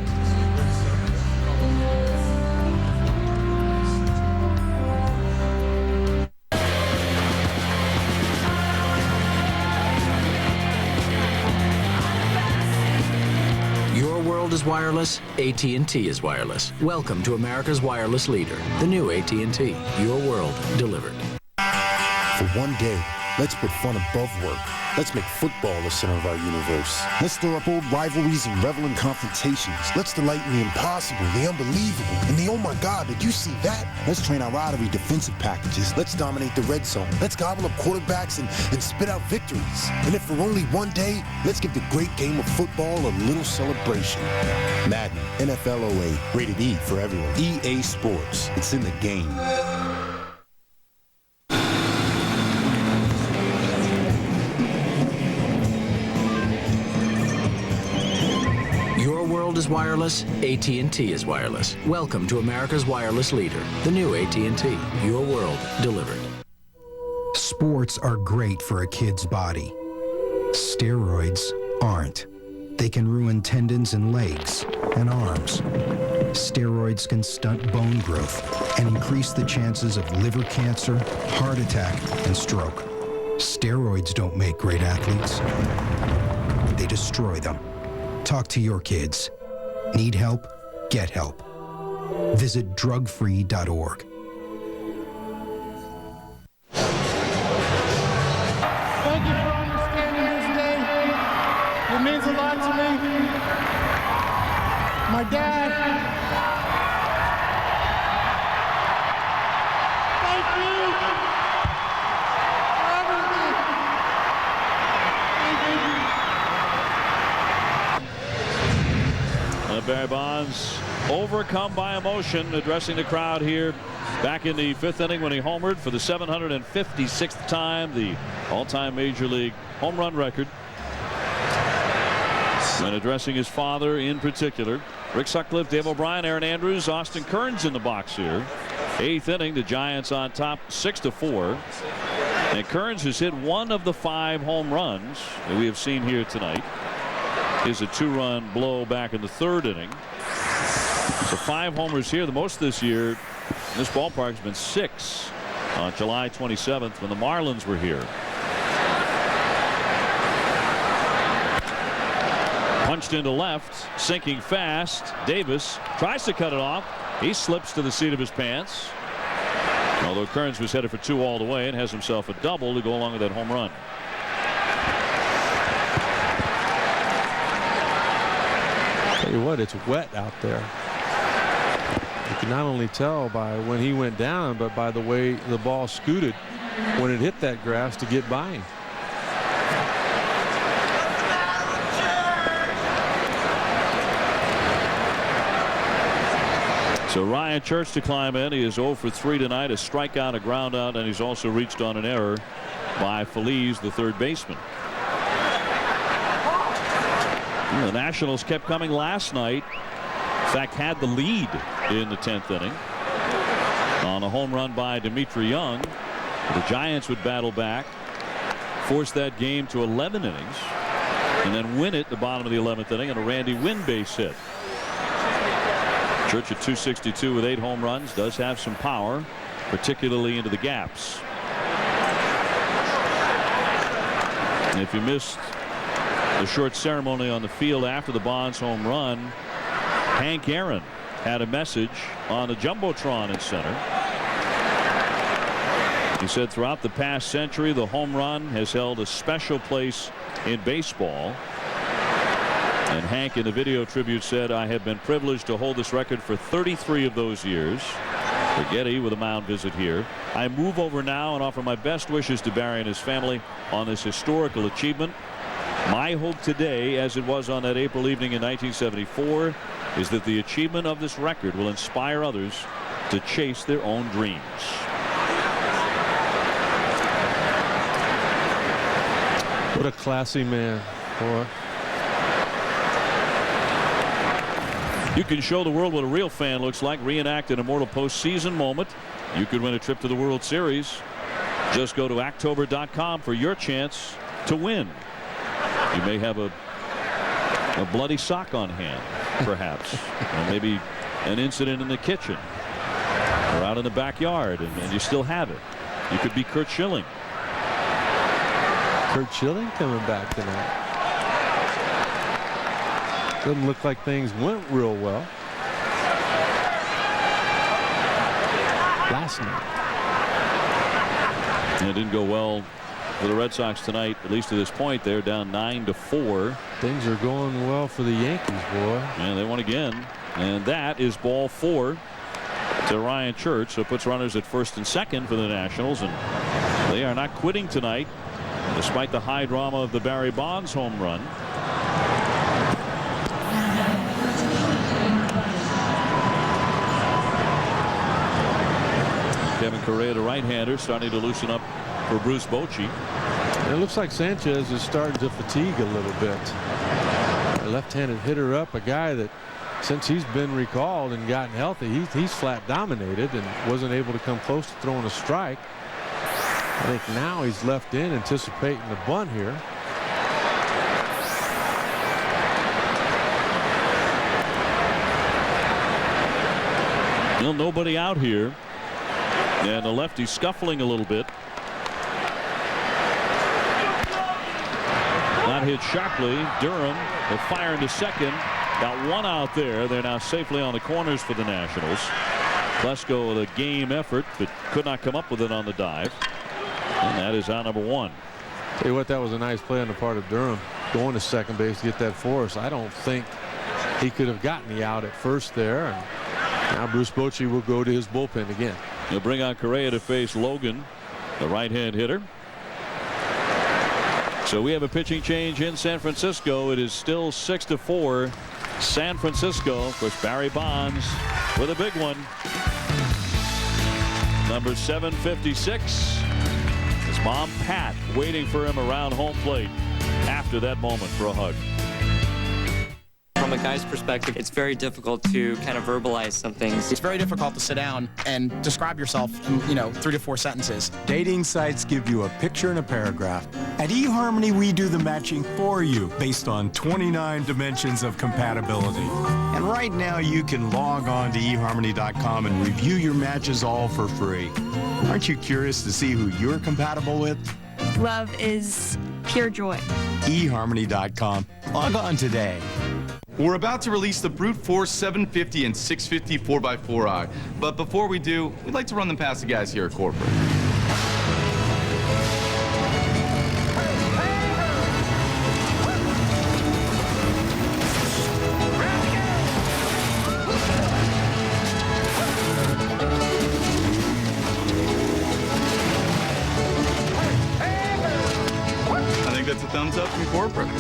Is wireless, AT&T is wireless. Welcome to America's wireless leader, the new AT&T. Your world delivered. For one day, let's put fun above work. Let's make football the center of our universe. Let's stir up old rivalries and revel in confrontations. Let's delight in the impossible, the unbelievable, and the oh my God, did you see that? Let's train our lottery defensive packages. Let's dominate the red zone. Let's gobble up quarterbacks and spit out victories. And if for only one day, let's give the great game of football a little celebration. Madden, NFL 08, rated E for everyone. EA Sports, it's in the game. Is wireless, AT&T is wireless. Welcome to America's wireless leader, the new AT&T. Your world delivered. Sports are great for a kid's body. Steroids aren't. They can ruin tendons in legs and arms. Steroids can stunt bone growth and increase the chances of liver cancer, heart attack, and stroke. Steroids don't make great athletes. They destroy them. Talk to your kids. Need help? Get help. Visit drugfree.org. Thank you for understanding this day. It means a lot to me. My dad. Thank you for everything. Thank you. Barry Bonds overcome by emotion, addressing the crowd here back in the 5th inning when he homered for the 756th time, the all-time Major League home run record. And addressing his father in particular. Rick Sutcliffe, Dave O'Brien, Aaron Andrews, Austin Kearns in the box here. 8th inning, the Giants on top 6-4. And Kearns has hit one of the 5 home runs that we have seen here tonight. Is a 2-run blow back in the 3rd inning. So 5 homers here. The most this year in this ballpark has been 6 on July 27th when the Marlins were here. Punched into left, sinking fast. Davis tries to cut it off. He slips to the seat of his pants. Although Kearns was headed for 2 all the way and has himself a double to go along with that home run. Tell you what, it's wet out there. You can not only tell by when he went down, but by the way the ball scooted when it hit that grass to get by him. So Ryan Church to climb in. He is 0 for 3 tonight, a strikeout, a ground out, and he's also reached on an error by Feliz, the 3rd baseman. The Nationals kept coming last night. In fact, had the lead in the 10th inning on a home run by Dmitry Young. The Giants would battle back, force that game to 11 innings, and then win it the bottom of the 11th inning on a Randy Winn base hit. Church at 262 with 8 home runs does have some power, particularly into the gaps. And if you missed the short ceremony on the field after the Bonds home run, Hank Aaron had a message on the Jumbotron in center. He said throughout the past century the home run has held a special place in baseball. And Hank in the video tribute said, I have been privileged to hold this record for 33 of those years. Getty with a mound visit here. I move over now and offer my best wishes to Barry and his family on this historical achievement. My hope today, as it was on that April evening in 1974, is that the achievement of this record will inspire others to chase their own dreams. What a classy man, boy. You can show the world what a real fan looks like. Reenact an immortal postseason moment. You could win a trip to the World Series. Just go to Actober.com for your chance to win. You may have a bloody sock on hand, perhaps. Or maybe an incident in the kitchen or out in the backyard, and you still have it. You could be Curt Schilling. Curt Schilling coming back tonight. Doesn't look like things went real well last night. And it didn't go well for the Red Sox tonight, at least to this point. They're down 9-4. Things are going well for the Yankees, boy. And they won again. And that is ball 4 to Ryan Church. So it puts runners at 1st and 2nd for the Nationals. And they are not quitting tonight, despite the high drama of the Barry Bonds home run. Kevin Correa, the right-hander, starting to loosen up for Bruce Bochy. It looks like Sanchez is starting to fatigue a little bit. A left-handed hitter up, a guy that since he's been recalled and gotten healthy, he's flat dominated and wasn't able to come close to throwing a strike. I think now he's left in anticipating the bunt here. Well, nobody out here. And the lefty scuffling a little bit. Not hit sharply. Durham will fire into second. Got one out there. They're now safely on the corners for the Nationals. Klesko with a game effort, but could not come up with it on the dive. And that is out number one. Tell you what, that was a nice play on the part of Durham, going to second base to get that for us. I don't think he could have gotten the out at first there. And now Bruce Bochy will go to his bullpen again. He'll bring out Correa to face Logan, the right-hand hitter. So we have a pitching change in San Francisco. It is still 6-4 San Francisco. Of course, Barry Bonds with a big one. Number 756. His mom Pat waiting for him around home plate after that moment for a hug. From a guy's perspective, it's very difficult to kind of verbalize some things. It's very difficult to sit down and describe yourself in, 3 to 4 sentences. Dating sites give you a picture and a paragraph. At eHarmony, we do the matching for you based on 29 dimensions of compatibility. And right now, you can log on to eHarmony.com and review your matches all for free. Aren't you curious to see who you're compatible with? Love is pure joy. eHarmony.com. Log on today. We're about to release the Brute Force 750 and 650 4x4i. But before we do, we'd like to run them past the guys here at corporate. I think that's a thumbs up from corporate.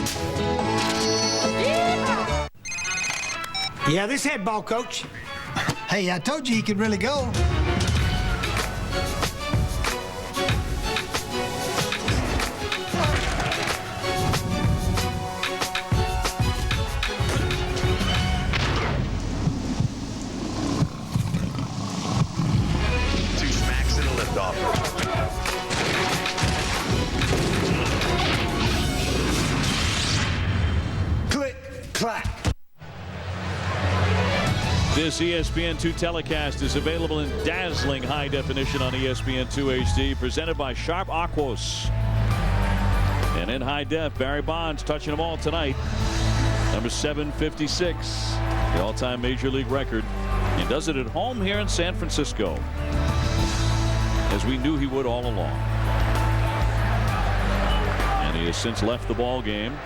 Yeah, this head ball coach. Hey, I told you he could really go. Two smacks and a liftoff. Click, clack. This ESPN2 telecast is available in dazzling high definition on ESPN2 HD, presented by Sharp Aquos. And in high def, Barry Bonds touching them all tonight. Number 756, the all-time Major League record. He does it at home here in San Francisco, as we knew he would all along. And he has since left the ball game.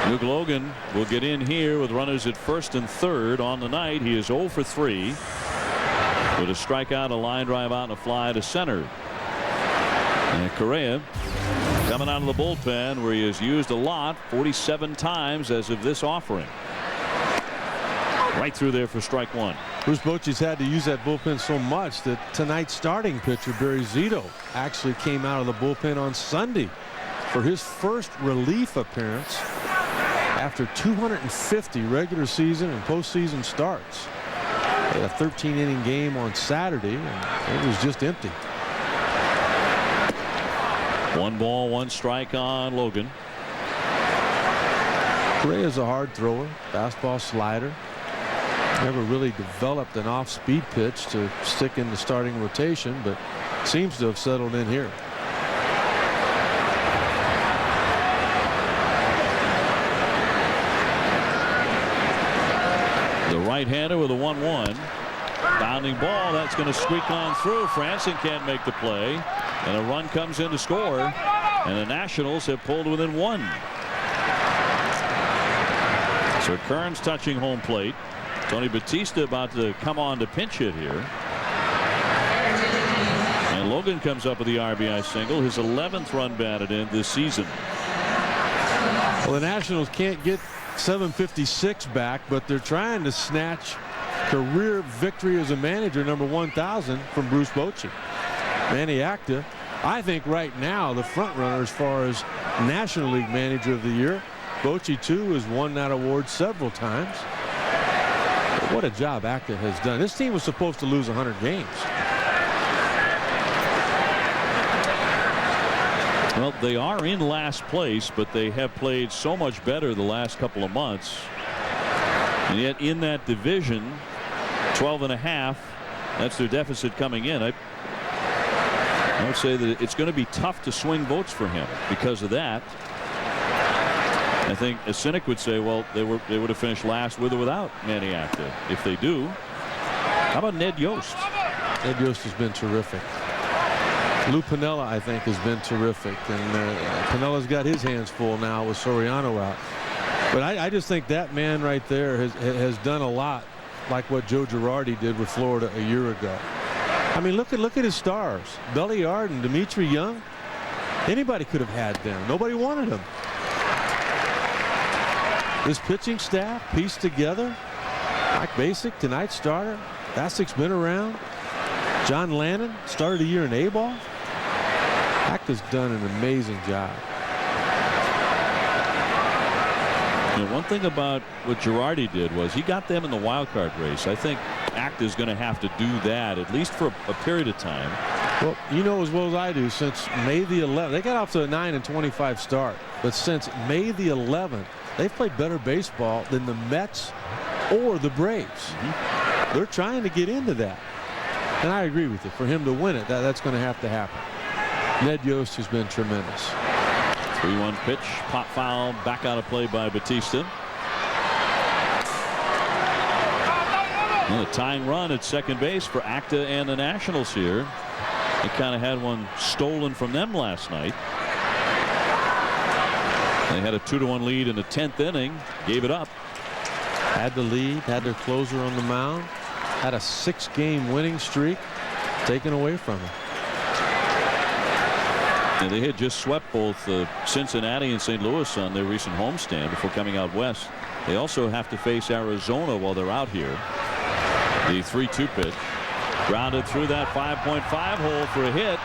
Luke Logan will get in here with runners at first and third. On the night, he is 0 for 3 with a strikeout, a line drive out, and a fly to center. And Correa coming out of the bullpen, where he has used a lot, 47 times as of this offering. Right through there for strike one. Bruce Bochy's had to use that bullpen so much that tonight's starting pitcher, Barry Zito, actually came out of the bullpen on Sunday for his first relief appearance after 250 regular season and postseason starts. They had a 13-inning game on Saturday, and it was just empty. 1 ball, 1 strike on Logan. Correa's a hard thrower, fastball, slider. Never really developed an off-speed pitch to stick in the starting rotation, but seems to have settled in here. The right-hander with a 1-1. Bounding ball, that's going to squeak on through. Franson can't make the play, and a run comes in to score, and the Nationals have pulled within 1. So Kearns touching home plate. Tony Batista about to come on to pinch hit here. And Logan comes up with the RBI single, his 11th run batted in this season. Well, the Nationals can't get 756 back, but they're trying to snatch career victory as a manager number 1,000 from Bruce Bochy. Manny Acta, I think right now the front runner as far as National League Manager of the Year. Bochy too has won that award several times. But what a job Acta has done. This team was supposed to lose 100 games. Well, they are in last place, but they have played so much better the last couple of months. And yet in that division, 12.5, that's their deficit coming in. I would say that it's going to be tough to swing votes for him because of that. I think a cynic would say, well, they would have finished last with or without Manny Acta. If they do, how about Ned Yost? Ned Yost has been terrific. Lou Piniella, I think, has been terrific, and Pinella's got his hands full now with Soriano out. But I just think that man right there has done a lot like what Joe Girardi did with Florida a year ago. I mean, look at his stars. Belly Arden, Dimitri Young. Anybody could have had them. Nobody wanted them. This pitching staff pieced together. Mike Basic, tonight's starter. Basic's been around. John Lannon started a year in A-ball. Acta's done an amazing job. You know, one thing about what Girardi did was he got them in the wild card race. I think Acta's going to have to do that at least for a period of time. Well, you know as well as I do, since May the 11th, they got off to a 9-25 start, but since May the 11th, they've played better baseball than the Mets or the Braves. They're trying to get into that. And I agree with you. For him to win it, that's going to have to happen. Ned Yost has been tremendous. 3-1 pitch, pop foul, back out of play by Batista. And a tying run at second base for Acta and the Nationals here. They kind of had one stolen from them last night. They had a 2-1 lead in the 10th inning, gave it up. Had the lead, had their closer on the mound, had a 6-game winning streak taken away from them. And they had just swept both Cincinnati and St. Louis on their recent homestand before coming out west. They also have to face Arizona while they're out here. The 3-2 pitch. Grounded through that 5.5 hole for a hit.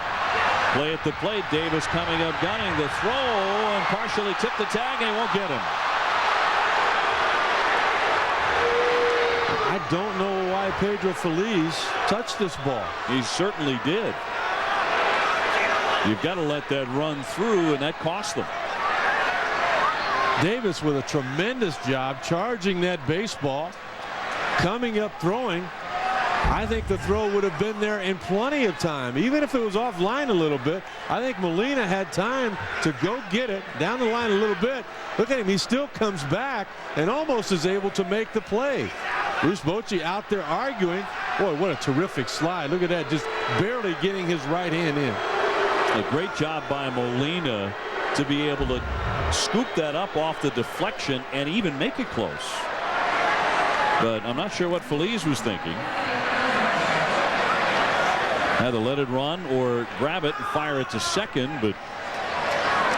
Play at the plate. Davis coming up gunning the throw and partially tipped the tag, and he won't get him. I don't know why Pedro Feliz touched this ball. He certainly did. You've got to let that run through, and that cost them. Davis with a tremendous job charging that baseball, coming up throwing. I think the throw would have been there in plenty of time, even if it was offline a little bit. I think Molina had time to go get it down the line a little bit. Look at him. He still comes back and almost is able to make the play. Bruce Bochy out there arguing. Boy, what a terrific slide. Look at that, just barely getting his right hand in. A great job by Molina to be able to scoop that up off the deflection and even make it close. But I'm not sure what Feliz was thinking. Either let it run or grab it and fire it to second, but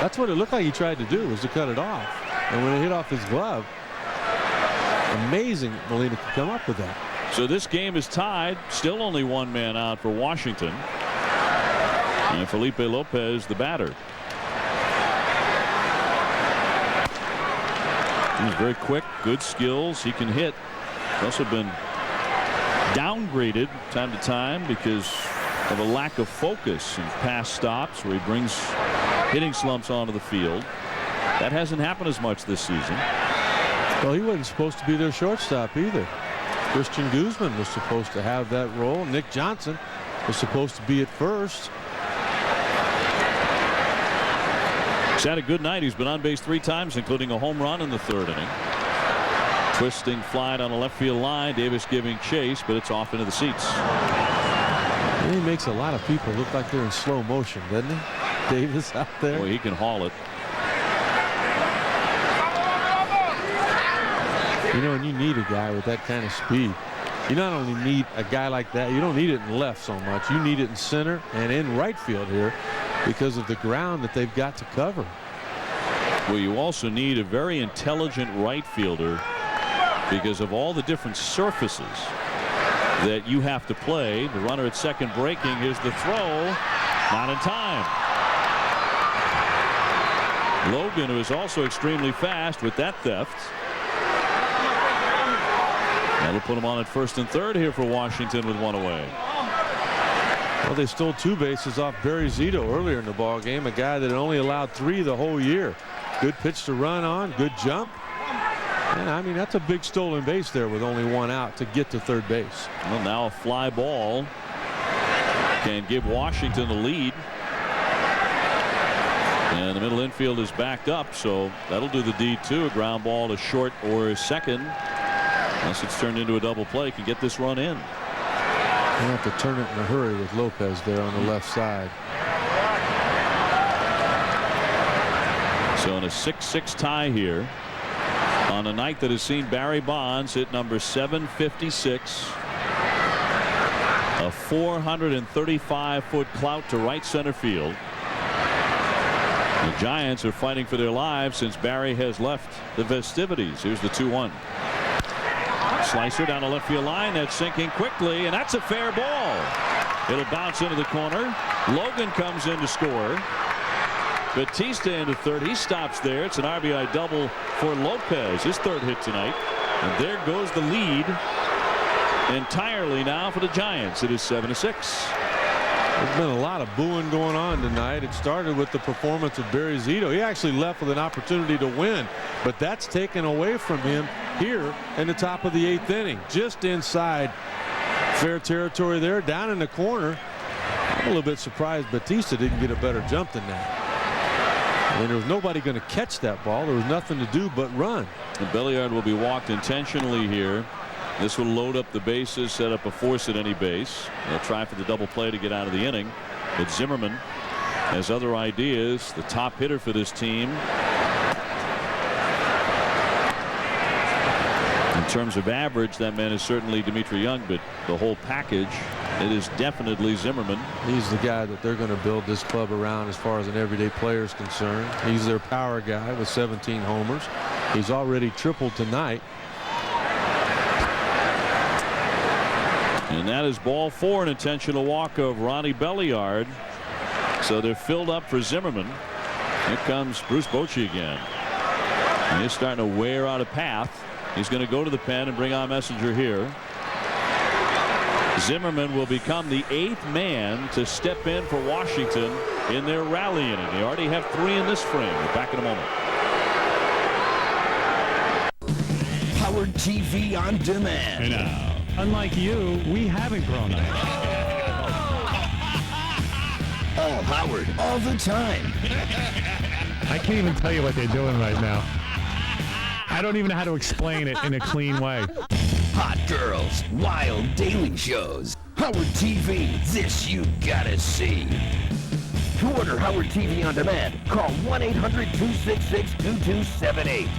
that's what it looked like he tried to do, was to cut it off. And when it hit off his glove, amazing Molina could come up with that. So this game is tied. Still only one man out for Washington. And Felipe Lopez, the batter. He's very quick, good skills. He can hit. He's also been downgraded time to time because of a lack of focus in past stops where he brings hitting slumps onto the field. That hasn't happened as much this season. Well, he wasn't supposed to be their shortstop either. Christian Guzman was supposed to have that role. Nick Johnson was supposed to be at first. He's had a good night. He's been on base 3 times, including a home run in the 3rd inning. Twisting fly down the left field line. Davis giving chase, but it's off into the seats. And he makes a lot of people look like they're in slow motion, doesn't he? Davis out there. Boy, he can haul it. You know, and you need a guy with that kind of speed. You not only need a guy like that, you don't need it in left so much. You need it in center and in right field here because of the ground that they've got to cover. Well, you also need a very intelligent right fielder because of all the different surfaces that you have to play. The runner at second breaking. Here's the throw. Not in time. Logan, who is also extremely fast with that theft. That'll put him on at 1st and 3rd here for Washington with 1 away. Well, they stole 2 bases off Barry Zito earlier in the ball game, a guy that had only allowed 3 the whole year. Good pitch to run on, good jump. And I mean, that's a big stolen base there with only 1 out to get to 3rd base. Well, now a fly ball can give Washington the lead. And the middle infield is backed up, so that'll do the deed too. A ground ball to short or second, unless it's turned into a double play, can get this run in. We'll have to turn it in a hurry with Lopez there on the left side. So in a 6-6 tie here, on a night that has seen Barry Bonds hit number 756, a 435-foot clout to right center field. The Giants are fighting for their lives since Barry has left the festivities. Here's the 2-1. Slicer down the left field line. That's sinking quickly, and that's a fair ball. It'll bounce into the corner. Logan comes in to score. Batista into third. He stops there. It's an RBI double for Lopez, his third hit tonight. And there goes the lead entirely now for the Giants. It is 7-6. There's been a lot of booing going on tonight. It started with the performance of Barry Zito. He actually left with an opportunity to win, but that's taken away from him here in the top of the 8th inning. Just inside fair territory there, down in the corner. I'm a little bit surprised Batista didn't get a better jump than that. I mean, there was nobody going to catch that ball. There was nothing to do but run. And Belliard will be walked intentionally here. This will load up the bases, set up a force at any base. They'll try for the double play to get out of the inning. But Zimmerman has other ideas. The top hitter for this team. In terms of average, that man is certainly Dmitry Young, but the whole package, it is definitely Zimmerman. He's the guy that they're going to build this club around as far as an everyday player is concerned. He's their power guy with 17 homers. He's already tripled tonight. And that is ball 4, an intentional walk of Ronnie Belliard. So they're filled up for Zimmerman. Here comes Bruce Bochy again. And he's starting to wear out a path. He's going to go to the pen and bring on Messenger here. Zimmerman will become the 8th man to step in for Washington in their rally inning. They already have 3 in this frame. We're back in a moment. Howard TV on demand. And now, unlike you, we haven't grown up. All Howard, all the time. I can't even tell you what they're doing right now. I don't even know how to explain it in a clean way. Hot girls, wild daily shows. Howard TV, this you gotta see. To order Howard TV on demand, call 1-800-266-2278.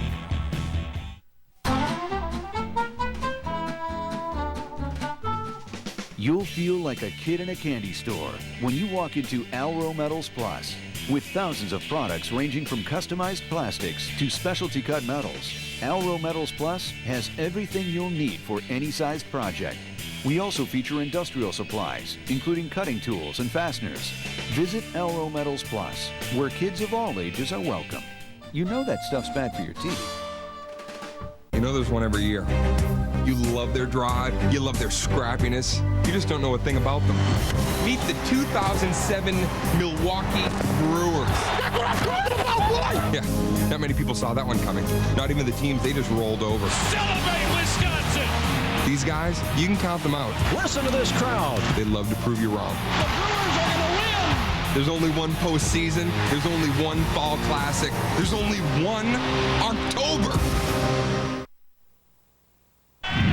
You'll feel like a kid in a candy store when you walk into Alro Metals Plus. With thousands of products ranging from customized plastics to specialty cut metals, Alro Metals Plus has everything you'll need for any size project. We also feature industrial supplies, including cutting tools and fasteners. Visit Alro Metals Plus, where kids of all ages are welcome. You know that stuff's bad for your teeth. You know there's one every year. You love their drive, you love their scrappiness, you just don't know a thing about them. Meet the 2007 Milwaukee Brewers. That's what I'm talking about, boy! Yeah, not many people saw that one coming. Not even the teams they just rolled over. Celebrate Wisconsin! These guys, you can count them out. Listen to this crowd. They love to prove you wrong. The Brewers are gonna win! There's only one postseason, there's only one fall classic, there's only one October.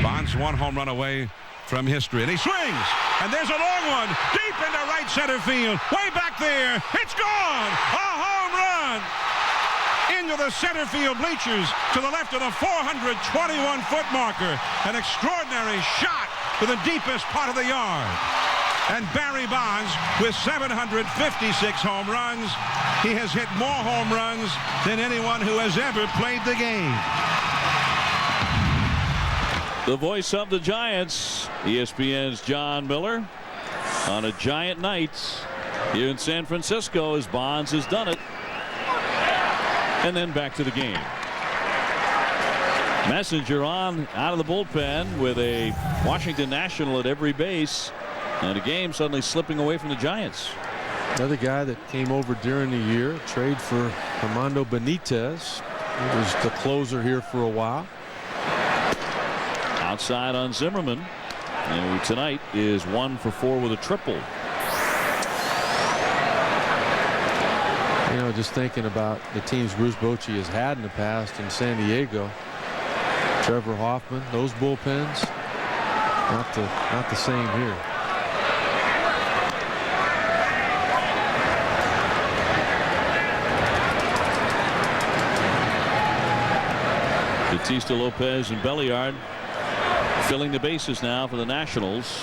Bonds 1 home run away from history, and he swings, and there's a long one deep into right center field, way back there. It's gone! A home run into the center field bleachers to the left of the 421-foot marker. An extraordinary shot to the deepest part of the yard. And Barry Bonds with 756 home runs. He has hit more home runs than anyone who has ever played the game. The voice of the Giants, ESPN's John Miller, on a Giant night here in San Francisco as Bonds has done it. And then back to the game. Messenger on out of the bullpen with a Washington National at every base, and the game suddenly slipping away from the Giants. Another guy that came over during the year, trade for Armando Benitez. He was the closer here for a while. Outside on Zimmerman, and who tonight is 1 for 4 with a triple. You know, know, just thinking about the teams Bruce Bochy has had in the past in San Diego. Trevor Hoffman, those bullpens, not the same here. Bautista, Lopez, and Belliard filling the bases now for the Nationals.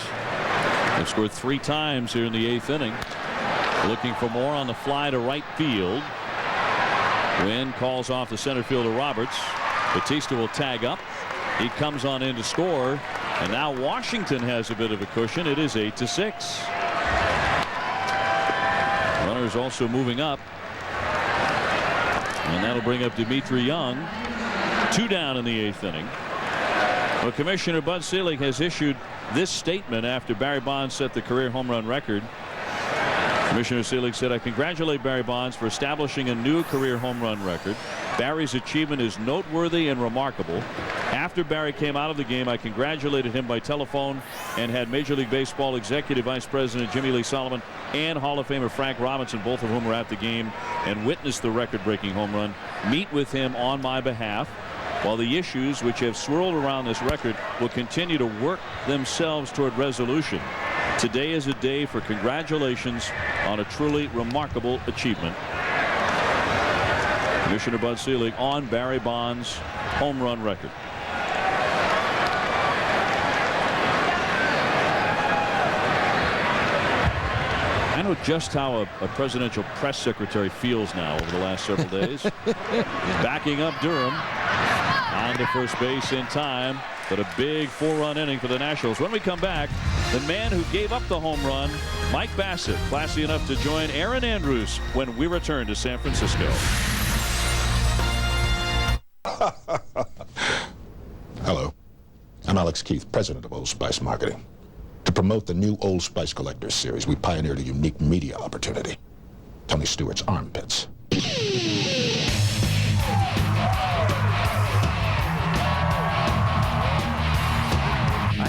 They've scored 3 times here in the 8th inning. Looking for more on the fly to right field. Wynn calls off the center fielder Roberts. Bautista will tag up. He comes on in to score. And now Washington has a bit of a cushion. It is 8-6. Runners also moving up. And that'll bring up Dmitri Young. 2 down in the 8th inning. Well, Commissioner Bud Selig has issued this statement after Barry Bonds set the career home run record. Commissioner Selig said, "I congratulate Barry Bonds for establishing a new career home run record. Barry's achievement is noteworthy and remarkable. After Barry came out of the game, I congratulated him by telephone and had Major League Baseball Executive Vice President Jimmy Lee Sullivan and Hall of Famer Frank Robinson, both of whom were at the game and witnessed the record-breaking home run, meet with him on my behalf. While the issues which have swirled around this record will continue to work themselves toward resolution, today is a day for congratulations on a truly remarkable achievement." Commissioner Bud Selig on Barry Bonds' home run record. I know just how a presidential press secretary feels now over the last several days. Backing up Durham on to first base in time, but a big 4-run inning for the Nationals. When we come back, the man who gave up the home run, Mike Bassett, classy enough to join Aaron Andrews when we return to San Francisco. Hello, I'm Alex Keith, president of Old Spice Marketing. To promote the new Old Spice Collectors series, we pioneered a unique media opportunity. Tony Stewart's Armpits. I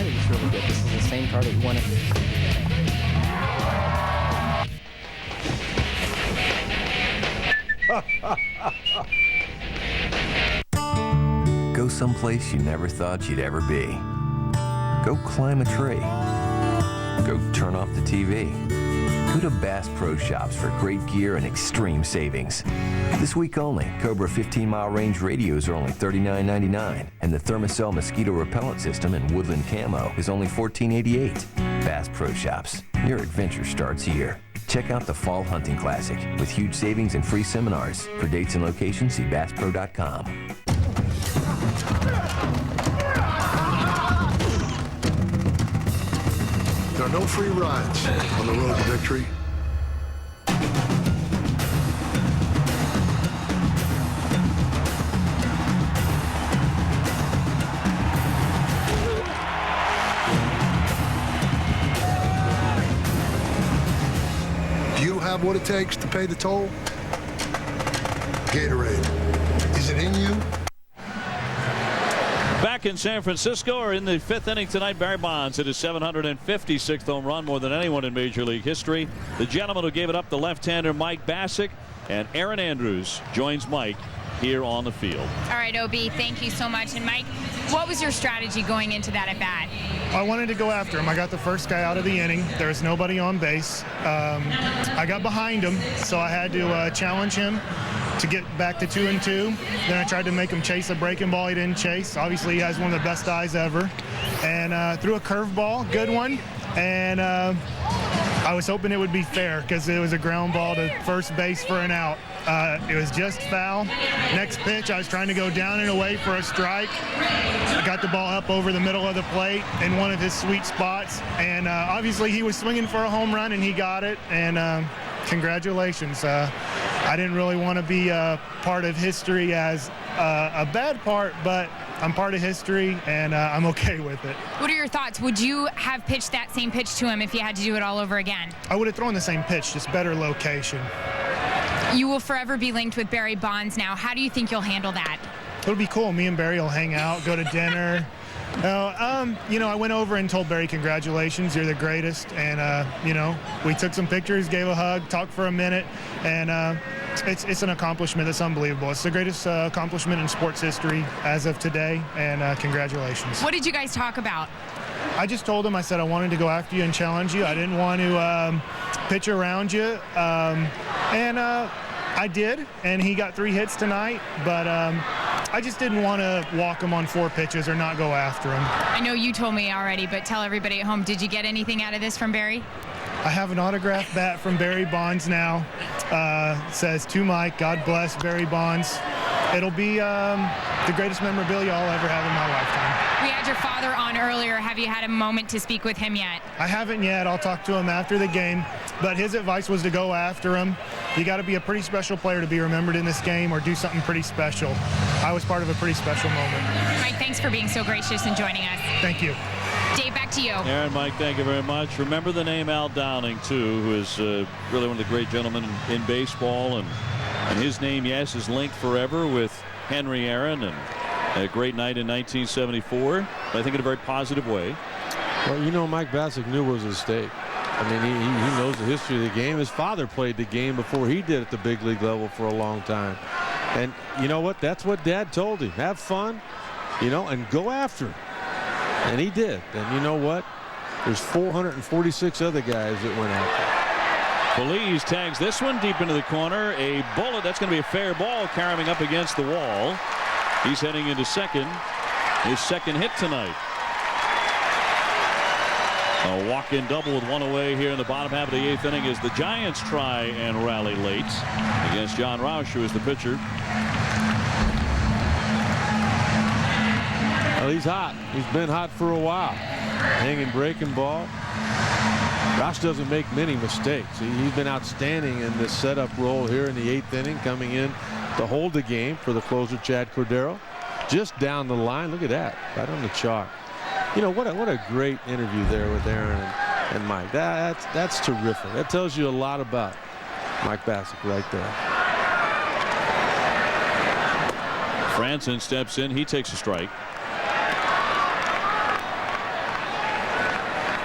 think it's really good. This is the same car that you wanted. Go someplace you never thought you'd ever be. Go climb a tree. Go turn off the TV. Go to Bass Pro Shops for great gear and extreme savings. This week only, Cobra 15-mile range radios are only $39.99, and the Thermacell mosquito repellent system in Woodland Camo is only $14.88. Bass Pro Shops. Your adventure starts here. Check out the Fall Hunting Classic with huge savings and free seminars. For dates and locations, see BassPro.com. There are no free rides on the road to victory. Do you have what it takes to pay the toll? Gatorade. Is it in you? Back in San Francisco, or in the 5th inning tonight, Barry Bonds hit his 756th home run, more than anyone in Major League history. The gentleman who gave it up, the left-hander Mike Bassett, and Aaron Andrews joins Mike here on the field. All right, OB, thank you so much. And Mike, what was your strategy going into that at bat? I wanted to go after him. I got the first guy out of the inning. There was nobody on base. I got behind him, so I had to challenge him to get back to 2-2. Then I tried to make him chase a breaking ball. He didn't chase. Obviously, he has one of the best eyes ever. And threw a curveball, good one. And I was hoping it would be fair because it was a ground ball to first base for an out. It was just foul. Next pitch, I was trying to go down and away for a strike. I got the ball up over the middle of the plate in one of his sweet spots. And obviously, he was swinging for a home run, and he got it. And congratulations. I didn't really want to be a part of history as a bad part, but I'm part of history, and I'm okay with it. What are your thoughts? Would you have pitched that same pitch to him if you had to do it all over again? I would have thrown the same pitch, just better location. You will forever be linked with Barry Bonds now. How do you think you'll handle that? It'll be cool. Me and Barry will hang out, go to dinner. I went over and told Barry, congratulations, you're the greatest. And, we took some pictures, gave a hug, talked for a minute. And it's an accomplishment that's unbelievable. It's the greatest accomplishment in sports history as of today, and congratulations. What did you guys talk about? I just told him, I said I wanted to go after you and challenge you. I didn't want to pitch around you, and I did, and he got 3 hits tonight, but I just didn't want to walk him on 4 pitches or not go after him. I know you told me already, but tell everybody at home, did you get anything out of this from Barry? I have an autographed bat from Barry Bonds now. It says, "To Mike, God bless Barry Bonds." It'll be the greatest memorabilia I'll ever have in my lifetime. We had your father on earlier. Have you had a moment to speak with him yet? I haven't yet. I'll talk to him after the game. But his advice was to go after him. You got to be a pretty special player to be remembered in this game or do something pretty special. I was part of a pretty special moment. Mike, thanks for being so gracious and joining us. Thank you. Dave, back to you. Aaron, Mike, thank you very much. Remember the name Al Downing, too, who is really one of the great gentlemen in baseball. And his name, yes, is linked forever with Henry Aaron and a great night in 1974, but I think in a very positive way. Well, you know, Mike Bacsik knew it was a mistake. I mean, he knows the history of the game. His father played the game before he did at the big league level for a long time. And you know what? That's what Dad told him. Have fun, you know, and go after him. And he did. And you know what? There's 446 other guys that went after him. Feliz tags this one deep into the corner. A bullet. That's going to be a fair ball carrying up against the wall. He's heading into second. His second hit tonight. A walk-in double with 1 away here in the bottom half of the 8th inning as the Giants try and rally late against John Roush, who is the pitcher. Well, he's hot. He's been hot for a while. Hanging breaking ball. Roush doesn't make many mistakes. He's been outstanding in this setup role here in the 8th inning, coming in to hold the game for the closer, Chad Cordero. Just down the line. Look at that. Right on the chalk. You know, what a great interview there with Aaron and Mike. That's terrific. That tells you a lot about Mike Bacsik right there. Franson steps in. He takes a strike.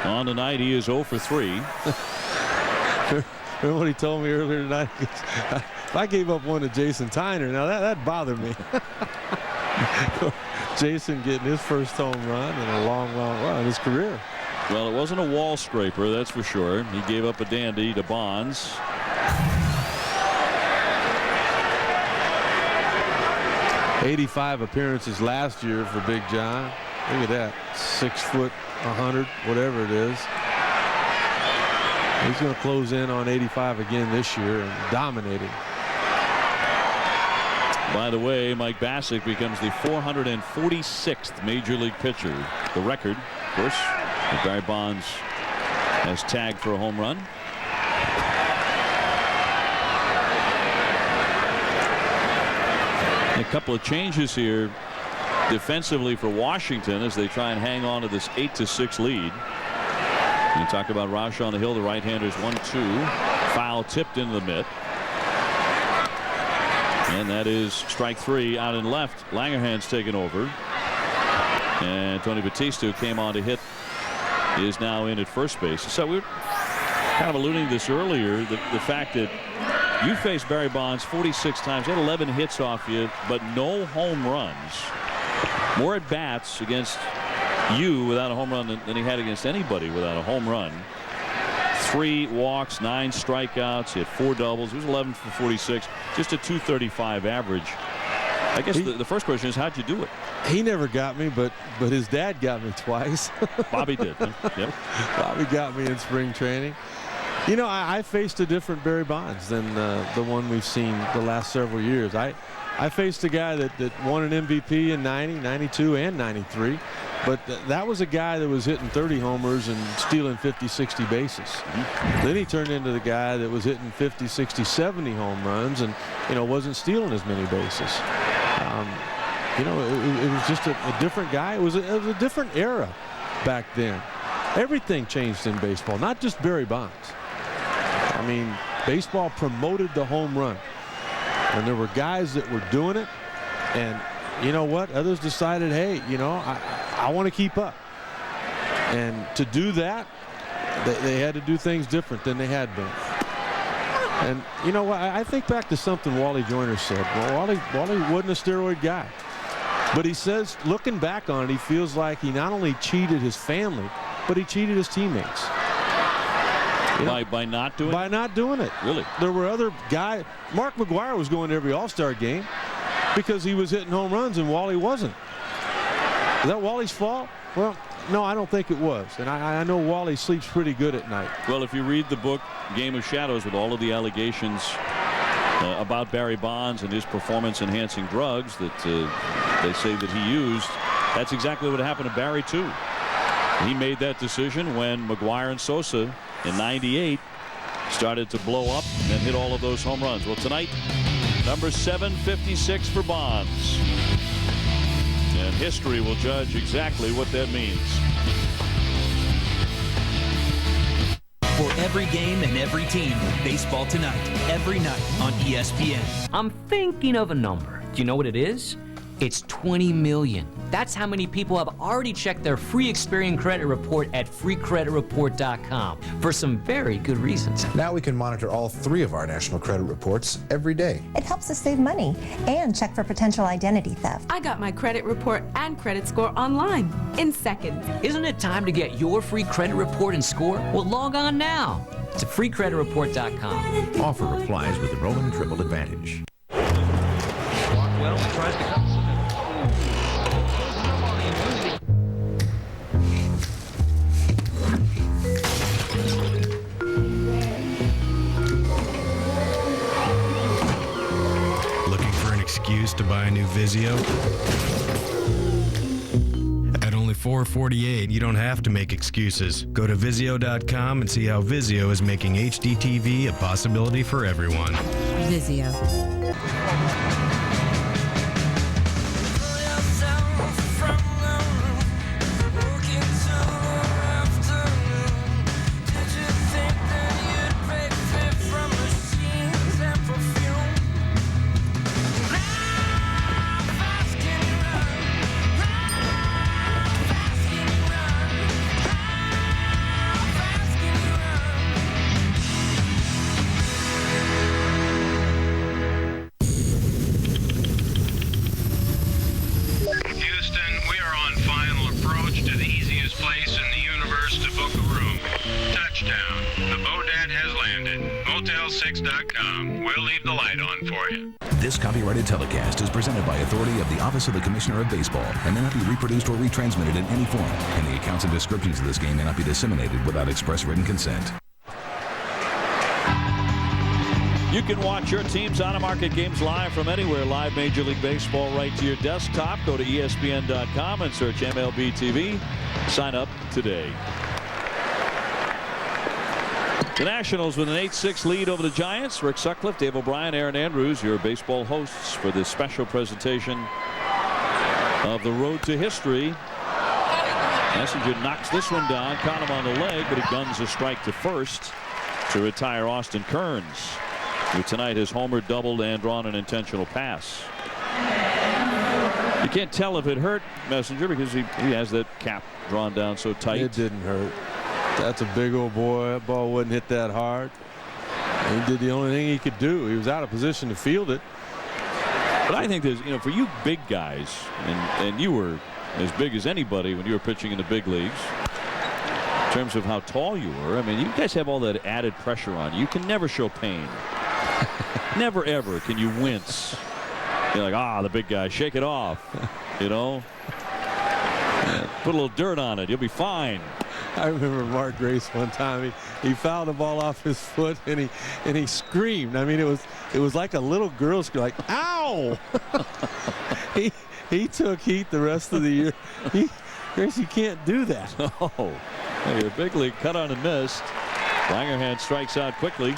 On tonight, he is 0 for 3. Remember what he told me earlier tonight? I gave up one to Jason Tyner. Now that bothered me. Jason getting his first home run in a long run in his career. Well, it wasn't a wall scraper, that's for sure. He gave up a dandy to Bonds. '85 appearances last year for Big John. Look at that. 6 foot, 100, whatever it is. He's going to close in on 85 again this year and dominating. By the way, Mike Bacsik becomes the 446th major league pitcher. The record, of course, that Barry Bonds has tagged for a home run. A couple of changes here defensively for Washington as they try and hang on to this 8-6 lead. You talk about Roush on the hill, the right-hander's 1-2. Foul tipped into the mitt. And that is strike 3 out and left. Langerhand's taken over. And Tony Batista, who came on to hit, is now in at first base. So we were kind of alluding to this earlier, the fact that you faced Barry Bonds 46 times. He had 11 hits off you, but no home runs. More at bats against you without a home run than he had against anybody without a home run. 3 walks, 9 strikeouts. He had 4 doubles. He was 11 for 46. Just a .235 average. I guess the first question is, how'd you do it? He never got me, but his dad got me twice. Bobby did. Yep. Bobby got me in spring training. You know, I faced a different Barry Bonds than the one we've seen the last several years. I faced a guy that won an MVP in 90, 92, and 93. But that was a guy that was hitting 30 homers and stealing 50, 60 bases. Then he turned into the guy that was hitting 50, 60, 70 home runs and, you know, wasn't stealing as many bases. You know, it was just a different guy. It was a different era back then. Everything changed in baseball, not just Barry Bonds. I mean, baseball promoted the home run. And there were guys that were doing it. And you know what? Others decided, hey, you know, I want to keep up. And to do that, they had to do things different than they had been. And you know what? I think back to something Wally Joyner said. Well, Wally wasn't a steroid guy. But he says, looking back on it, he feels like he not only cheated his family, but he cheated his teammates. By not doing it? By not doing it. Really? There were other guys. Mark McGwire was going to every All-Star game because he was hitting home runs and Wally wasn't. Is that Wally's fault? Well, no, I don't think it was. And I know Wally sleeps pretty good at night. Well, if you read the book Game of Shadows with all of the allegations about Barry Bonds and his performance-enhancing drugs that they say that he used, that's exactly what happened to Barry, too. He made that decision when McGwire and Sosa in '98 started to blow up and hit all of those home runs. Well, tonight, number 756 for Bonds. And history will judge exactly what that means. For every game and every team, Baseball Tonight, every night on ESPN. I'm thinking of a number. Do you know what it is? It's 20 million. That's how many people have already checked their free Experian credit report at freecreditreport.com for some very good reasons. Now we can monitor all 3 of our national credit reports every day. It helps us save money and check for potential identity theft. I got my credit report and credit score online in seconds. Isn't it time to get your free credit report and score? Well, log on now to freecreditreport.com. Offer applies with the Roman Triple Advantage. Rockwell tries to cut. Excuse to buy a new Vizio? At only $448, you don't have to make excuses. Go to Vizio.com and see how Vizio is making HD TV a possibility for everyone. Vizio. This copyrighted telecast is presented by authority of the Office of the Commissioner of Baseball and may not be reproduced or retransmitted in any form, and the accounts and descriptions of this game may not be disseminated without express written consent. You can watch your team's out-of-market games live from anywhere. Live Major League Baseball right to your desktop. Go to ESPN.com and search MLB TV. Sign up today. The Nationals with an 8-6 lead over the Giants. Rick Sutcliffe, Dave O'Brien, Aaron Andrews, your baseball hosts for this special presentation of the Road to History. Messenger knocks this one down, caught him on the leg, but he guns a strike to first to retire Austin Kearns, who tonight has homered, doubled, and drawn an intentional pass. You can't tell if it hurt Messenger because he has that cap drawn down so tight. It didn't hurt. That's a big old boy. That ball wouldn't hit that hard. He did the only thing he could do. He was out of position to field it. But I think there's, for you big guys, and you were as big as anybody when you were pitching in the big leagues, in terms of how tall you were. I mean, you guys have all that added pressure on you. You can never show pain. Never, ever can you wince. You're like, the big guy, shake it off, Put a little dirt on it. You'll be fine. I remember Mark Grace one time. He fouled the ball off his foot and he screamed. I mean, it was like a little girl scream, like "Ow!" he took heat the rest of the year. Grace, you can't do that. Oh, your big league cut on and missed. Langerhans strikes out quickly.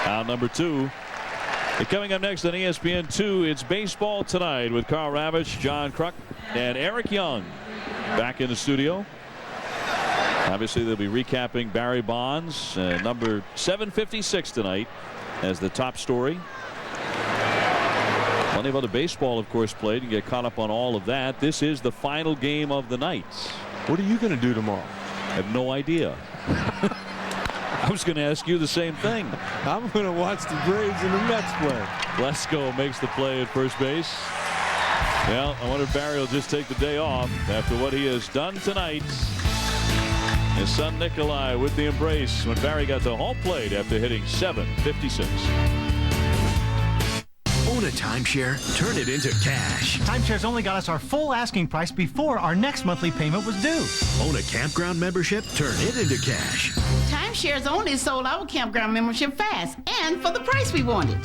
Out number 2. And coming up next on ESPN2, it's Baseball Tonight with Carl Ravitch, John Kruk, and Eric Young back in the studio. Obviously, they'll be recapping Barry Bonds, number 756 tonight, as the top story. Plenty of other baseball, of course, played. You get caught up on all of that. This is the final game of the night. What are you going to do tomorrow? I have no idea. I was going to ask you the same thing. I'm going to watch the Braves and the Mets play. Lesko makes the play at first base. Well, I wonder if Barry will just take the day off after what he has done tonight. His son Nikolai with the embrace when Barry got to home plate after hitting .756. Own a timeshare, turn it into cash. Timeshares only got us our full asking price before our next monthly payment was due. Own a campground membership, turn it into cash. Timeshares only sold our campground membership fast and for the price we wanted.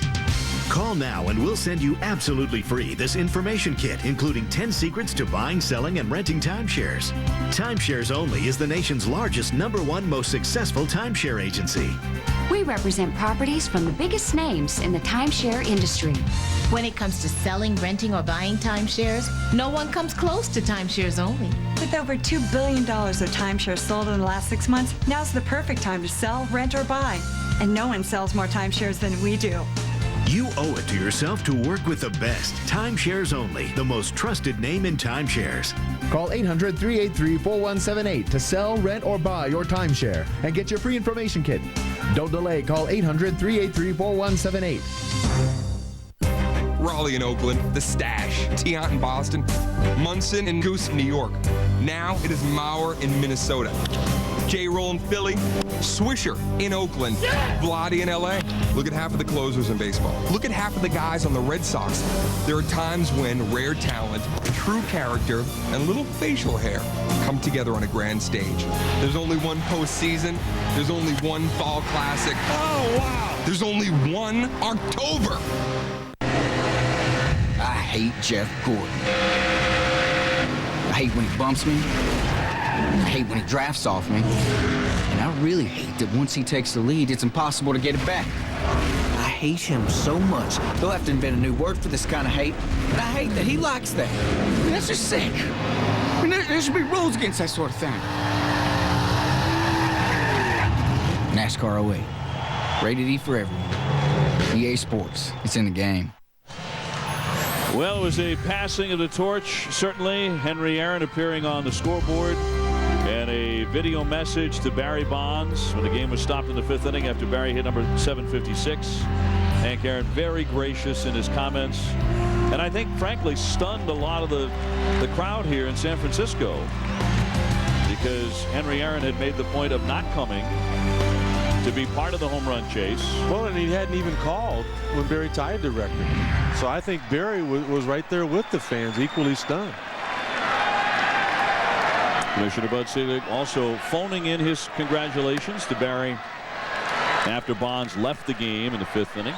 Call now and we'll send you absolutely free this information kit, including 10 secrets to buying, selling, and renting timeshares. Timeshares Only is the nation's largest #1 most successful timeshare agency. We represent properties from the biggest names in the timeshare industry. When it comes to selling, renting, or buying timeshares, no one comes close to Timeshares Only. With over $2 billion of timeshares sold in the last 6 months, now's the perfect time to sell, rent, or buy. And no one sells more timeshares than we do. You owe it to yourself to work with the best. Timeshares Only, the most trusted name in timeshares. Call 800-383-4178 to sell, rent, or buy your timeshare and get your free information kit. Don't delay. Call 800-383-4178. Raleigh in Oakland, The Stash, Tiant in Boston, Munson and Goose in New York. Now it is Mauer in Minnesota. J-Roll in Philly, Swisher in Oakland, Vladi in LA. Look at half of the closers in baseball. Look at half of the guys on the Red Sox. There are times when rare talent, true character, and little facial hair come together on a grand stage. There's only one postseason. There's only one fall classic. Oh, wow. There's only one October. I hate Jeff Gordon. I hate when he bumps me. I hate when he drafts off me. And I really hate that once he takes the lead, it's impossible to get it back. I hate him so much. They'll have to invent a new word for this kind of hate. And I hate that he likes that. I mean, that's just sick. I mean, there should be rules against that sort of thing. NASCAR 08. Rated E for everyone. EA Sports. It's in the game. Well, it was a passing of the torch, certainly. Henry Aaron appearing on the scoreboard. And a video message to Barry Bonds when the game was stopped in the 5th inning after Barry hit number 756. Hank Aaron very gracious in his comments. And I think, frankly, stunned a lot of the crowd here in San Francisco. Because Henry Aaron had made the point of not coming to be part of the home run chase. Well, and he hadn't even called when Barry tied the record. So I think Barry was right there with the fans, equally stunned. Commissioner Bud Selig also phoning in his congratulations to Barry after Bonds left the game in the 5th inning.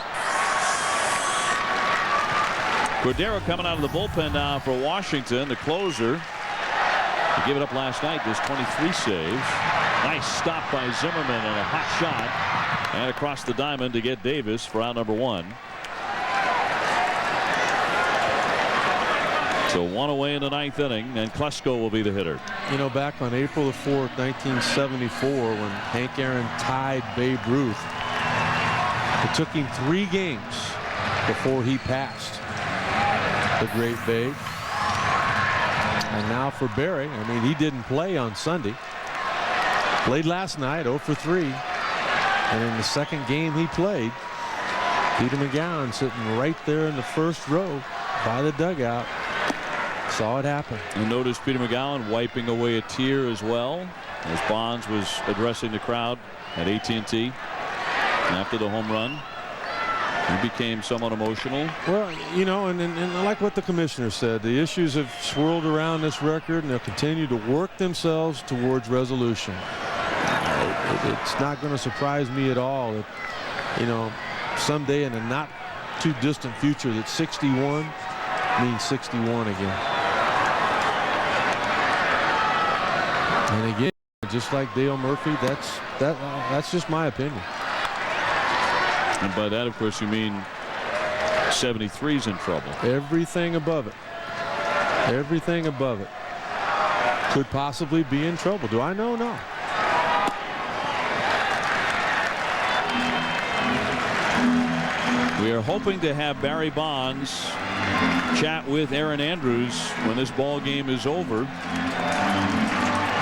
Cordero coming out of the bullpen now for Washington, the closer. He gave it up last night. There's 23 saves. Nice stop by Zimmerman and a hot shot. And across the diamond to get Davis for out number 1. So 1 away in the 9th inning, and Klesko will be the hitter. You know, back on April the 4th, 1974, when Hank Aaron tied Babe Ruth, it took him 3 games before he passed the great Babe. And now for Barry, I mean, he didn't play on Sunday. Played last night, 0 for 3. And in the second game he played, Peter McGowan sitting right there in the first row by the dugout. Saw it happen. And notice Peter McGowan wiping away a tear as well as Bonds was addressing the crowd at AT&T after the home run. He became somewhat emotional. Well, you know, and like what the commissioner said, the issues have swirled around this record, and they'll continue to work themselves towards resolution. It's not going to surprise me at all that, you know, someday in a not too distant future that 61 means 61 again. And again, just like Dale Murphy, that's just my opinion. And by that, of course, you mean 73's in trouble. Everything above it. Everything above it could possibly be in trouble. Do I know? No. We are hoping to have Barry Bonds chat with Aaron Andrews when this ball game is over.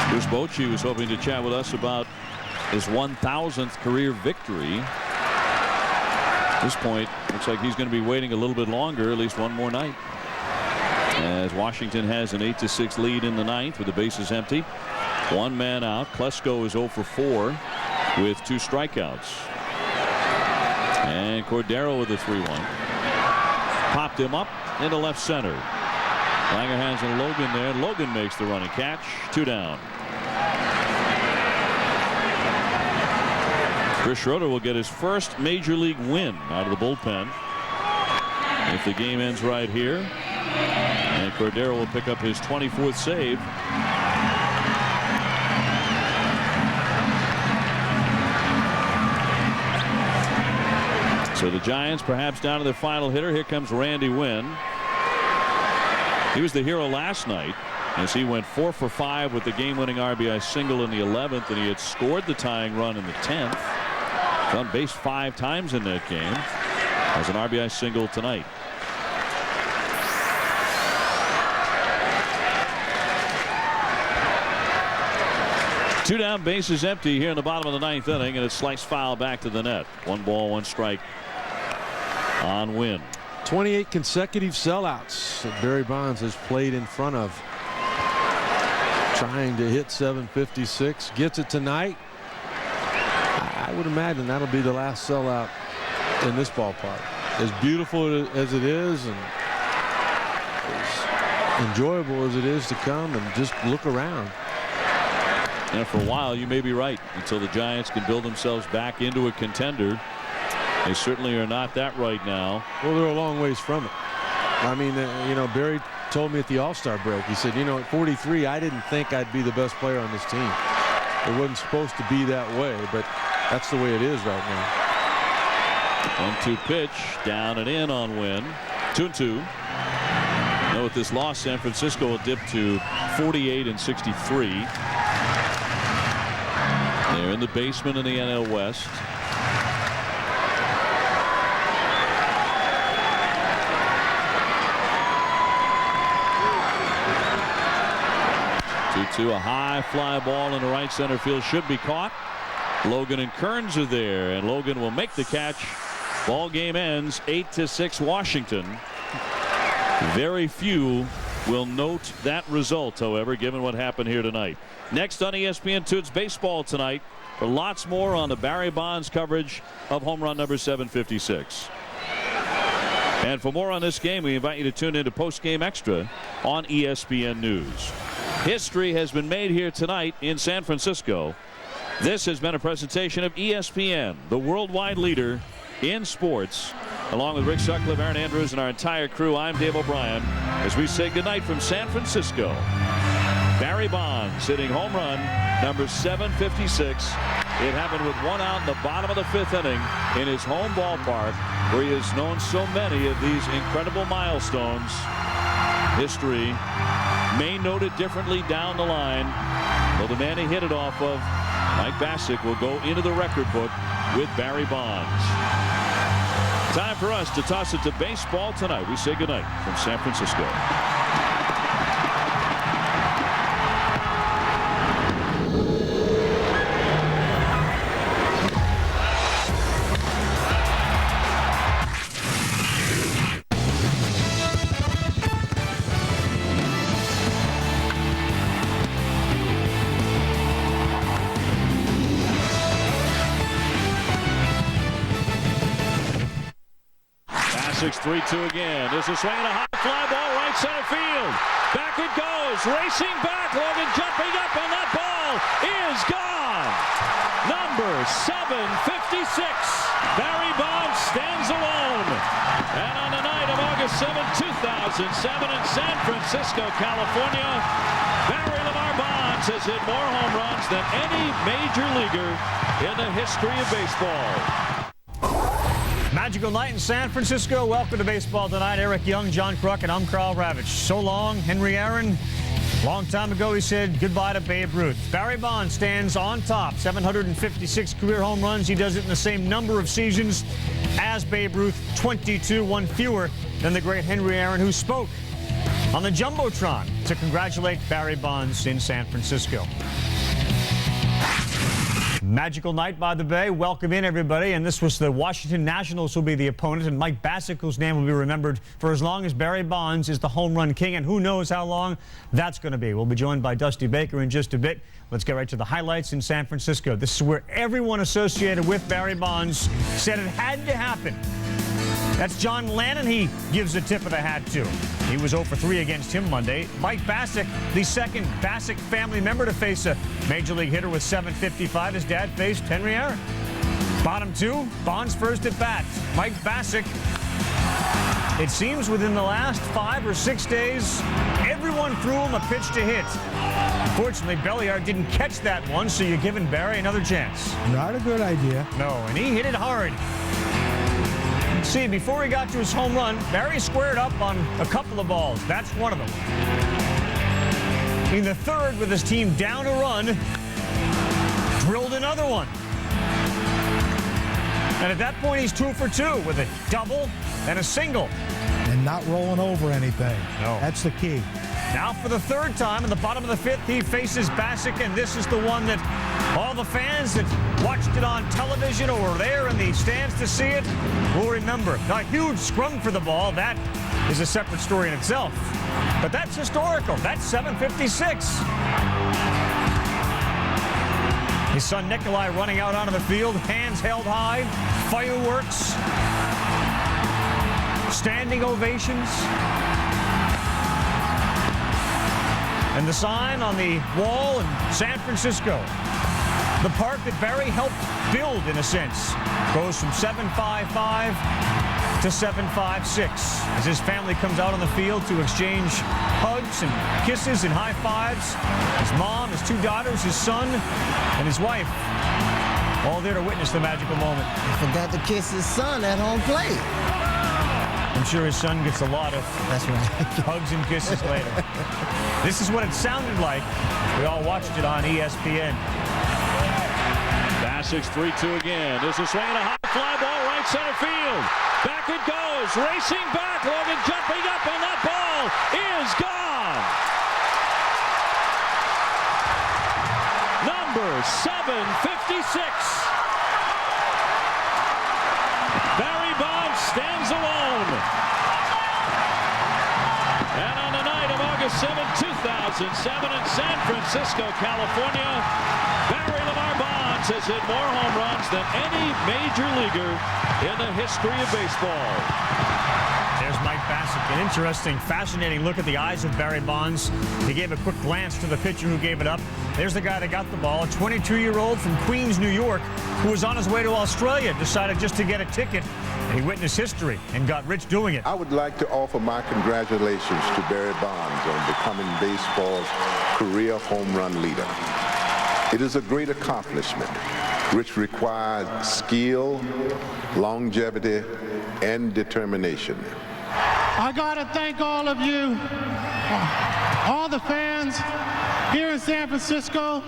Bruce Bochy was hoping to chat with us about his 1,000th career victory. At this point, looks like he's going to be waiting a little bit longer, at least one more night, as Washington has an 8-6 lead in the ninth with the bases empty. One man out. Klesko is 0 for 4 with 2 strikeouts. And Cordero with a 3-1. Popped him up into left center. Langerhans and Logan there. Logan makes the running catch. 2 down. Chris Schroeder will get his first major league win out of the bullpen if the game ends right here. And Cordero will pick up his 24th save. So the Giants perhaps down to their final hitter. Here comes Randy Winn. He was the hero last night as he went 4 for 5 with the game-winning RBI single in the 11th, and he had scored the tying run in the 10th. He's on base 5 times in that game. Has an RBI single tonight. Two down, bases empty here in the bottom of the 9th inning, and it's sliced foul back to the net. 1 ball, 1 strike on Winn. 28 consecutive sellouts that Barry Bonds has played in front of. Trying to hit 756. Gets it tonight. I would imagine that'll be the last sellout in this ballpark. As beautiful as it is and as enjoyable as it is to come and just look around. And for a while, you may be right, until the Giants can build themselves back into a contender. They certainly are not that right now. Well, they're a long ways from it. I mean, you know, Barry told me at the All-Star break, he said, you know, at 43, I didn't think I'd be the best player on this team. It wasn't supposed to be that way, but that's the way it is right now. 1-2 pitch, down and in on Winn. 2-2. Now with this loss, San Francisco will dip to 48 and 63. They're in the basement in the NL West. A high fly ball in the right center field should be caught. Logan and Kearns are there, and Logan will make the catch. Ball game ends 8-6 Washington. Very few will note that result, however, given what happened here tonight. Next on ESPN2, it's baseball tonight. For lots more on the Barry Bonds coverage of home run number 756. And for more on this game, we invite you to tune into Post Game Extra on ESPN News. History has been made here tonight in San Francisco. This has been a presentation of ESPN, the worldwide leader in sports. Along with Rick Sutcliffe, Aaron Andrews, and our entire crew, I'm Dave O'Brien, as we say goodnight from San Francisco. Barry Bonds hitting home run number 756. It happened with 1 out in the bottom of the 5th inning in his home ballpark, where he has known so many of these incredible milestones. History may note it differently down the line. Well, the man he hit it off of, Mike Bacsik, will go into the record book with Barry Bonds. Time for us to toss it to baseball tonight. We say goodnight from San Francisco. Bacsik's 3-2 again. There's a swing and a high fly ball right center field. Back it goes. Racing back. Logan jumping up, and that ball is gone. Number 756. Barry Bonds stands alone. And on the night of August 7, 2007 in San Francisco, California, Barry Lamar Bonds has hit more home runs than any major leaguer in the history of baseball. Magical night in San Francisco. Welcome to Baseball Tonight. Eric Young, John Kruk, and I'm Carl Ravitch. So long, Henry Aaron. Long time ago, he said goodbye to Babe Ruth. Barry Bonds stands on top. 756 career home runs. He does it in the same number of seasons as Babe Ruth. 22, one fewer than the great Henry Aaron, who spoke on the Jumbotron to congratulate Barry Bonds in San Francisco. magical night by the Bay. Welcome in, everybody. And this was the Washington Nationals will be the opponent, and Mike Bacsik, whose name will be remembered for as long as Barry Bonds is the home run king, and who knows how long that's going to be. We'll be joined by Dusty Baker in just a bit. Let's get right to the highlights in San Francisco. This is where everyone associated with Barry Bonds said it had to happen. That's John Lannon he gives the tip of the hat to. He was 0 for 3 against him Monday. Mike Bacsik, the second Bacsik family member to face a major league hitter with .755. His dad faced Henry Aaron. Bottom 2, Bonds first at bat. Mike Bacsik, it seems within the last 5 or 6 days, everyone threw him a pitch to hit. Unfortunately, Belliard didn't catch that one, so you're giving Barry another chance. Not a good idea. No, and he hit it hard. See, before he got to his home run, Barry squared up on a couple of balls. That's one of them. In the third, with his team down a run, drilled another one. And at that point, he's 2 for 2 with a double and a single. And not rolling over anything. No. That's the key. Now for the third time in the bottom of the fifth, he faces Bacsik, and this is the one that all the fans that watched it on television or were there in the stands to see it will remember. A huge scrum for the ball. That is a separate story in itself. But that's historical. That's .756. His son Nikolai running out onto the field, hands held high, fireworks, standing ovations. And the sign on the wall in San Francisco, the park that Barry helped build, in a sense, goes from 755 to 756 as his family comes out on the field to exchange hugs and kisses and high fives. His mom, his 2 daughters, his son, and his wife, all there to witness the magical moment. He forgot to kiss his son at home plate. I'm sure his son gets a lot of hugs and kisses later. This is what it sounded like. We all watched it on ESPN. Bacsik's 3-2 again. There's a swing and a high fly ball right center field. Back it goes, racing back. Logan jumping up, and that ball is gone. Number 756. Barry Bonds stands alone. And on the night of August 7, 2007 in San Francisco, California, Barry Lamar Bonds has hit more home runs than any major leaguer in the history of baseball. There's Mike Bacsik. An interesting, fascinating look at the eyes of Barry Bonds. He gave a quick glance to the pitcher who gave it up. There's the guy that got the ball, a 22-year-old from Queens, New York, who was on his way to Australia, decided just to get a ticket. And he witnessed history and got rich doing it. I would like to offer my congratulations to Barry Bonds on becoming baseball's career home run leader. It is a great accomplishment, which requires skill, longevity, and determination. I got to thank all of you, all the fans here in San Francisco.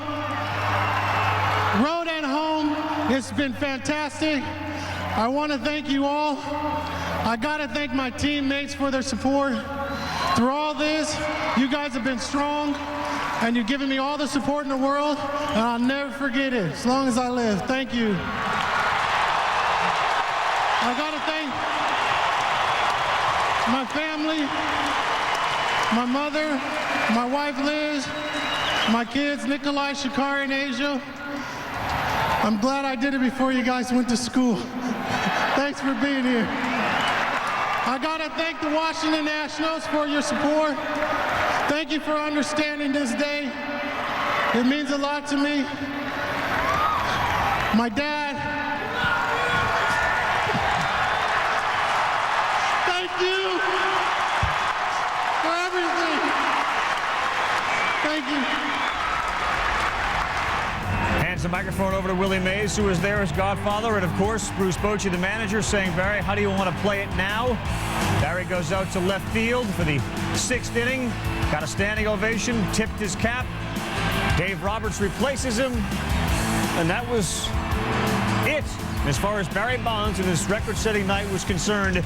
Road and home, it's been fantastic. I want to thank you all. I got to thank my teammates for their support. Through all this, you guys have been strong, and you've given me all the support in the world, and I'll never forget it as long as I live. Thank you. I got to thank my family, my mother, my wife Liz, my kids Nikolai, Shakari, and Asia. I'm glad I did it before you guys went to school. Thanks for being here. I gotta thank the Washington Nationals for your support. Thank you for understanding this day. It means a lot to me. My dad. Thank you for everything. Thank you. Hands the microphone over to Willie Mays, who was there as godfather, and of course Bruce Bochy, the manager, saying, Barry, how do you want to play it now? Barry goes out to left field for the 6th inning, got a standing ovation, tipped his cap. Dave Roberts replaces him, and that was it. As far as Barry Bonds and his record-setting night was concerned,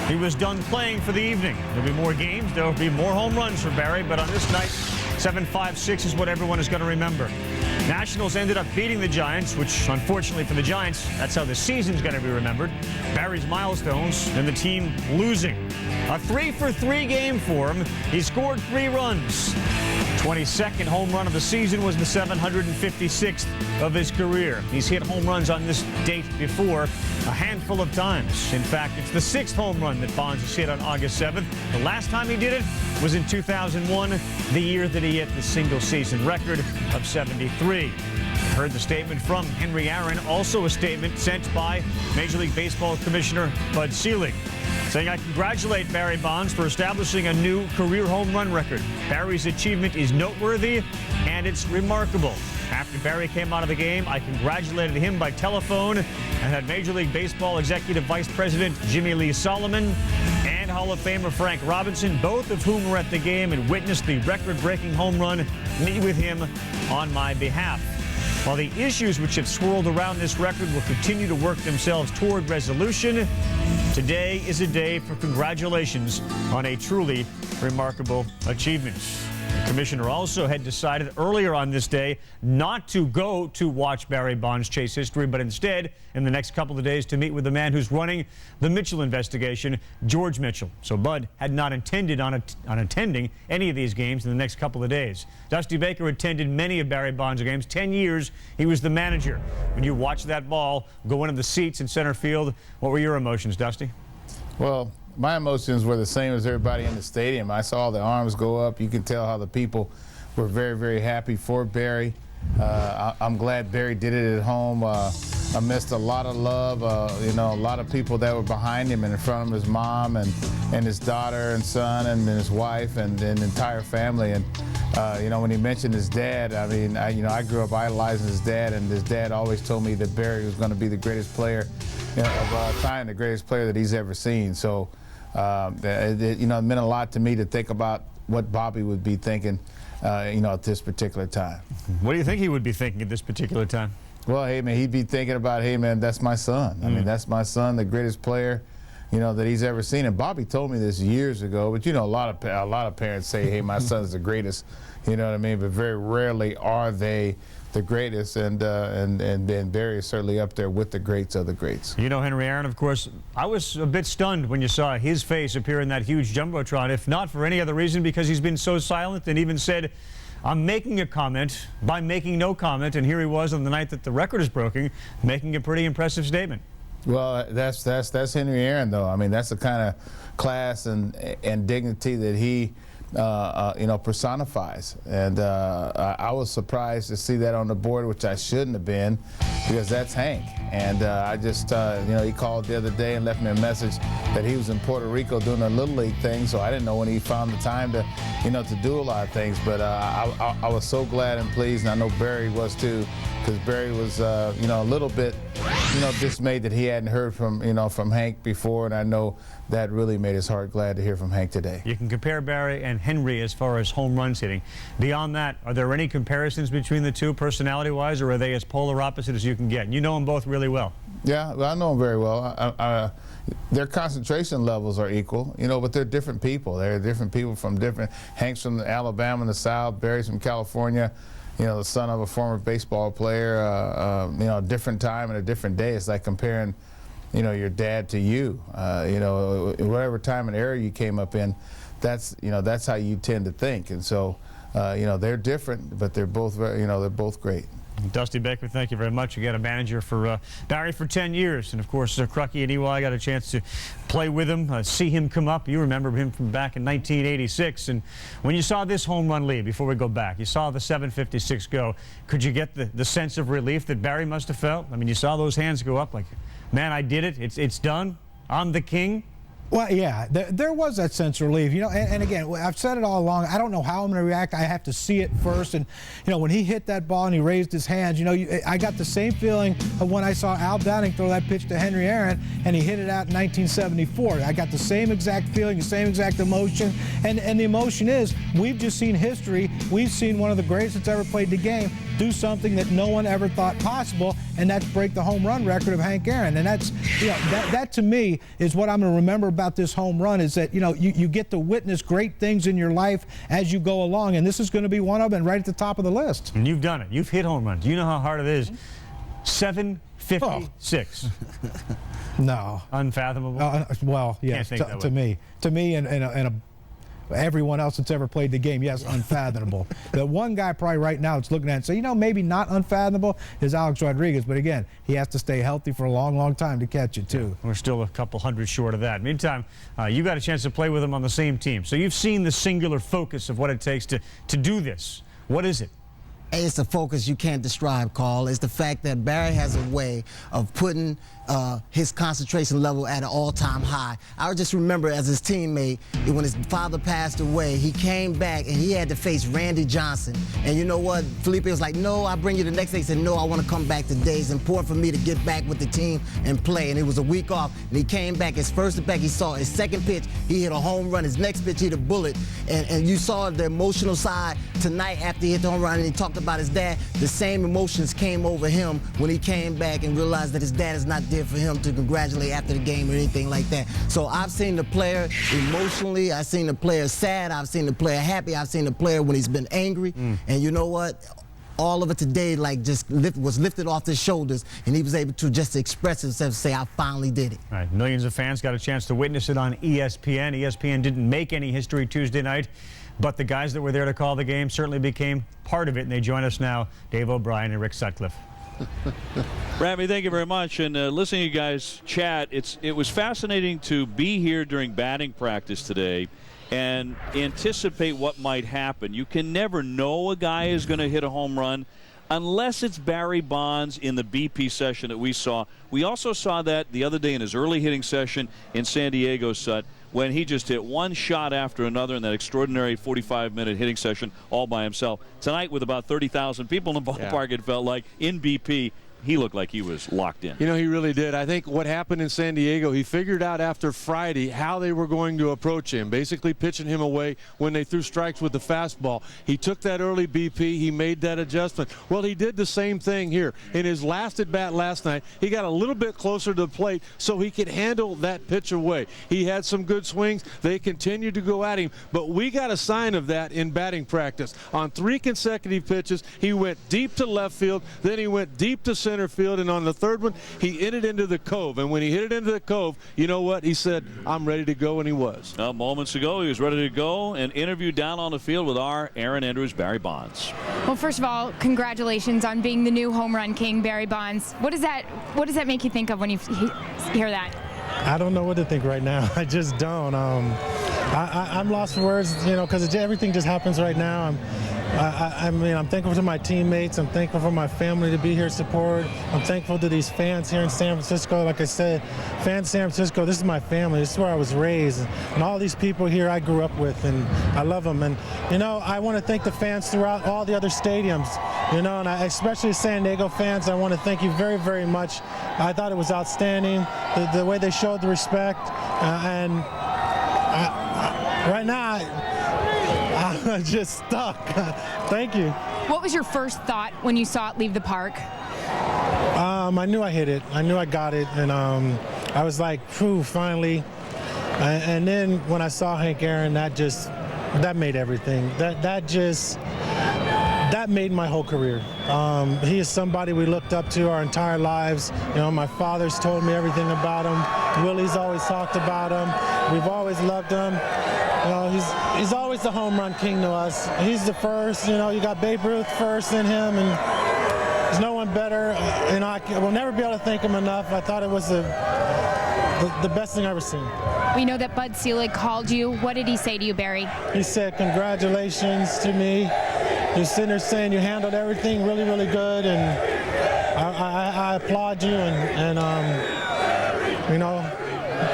he was done playing for the evening. There'll be more games, there'll be more home runs for Barry, but on this night, 756 is what everyone is going to remember. Nationals ended up beating the Giants, which unfortunately for the Giants, that's how the season's going to be remembered. Barry's milestones and the team losing. A 3-for-3 game for him. He scored 3 runs. 22nd home run of the season was the 756th of his career. He's hit home runs on this date before a handful of times. In fact, it's the 6th home run that Bonds has hit on August 7th. The last time he did it was in 2001, the year that he hit the single-season record of 73. Heard the statement from Henry Aaron, also a statement sent by Major League Baseball Commissioner Bud Selig, saying, "I congratulate Barry Bonds for establishing a new career home run record. Barry's achievement is noteworthy and it's remarkable. After Barry came out of the game, I congratulated him by telephone and had Major League Baseball Executive Vice President Jimmy Lee Solomon and Hall of Famer Frank Robinson, both of whom were at the game and witnessed the record-breaking home run, meet with him on my behalf. While the issues which have swirled around this record will continue to work themselves toward resolution, today is a day for congratulations on a truly remarkable achievement." The commissioner also had decided earlier on this day not to go to watch Barry Bonds chase history, but instead, in the next couple of days, to meet with the man who's running the Mitchell investigation, George Mitchell. So Bud had not intended on attending any of these games in the next couple of days. Dusty Baker attended many of Barry Bonds' games. 10 years, he was the manager. When you watched that ball go into the seats in center field, what were your emotions, Dusty? Well, my emotions were the same as everybody in the stadium. I saw the arms go up. You can tell how the people were very, very happy for Barry. I'm glad Barry did it at home. I missed a lot of love, a lot of people that were behind him and in front of his mom and his daughter and son and his wife and the entire family. And, when he mentioned his dad, I mean, I grew up idolizing his dad, and his dad always told me that Barry was going to be the greatest player of all time, the greatest player that he's ever seen. So, it meant a lot to me to think about what Bobby would be thinking, at this particular time. What do you think he would be thinking at this particular time? Well, hey, man, he'd be thinking about, hey, man, that's my son. I mean, that's my son, the greatest player, that he's ever seen. And Bobby told me this years ago, but, a lot of parents say, hey, my son's the greatest, you know what I mean? But very rarely are they the greatest, and Barry is certainly up there with the greats of the greats. Henry Aaron, of course, I was a bit stunned when you saw his face appear in that huge Jumbotron, if not for any other reason, because he's been so silent and even said, I'm making a comment by making no comment, and here he was on the night that the record is broken, making a pretty impressive statement. Well, that's Henry Aaron, though. I mean, that's the kind of class and dignity that he personifies. And I was surprised to see that on the board, which I shouldn't have been, because that's Hank. And I just, he called the other day and left me a message that he was in Puerto Rico doing a Little League thing, so I didn't know when he found the time to, to do a lot of things. But I was so glad and pleased, and I know Barry was too, because Barry was, a little bit, dismayed that he hadn't heard from, from Hank before, and I know that really made his heart glad to hear from Hank today. You can compare Barry and Henry as far as home runs hitting. Beyond that, are there any comparisons between the two personality-wise, or are they as polar opposite as you can get? You know them both really well. Yeah, well, I know them very well. Their concentration levels are equal, but they're different people. They're different people from different. Hank's from Alabama in the South, Barry's from California. The son of a former baseball player, a different time and a different day. It's like comparing, your dad to you. Whatever time and era you came up in, that's how you tend to think. And so, they're different, but they're both they're both great. Dusty Baker, thank you very much. You got a manager for Barry for 10 years. And, of course, Crucky and EY got a chance to play with him, see him come up. You remember him from back in 1986. And when you saw this home run lead, before we go back, you saw the 756 go. Could you get the sense of relief that Barry must have felt? I mean, you saw those hands go up like, man, I did it. It's done. I'm the king. Well, yeah, there was that sense of relief, and again, I've said it all along, I don't know how I'm going to react. I have to see it first, and, when he hit that ball and he raised his hands, I got the same feeling of when I saw Al Downing throw that pitch to Henry Aaron, and he hit it out in 1974. I got the same exact feeling, the same exact emotion, and the emotion is, we've just seen history. We've seen one of the greatest that's ever played the game do something that no one ever thought possible, and that's break the home run record of Hank Aaron. And that's, that to me is what I'm going to remember about this home run, is that, you get to witness great things in your life as you go along, and this is going to be one of them, and right at the top of the list. And you've done it. You've hit home runs. You know how hard it is. 756. No. Unfathomable? Well, yes, to me and everyone else that's ever played the game, yes, unfathomable. The one guy probably right now that's looking at it and say, maybe not unfathomable is Alex Rodriguez, but again, he has to stay healthy for a long, long time to catch it too. We're still a couple hundred short of that. Meantime, you got a chance to play with him on the same team, so you've seen the singular focus of what it takes to do this. What is it? It's a focus you can't describe, Carl. It's the fact that Barry has a way of putting his concentration level at an all-time high. I just remember as his teammate, when his father passed away, he came back and he had to face Randy Johnson. And you know what? Felipe was like, no, I'll bring you the next day. He said, no, I want to come back today. It's important for me to get back with the team and play. And it was a week off, and he came back. His first at bat, he saw his second pitch, he hit a home run. His next pitch, he hit a bullet. And you saw the emotional side tonight after he hit the home run, and he talked about his dad. The same emotions came over him when he came back and realized that his dad is not there for him to congratulate after the game or anything like that. So I've seen the player emotionally, I've seen the player sad, I've seen the player happy, I've seen the player when he's been angry. And you know what? All of it today was lifted off his shoulders, and he was able to just express himself and say, I finally did it. All right, millions of fans got a chance to witness it on ESPN. ESPN didn't make any history Tuesday night, but the guys that were there to call the game certainly became part of it, and they join us now, Dave O'Brien and Rick Sutcliffe. Rabbi, thank you very much. And listening to you guys chat, it was fascinating to be here during batting practice today and anticipate what might happen. You can never know a guy is going to hit a home run unless it's Barry Bonds in the BP session that we saw. We also saw that the other day in his early hitting session in San Diego, Sut, when he just hit one shot after another in that extraordinary 45-minute hitting session all by himself. Tonight, with about 30,000 people in the ballpark, it felt like, in BP, he looked like he was locked in. You know, he really did. I think what happened in San Diego, he figured out after Friday how they were going to approach him, basically pitching him away when they threw strikes with the fastball. He took that early BP. He made that adjustment. Well, he did the same thing here. In his last at-bat last night, he got a little bit closer to the plate so he could handle that pitch away. He had some good swings. They continued to go at him, but we got a sign of that in batting practice. On 3 consecutive pitches, he went deep to left field, then he went deep to center field, and on the third one, he hit it into the cove. And when he hit it into the cove, you know what? He said, I'm ready to go, and he was. Moments ago, he was ready to go and interview down on the field with our Aaron Andrews, Barry Bonds. Well, first of all, congratulations on being the new home run king, Barry Bonds. What does that make you think of when you hear that? I don't know what to think right now. I just don't. I'm lost for words, because everything just happens right now. I'm thankful to my teammates. I'm thankful for my family to be here to support. I'm thankful to these fans here in San Francisco. Like I said, fans in San Francisco, this is my family. This is where I was raised. And all these people here I grew up with, and I love them. And, I want to thank the fans throughout all the other stadiums, and especially San Diego fans. I want to thank you very, very much. I thought it was outstanding, the way they showed the respect. Right now, I'm just stuck. Thank you. What was your first thought when you saw it leave the park? I knew I hit it. I knew I got it, and I was like, phew, finally. And then when I saw Hank Aaron, that made everything. That made my whole career. He is somebody we looked up to our entire lives. My father's told me everything about him. Willie's always talked about him. We've always loved him. He's always the home run king to us. He's the first. You got Babe Ruth first in him, and there's no one better. I will never be able to thank him enough. I thought it was the best thing I've ever seen. We know that Bud Selig called you. What did he say to you, Barry? He said congratulations to me. He was sitting there saying you handled everything really, really good, and I applaud you, and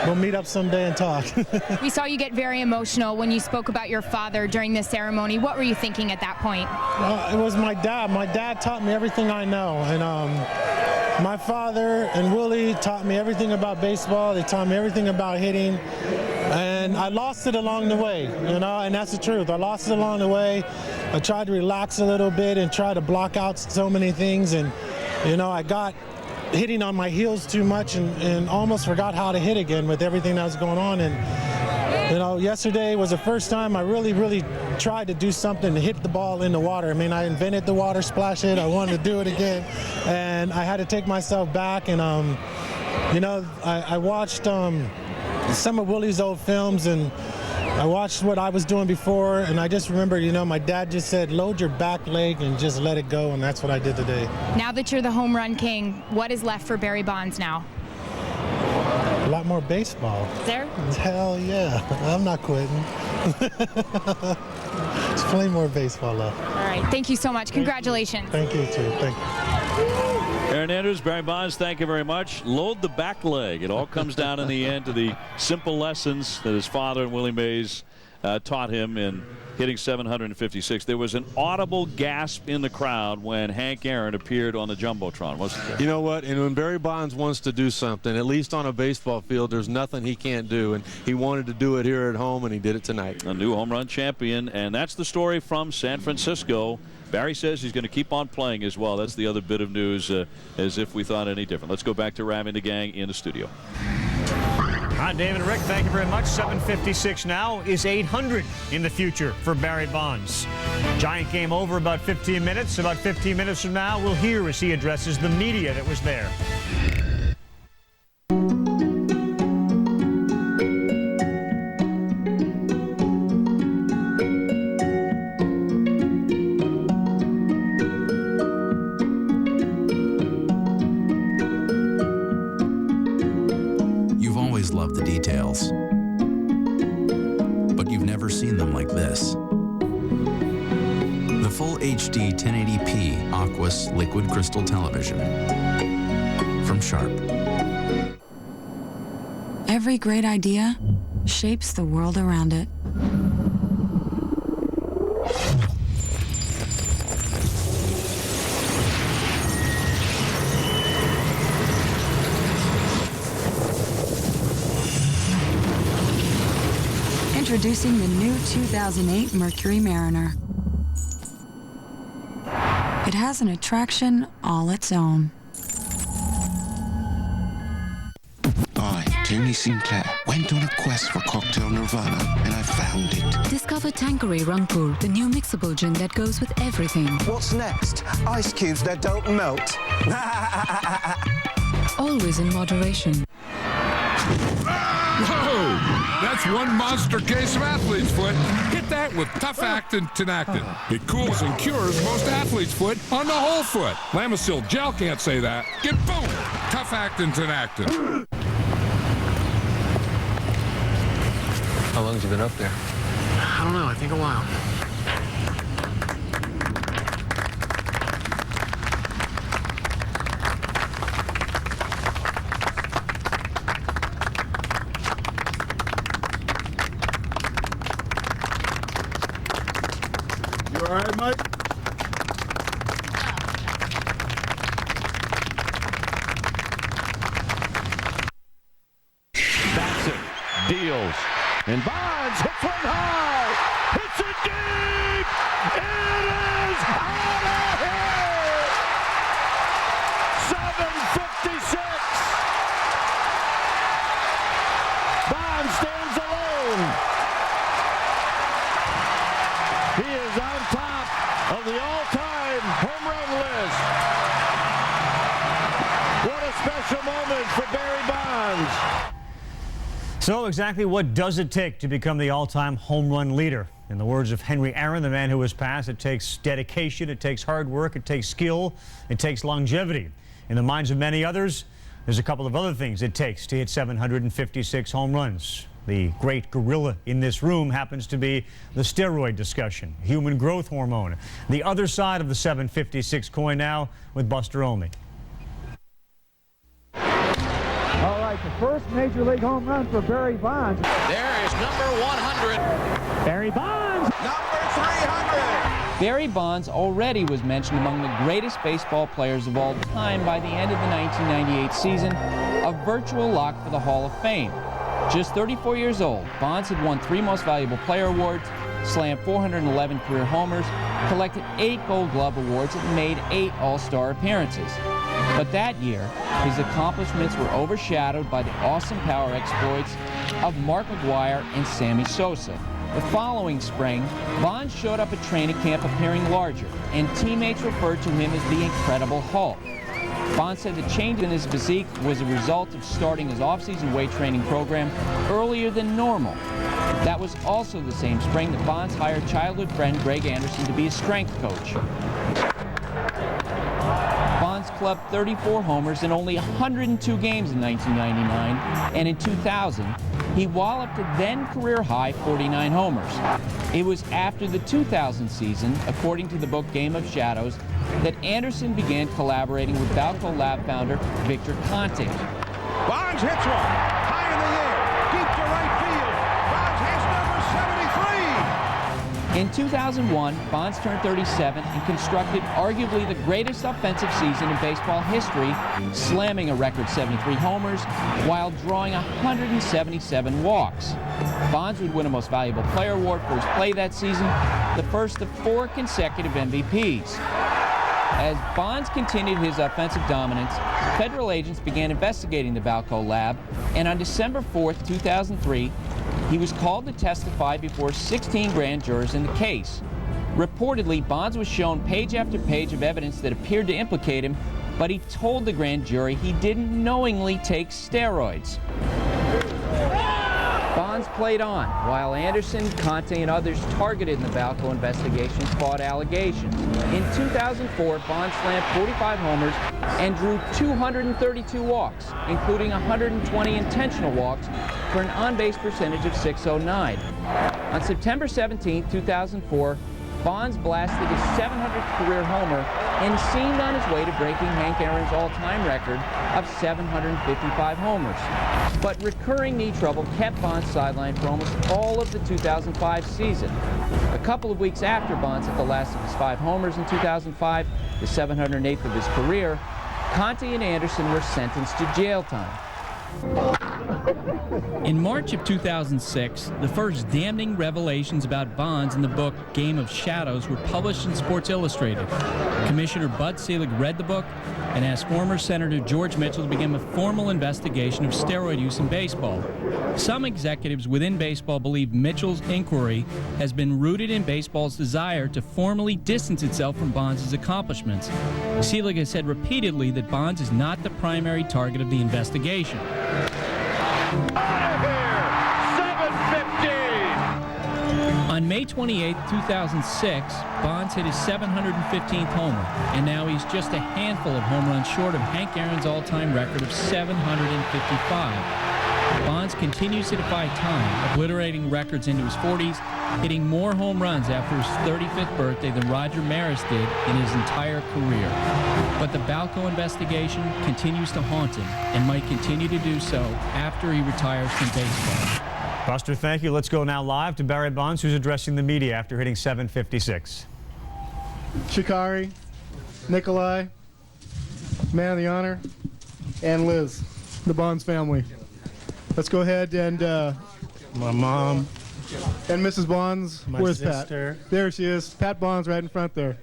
we'll meet up someday and talk. We saw you get very emotional when you spoke about your father during this ceremony. What were you thinking at that point? It was my dad. My dad taught me everything I know, and my father and Willie taught me everything about baseball. They taught me everything about hitting. And I lost it along the way, you know, and that's the truth. I lost it along the way. I tried to relax a little bit and try to block out so many things, and, you know, I got hitting on my heels too much and almost forgot how to hit again with everything that was going on. And, you know, yesterday was the first time I really tried to do something to hit the ball in the water. I mean, I invented the water splash hit. I wanted to do it again, and I had to take myself back. And, you know, I watched some of Willie's old films, and I watched what I was doing before, and I just remember, you know, my dad just said, load your back leg and just let it go, and that's what I did today. Now that you're the home run king, what is left for Barry Bonds now? A lot more baseball. Is there? Hell yeah. I'm not quitting. There's plenty more baseball left. All right. Thank you so much. Congratulations. Thank you, too. Thank you. Aaron Andrews, Barry Bonds, thank you very much. Load the back leg. It all comes down in the end to the simple lessons that his father and Willie Mays taught him in hitting 756. There was an audible gasp in the crowd when Hank Aaron appeared on the Jumbotron, wasn't there? You know what? And when Barry Bonds wants to do something, at least on a baseball field, there's nothing he can't do. And he wanted to do it here at home, and he did it tonight. A new home run champion, and that's the story from San Francisco. Barry says he's going to keep on playing as well. That's the other bit of news, as if we thought any different. Let's go back to Ravi and the gang in the studio. Hi, David and Rick. Thank you very much. 756 now is 800 in the future for Barry Bonds. Giant game over about 15 minutes. About 15 minutes from now, we'll hear as he addresses the media that was there. Love the details, but you've never seen them like this. The full HD 1080p Aquos liquid crystal television from Sharp. Every great idea shapes the world around it. Introducing the new 2008 Mercury Mariner. It has an attraction all its own. I, Tony Sinclair, went on a quest for cocktail nirvana, and I found it. Discover Tanqueray Rangpur, the new mixable gin that goes with everything. What's next? Ice cubes that don't melt. Always in moderation. Whoa! That's one monster case of athlete's foot. Hit that with Tough Actin Tinactin. It cools and cures most athlete's foot on the whole foot. Lamisil Gel can't say that. Get boom! Tough Actin Tinactin. How long has you been up there? I don't know. I think a while. All right, Mike? Bassett deals, and Bonds hits one high, hits it deep, it is out of here! 756! Bonds stands alone. He is on top of the all-time home run list. What a special moment for Barry Bonds. So exactly what does it take to become the all-time home run leader? In the words of Henry Aaron, the man who has passed, it takes dedication, it takes hard work, it takes skill, it takes longevity. In the minds of many others, there's a couple of other things it takes to hit 756 home runs. The great gorilla in this room happens to be the steroid discussion, human growth hormone. The other side of the 756 coin now with Buster Olney. All right, the first major league home run for Barry Bonds. There is number 100. Barry Bonds. Number 300. Barry Bonds already was mentioned among the greatest baseball players of all time by the end of the 1998 season, a virtual lock for the Hall of Fame. Just 34 years old, Bonds had won 3 Most Valuable Player awards, slammed 411 career homers, collected 8 Gold Glove awards, and made 8 All-Star appearances. But that year, his accomplishments were overshadowed by the awesome power exploits of Mark McGwire and Sammy Sosa. The following spring, Bonds showed up at training camp appearing larger, and teammates referred to him as the Incredible Hulk. Bonds said the change in his physique was a result of starting his off-season weight training program earlier than normal. That was also the same spring that Bonds hired childhood friend Greg Anderson to be his strength coach. Bonds clubbed 34 homers in only 102 games in 1999, and in 2000, he walloped a then-career-high 49 homers. It was after the 2000 season, according to the book Game of Shadows, that Anderson began collaborating with Balco Lab founder Victor Conte. Bonds hits one, high in the air, deep to right field. Bonds has number 73. In 2001, Bonds turned 37 and constructed arguably the greatest offensive season in baseball history, slamming a record 73 homers while drawing 177 walks. Bonds would win a Most Valuable Player award for his play that season, the first of 4 consecutive MVPs. As Bonds continued his offensive dominance, federal agents began investigating the Balco Lab, and on December 4th, 2003, he was called to testify before 16 grand jurors in the case. Reportedly, Bonds was shown page after page of evidence that appeared to implicate him, but he told the grand jury he didn't knowingly take steroids. Bonds played on, while Anderson, Conte, and others targeted in the Balco investigation fought allegations. In 2004, Bonds slammed 45 homers and drew 232 walks, including 120 intentional walks, for an on-base percentage of .609. On September 17, 2004, Bonds blasted his 700th career homer and seemed on his way to breaking Hank Aaron's all-time record of 755 homers. But recurring knee trouble kept Bonds sidelined for almost all of the 2005 season. A couple of weeks after Bonds hit the last of his 5 homers in 2005, the 708th of his career, Conte and Anderson were sentenced to jail time. In March of 2006, the first damning revelations about Bonds in the book Game of Shadows were published in Sports Illustrated. Commissioner Bud Selig read the book and asked former Senator George Mitchell to begin a formal investigation of steroid use in baseball. Some executives within baseball believe Mitchell's inquiry has been rooted in baseball's desire to formally distance itself from Bonds' accomplishments. Selig has said repeatedly that Bonds is not the primary target of the investigation. Out of here! 750! On May 28, 2006, Bonds hit his 715th homer, and now he's just a handful of home runs short of Hank Aaron's all-time record of 755. Bonds continues to defy time, obliterating records into his 40s, hitting more home runs after his 35th birthday than Roger Maris did in his entire career. But the Balco investigation continues to haunt him and might continue to do so after he retires from baseball. Buster, thank you. Let's go now live to Barry Bonds, who's addressing the media after hitting 756. Shikari, Nikolai, man of the honor, and Liz, the Bonds family. Let's go ahead and my mom and Mrs. Bonds. My Where's sister. Pat? There she is. Pat Bonds right in front there.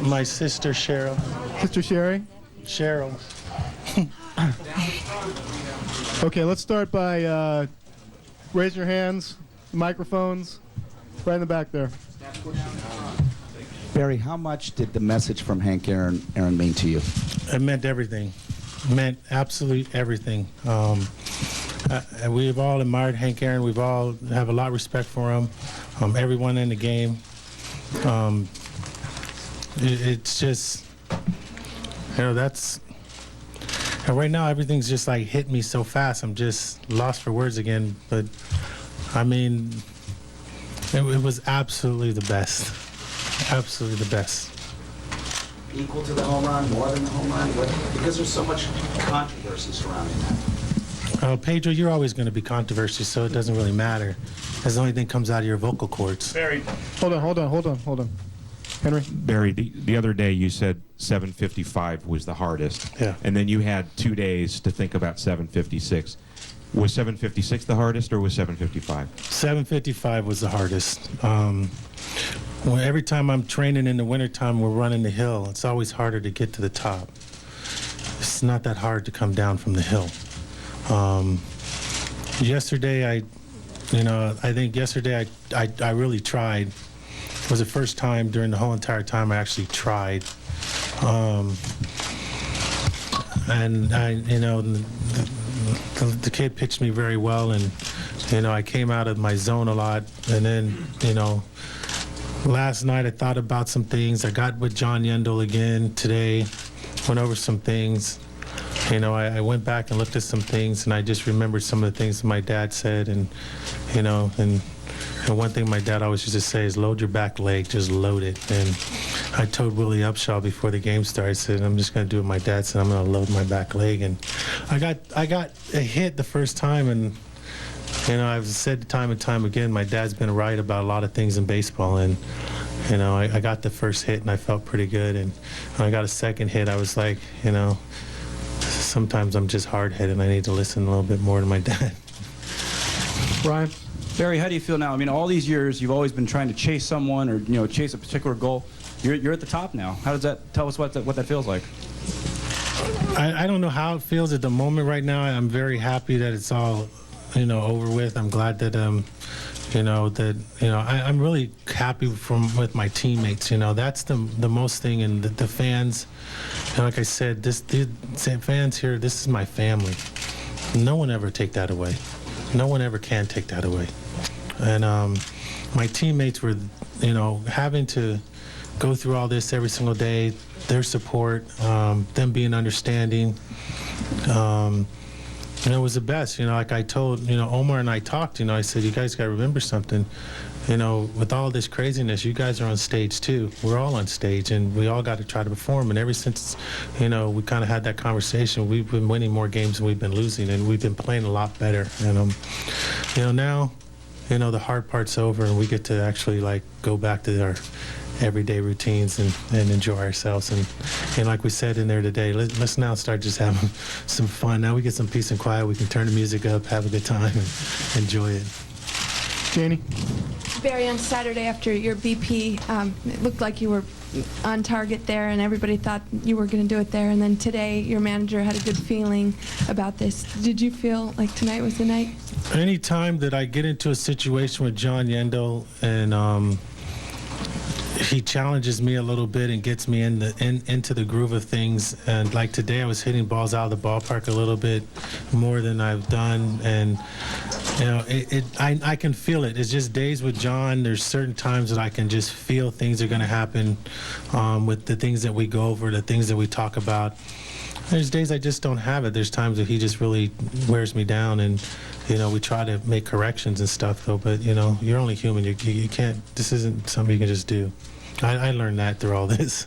My sister Cheryl. Sister Sherry? Cheryl. Okay, let's start by raising your hands, microphones, right in the back there. Barry, how much did the message from Hank Aaron mean to you? It meant everything. It meant absolutely everything. We've all admired Hank Aaron. We've all have a lot of respect for him. Everyone in the game. It's just, that's. And right now, everything's just like hit me so fast. I'm just lost for words again. But I mean, it was absolutely the best. Absolutely the best. Equal to the home run, more than the home run? Because there's so much controversy surrounding that. Pedro, you're always going to be controversial, so it doesn't really matter. As the only thing comes out of your vocal cords. Barry. Hold on. Henry? Barry, the other day you said 755 was the hardest. Yeah. And then you had 2 days to think about 756. Was 756 the hardest, or was 755? 755 was the hardest. Every time I'm training in the wintertime, we're running the hill. It's always harder to get to the top. It's not that hard to come down from the hill. Yesterday, I think yesterday I really tried. It was the first time during the whole entire time I actually tried. And the kid pitched me very well, and I came out of my zone a lot. And then last night I thought about some things. I got with John Yendel again today, went over some things. I went back and looked at some things, and I just remembered some of the things my dad said, and one thing my dad always used to say is, load your back leg, just load it. And I told Willie Upshaw before the game started, I said, I'm just going to do what my dad said, I'm going to load my back leg. And I got a hit the first time, and I've said time and time again, my dad's been right about a lot of things in baseball, and I got the first hit and I felt pretty good, and when I got a second hit, I was like, sometimes I'm just hard-headed and I need to listen a little bit more to my dad. Ryan? Barry, how do you feel now? I mean, all these years you've always been trying to chase someone or chase a particular goal. You're at the top now. How does that tell us what that feels like? I don't know how it feels at the moment right now. I'm very happy that it's all over with. I'm glad that I'm really happy with my teammates. That's the most thing, and the fans. Like I said, the fans here. This is my family. No one ever take that away. No one ever can take that away. And my teammates were, having to go through all this every single day. Their support, them being understanding. It was the best. Like I told, Omar and I talked. I said, you guys got to remember something. With all this craziness, you guys are on stage too. We're all on stage, and we all got to try to perform. And ever since, we kind of had that conversation, we've been winning more games than we've been losing, and we've been playing a lot better. And now, the hard part's over, and we get to actually go back to our everyday routines and enjoy ourselves. And like we said in there today, let's now start just having some fun. Now we get some peace and quiet. We can turn the music up, have a good time, and enjoy it. Janie? Barry, on Saturday after your BP, it looked like you were on target there, and everybody thought you were going to do it there. And then today, your manager had a good feeling about this. Did you feel like tonight was the night? Anytime that I get into a situation with John Yendel and he challenges me a little bit and gets me into the groove of things. And like today, I was hitting balls out of the ballpark a little bit more than I've done, and I can feel it. It's just days with John. There's certain times that I can just feel things are going to happen with the things that we go over, the things that we talk about. There's days I just don't have it. There's times that he just really wears me down, and we try to make corrections and stuff, though. But you're only human. You can't. This isn't something you can just do. I learned that through all this.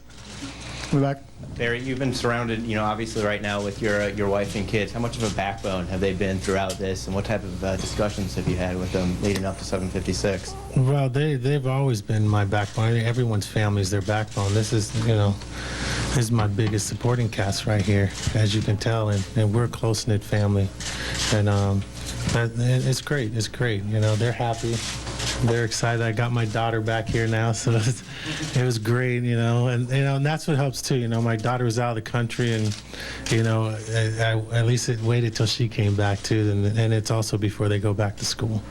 We're back. Barry, you've been surrounded, obviously right now with your wife and kids. How much of a backbone have they been throughout this, and what type of discussions have you had with them leading up to 756? Well, they've always been my backbone. I mean, everyone's family is their backbone. This is, this is my biggest supporting cast right here, as you can tell, and we're a close-knit family, and it's great. It's great. They're happy. They're excited. I got my daughter back here now, so it was great, and that's what helps too. My daughter was out of the country, and at least it waited till she came back too, and it's also before they go back to school.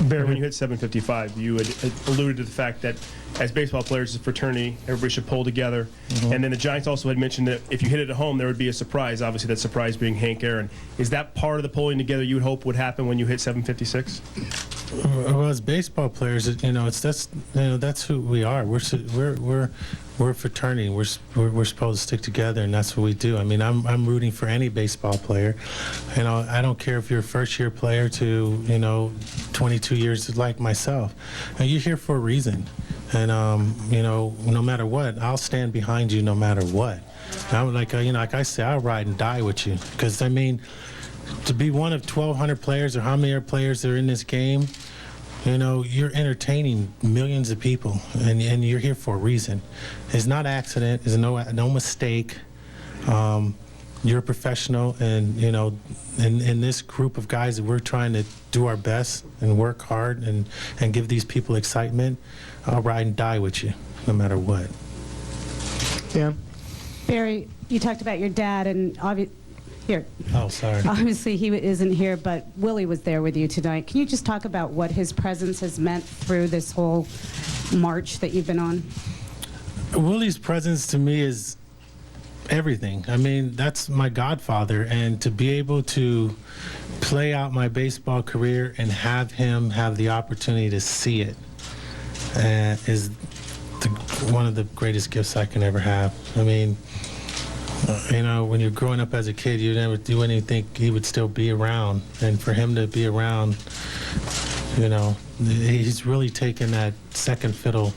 Barry, when you hit 755, you had alluded to the fact that as baseball players, as a fraternity, everybody should pull together. Mm-hmm. And then the Giants also had mentioned that if you hit it at home, there would be a surprise. Obviously, that surprise being Hank Aaron. Is that part of the pulling together you would hope would happen when you hit 756? Well, as baseball players, that's who we are. We're a fraternity. We're supposed to stick together, and that's what we do. I mean, I'm rooting for any baseball player. I don't care if you're a first-year player to 22 years like myself. You're here for a reason, and no matter what, I'll stand behind you no matter what. I'm like I say, I'll ride and die with you, because I mean, to be one of 1,200 players, or how many players are in this game, you're entertaining millions of people, and you're here for a reason. It's not accident. It's no mistake. you're a professional, and you know, in this group of guys that we're trying to do our best and work hard and give these people excitement. I'll ride and die with you, no matter what. Yeah. Barry, you talked about your dad, and here. Oh, sorry. Obviously, he isn't here, but Willie was there with you tonight. Can you just talk about what his presence has meant through this whole march that you've been on? Willie's presence to me is everything. I mean, that's my godfather, and to be able to play out my baseball career and have him have the opportunity to see it is one of the greatest gifts I can ever have. I mean, you know, when you're growing up as a kid, you wouldn't even think he would still be around, and for him to be around, you know, he's really taken that second fiddle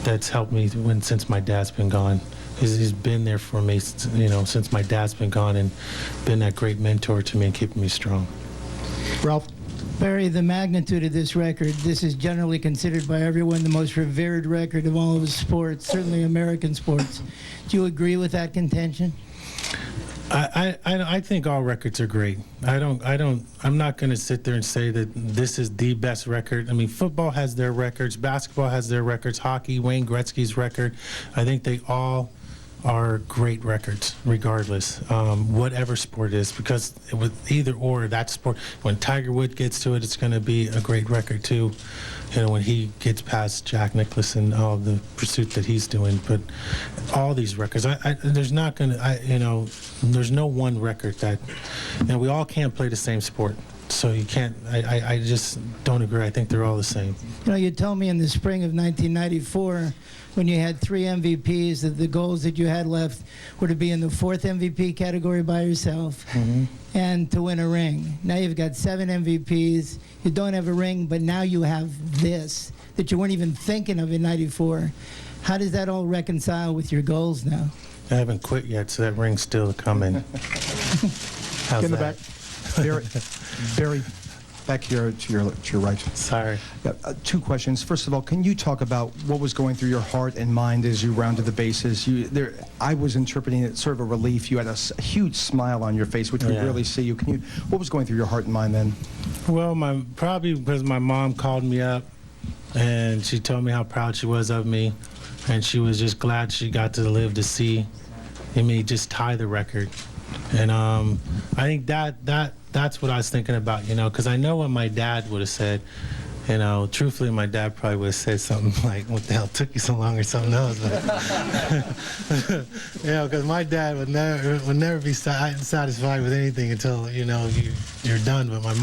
that's helped me since my dad's been gone. He's been there for me, you know, since my dad's been gone, and been that great mentor to me and keeping me strong. Ralph? Barry, the magnitude of this record, this is generally considered by everyone the most revered record of all of sports, certainly American sports. Do you agree with that contention? I think all records are great. I'm not going to sit there and say that this is the best record. I mean, football has their records, basketball has their records, hockey, Wayne Gretzky's record. I think they all are great records, regardless, whatever sport it is, because with either or, that sport, when Tiger Woods gets to it, it's going to be a great record too. You know, when he gets past Jack Nicklaus and all the pursuit that he's doing. But all these records, there's not going to, you know, there's no one record that, you know, we all can't play the same sport. So you can't, I just don't agree. I think they're all the same. You know, you told me in the spring of 1994, when you had 3 MVPs, that the goals that you had left were to be in the 4th MVP category by yourself and to win a ring. Now you've got 7 MVPs. You don't have a ring, but now you have this that you weren't even thinking of in '94. How does that all reconcile with your goals now? I haven't quit yet, so that ring's still coming. How's Get in the that? back. Barry, back here to your right. Sorry. Yeah, 2 questions. First of all, can you talk about what was going through your heart and mind as you rounded the bases? I was interpreting it sort of a relief. You had a huge smile on your face, which we rarely see you. What was going through your heart and mind then? Well, probably because my mom called me up and she told me how proud she was of me, and she was just glad she got to live to see me just tie the record. And I think that's what I was thinking about, you know, because I know what my dad would have said. You know, truthfully, my dad probably would have said something like, "What the hell took you so long?" or something else. But, you know, because my dad would never be satisfied with anything until, you know, you're done. But my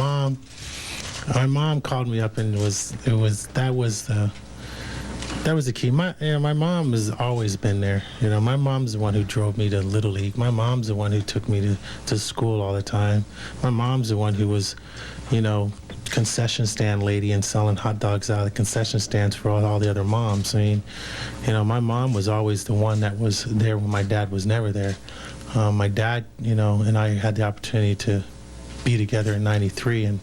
mom called me up, and that was the key. My mom has always been there. You know, my mom's the one who drove me to Little League. My mom's the one who took me to school all the time. My mom's the one who was, you know, concession stand lady and selling hot dogs out of the concession stands for all the other moms. I mean, you know, my mom was always the one that was there when my dad was never there. My dad, you know, and I had the opportunity to be together in '93, and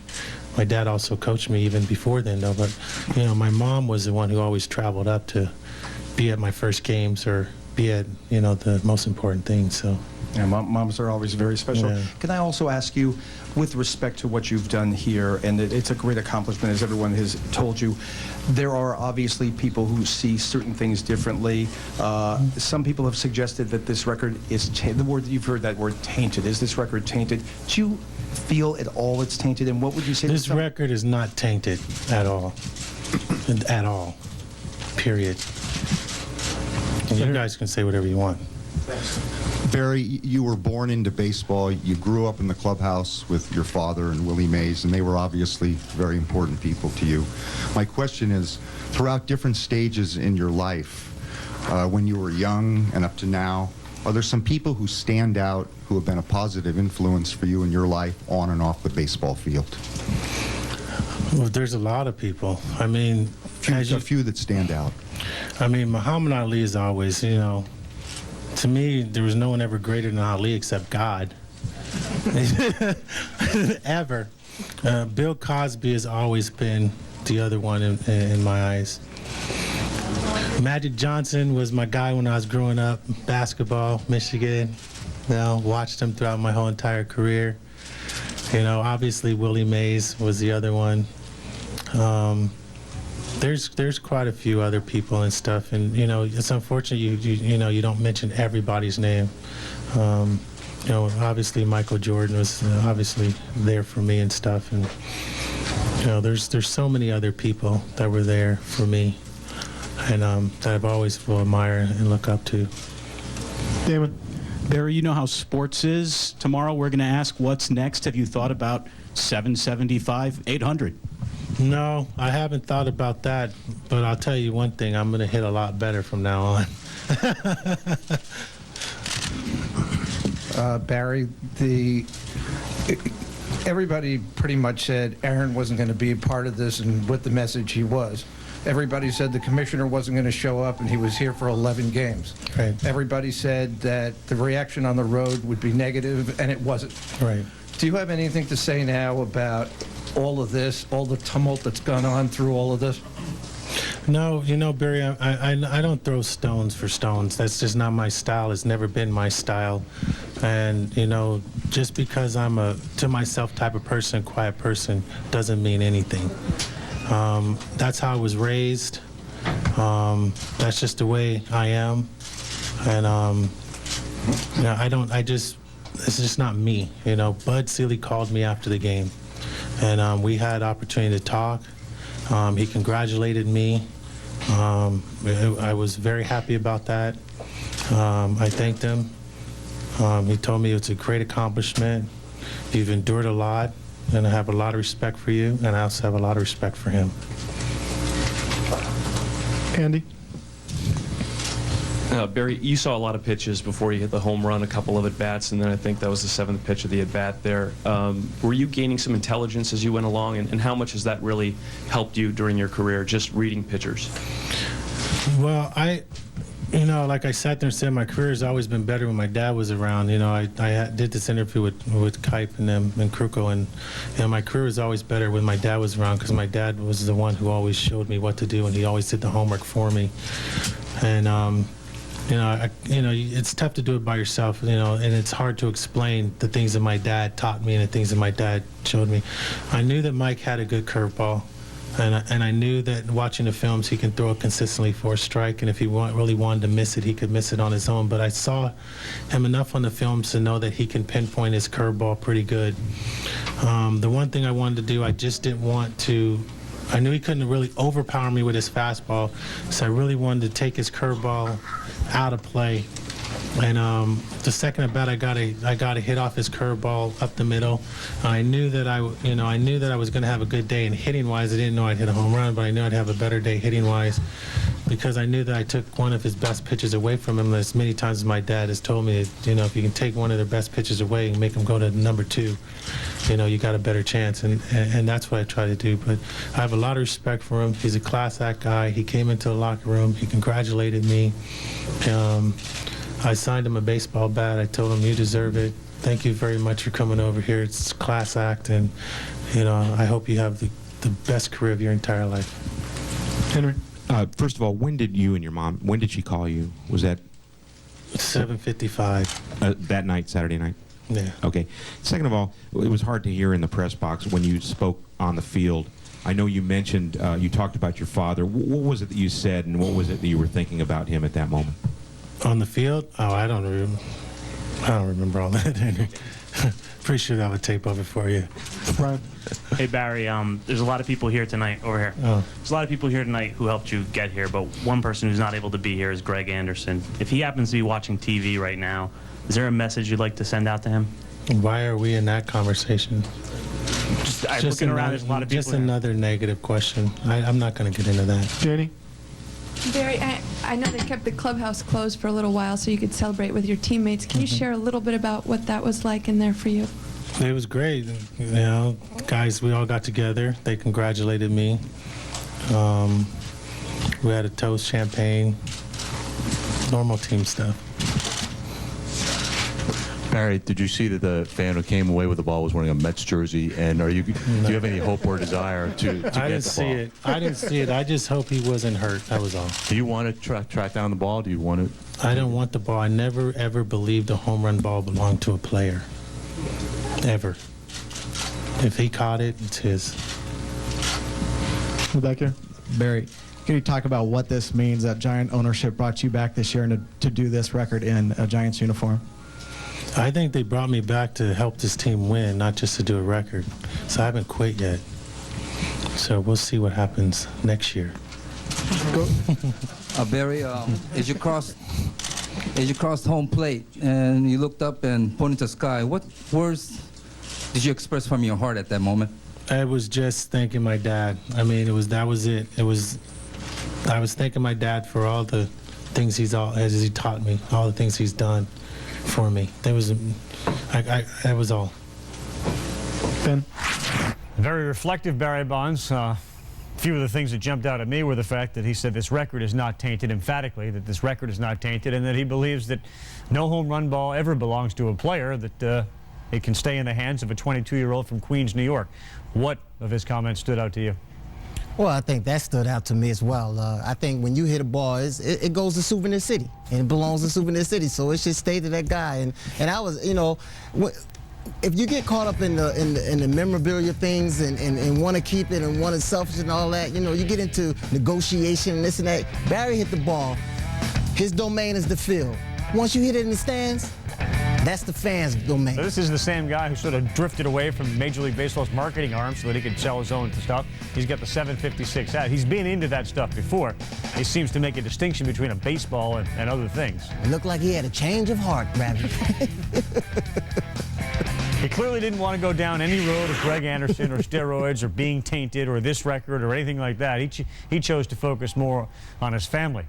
my dad also coached me even before then, though. But, you know, my mom was the one who always traveled up to be at my first games or be at, you know, the most important things. So. Yeah, moms are always very special. Yeah. Can I also ask you, with respect to what you've done here, and it's a great accomplishment, as everyone has told you, there are obviously people who see certain things differently. Some people have suggested that this record is, you've heard that word, tainted. Is this record tainted? Do you feel at all it's tainted, and what would you say? This record is not tainted at all. At all. Period. And you guys can say whatever you want. Barry, you were born into baseball. You grew up in the clubhouse with your father and Willie Mays, and they were obviously very important people to you. My question is, throughout different stages in your life, when you were young and up to now, are there some people who stand out who have been a positive influence for you in your life on and off the baseball field? Well, there's a lot of people. I mean, a few that stand out. I mean, Muhammad Ali is always, you know, to me, there was no one ever greater than Ali except God. Ever. Bill Cosby has always been the other one in my eyes. Magic Johnson was my guy when I was growing up. Basketball, Michigan. You know, watched him throughout my whole entire career. You know, obviously Willie Mays was the other one. There's quite a few other people and stuff, and you know, it's unfortunate you don't mention everybody's name. You know, obviously Michael Jordan was obviously there for me and stuff, and you know, there's so many other people that were there for me, and that I've always will admire and look up to. David. Barry, you know how sports is. Tomorrow we're going to ask what's next. Have you thought about 775, 800? No, I haven't thought about that, but I'll tell you one thing, I'm going to hit a lot better from now on. Barry, everybody pretty much said Aaron wasn't going to be a part of this, and with the message he was. Everybody said the commissioner wasn't going to show up, and he was here for 11 games. Right. Everybody said that the reaction on the road would be negative, and it wasn't. Right. Do you have anything to say now about all of this, all the tumult that's gone on through all of this? No, you know, Barry, I don't throw stones for stones. That's just not my style. It's never been my style. And, you know, just because I'm a to myself type of person, quiet person, doesn't mean anything. That's how I was raised. That's just the way I am. And, you know, it's just not me. You know, Bud Selig called me after the game, and we had opportunity to talk. He congratulated me. I was very happy about that. I thanked him. He told me it's a great accomplishment. You've endured a lot, and I have a lot of respect for you, and I also have a lot of respect for him. Andy? Barry, you saw a lot of pitches before you hit the home run, a couple of at-bats, and then I think that was the 7th pitch of the at-bat there. Were you gaining some intelligence as you went along, and how much has that really helped you during your career, just reading pitchers? Well, you know, like I sat there and said, my career has always been better when my dad was around. You know, I did this interview with Kipe and them and Kruko, and you know, my career was always better when my dad was around, because my dad was the one who always showed me what to do, and he always did the homework for me. And you know, it's tough to do it by yourself, you know, and it's hard to explain the things that my dad taught me and the things that my dad showed me. I knew that Mike had a good curveball, and I knew that watching the films he can throw it consistently for a strike, and if he really wanted to miss it, he could miss it on his own. But I saw him enough on the films to know that he can pinpoint his curveball pretty good. The one thing I wanted to do, I just didn't want to. I knew he couldn't really overpower me with his fastball, so I really wanted to take his curveball out of play. And the second at bat, I got a hit off his curveball up the middle. I knew that I was going to have a good day. And hitting-wise, I didn't know I'd hit a home run, but I knew I'd have a better day hitting-wise, because I knew that I took one of his best pitches away from him. As many times as my dad has told me, that, you know, if you can take one of their best pitches away and make them go to number 2, you know, you got a better chance. And that's what I try to do. But I have a lot of respect for him. He's a class act guy. He came into the locker room. He congratulated me. I signed him a baseball bat. I told him, you deserve it. Thank you very much for coming over here. It's a class act, and you know, I hope you have the best career of your entire life. Henry? First of all, when did you and your mom, when did she call you? Was that 7:55. That night, Saturday night? Yeah. Okay. Second of all, it was hard to hear in the press box when you spoke on the field. I know you mentioned, you talked about your father. What was it that you said, and what was it that you were thinking about him at that moment? On the field? Oh, I don't remember all that. Pretty sure that would tape over for you. Right. Hey Barry, there's a lot of people here tonight. Over here. Oh. There's a lot of people here tonight who helped you get here, but one person who's not able to be here is Greg Anderson. If he happens to be watching TV right now, is there a message you'd like to send out to him? Why are we in that conversation? Just looking around, there's a lot of people. Just another negative question. I'm not going to get into that. Jenny? Barry, I know they kept the clubhouse closed for a little while so you could celebrate with your teammates. Can you share a little bit about what that was like in there for you? It was great. You know, guys, we all got together. They congratulated me. We had a toast, champagne, normal team stuff. Barry, did you see that the fan who came away with the ball was wearing a Mets jersey? And do you have any hope or desire to get the ball? I didn't see it. I didn't see it. I just hope he wasn't hurt. That was all. Do you want to track down the ball? Do you want to? I don't want the ball. I never, ever believed a home run ball belonged to a player. Ever. If he caught it, it's his. Back here. Barry, can you talk about what this means that Giant ownership brought you back this year and to do this record in a Giants uniform? I think they brought me back to help this team win, not just to do a record. So I haven't quit yet. So we'll see what happens next year. Barry, as you crossed home plate and you looked up and pointed to the sky, what words did you express from your heart at that moment? I was just thanking my dad. I mean, that was it. I was thanking my dad for all the things as he taught me, all the things he's done for me. That was all. Ben? Very reflective, Barry Bonds. A few of the things that jumped out at me were the fact that he said this record is not tainted, emphatically, that this record is not tainted, and that he believes that no home run ball ever belongs to a player, that it can stay in the hands of a 22-year-old from Queens, New York. What of his comments stood out to you? Well, I think that stood out to me as well. I think when you hit a ball, it goes to Souvenir City, and it belongs to Souvenir City, so it should stay to that guy. And I was, if you get caught up in the memorabilia things and want to keep it and want to selfish and all that, you get into negotiation and this and that. Barry hit the ball. His domain is the field. Once you hit it in the stands, that's the fans' domain. So this is the same guy who sort of drifted away from Major League Baseball's marketing arm so that he could sell his own stuff. He's got the 756 hat. He's been into that stuff before. He seems to make a distinction between a baseball and other things. It looked like he had a change of heart, Rabbit. He clearly didn't want to go down any road of Greg Anderson or steroids or being tainted or this record or anything like that. He chose to focus more on his family.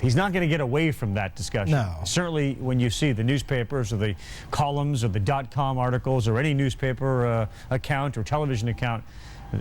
He's not going to get away from that discussion. No. Certainly when you see the newspapers or the columns or the .com articles or any newspaper account or television account,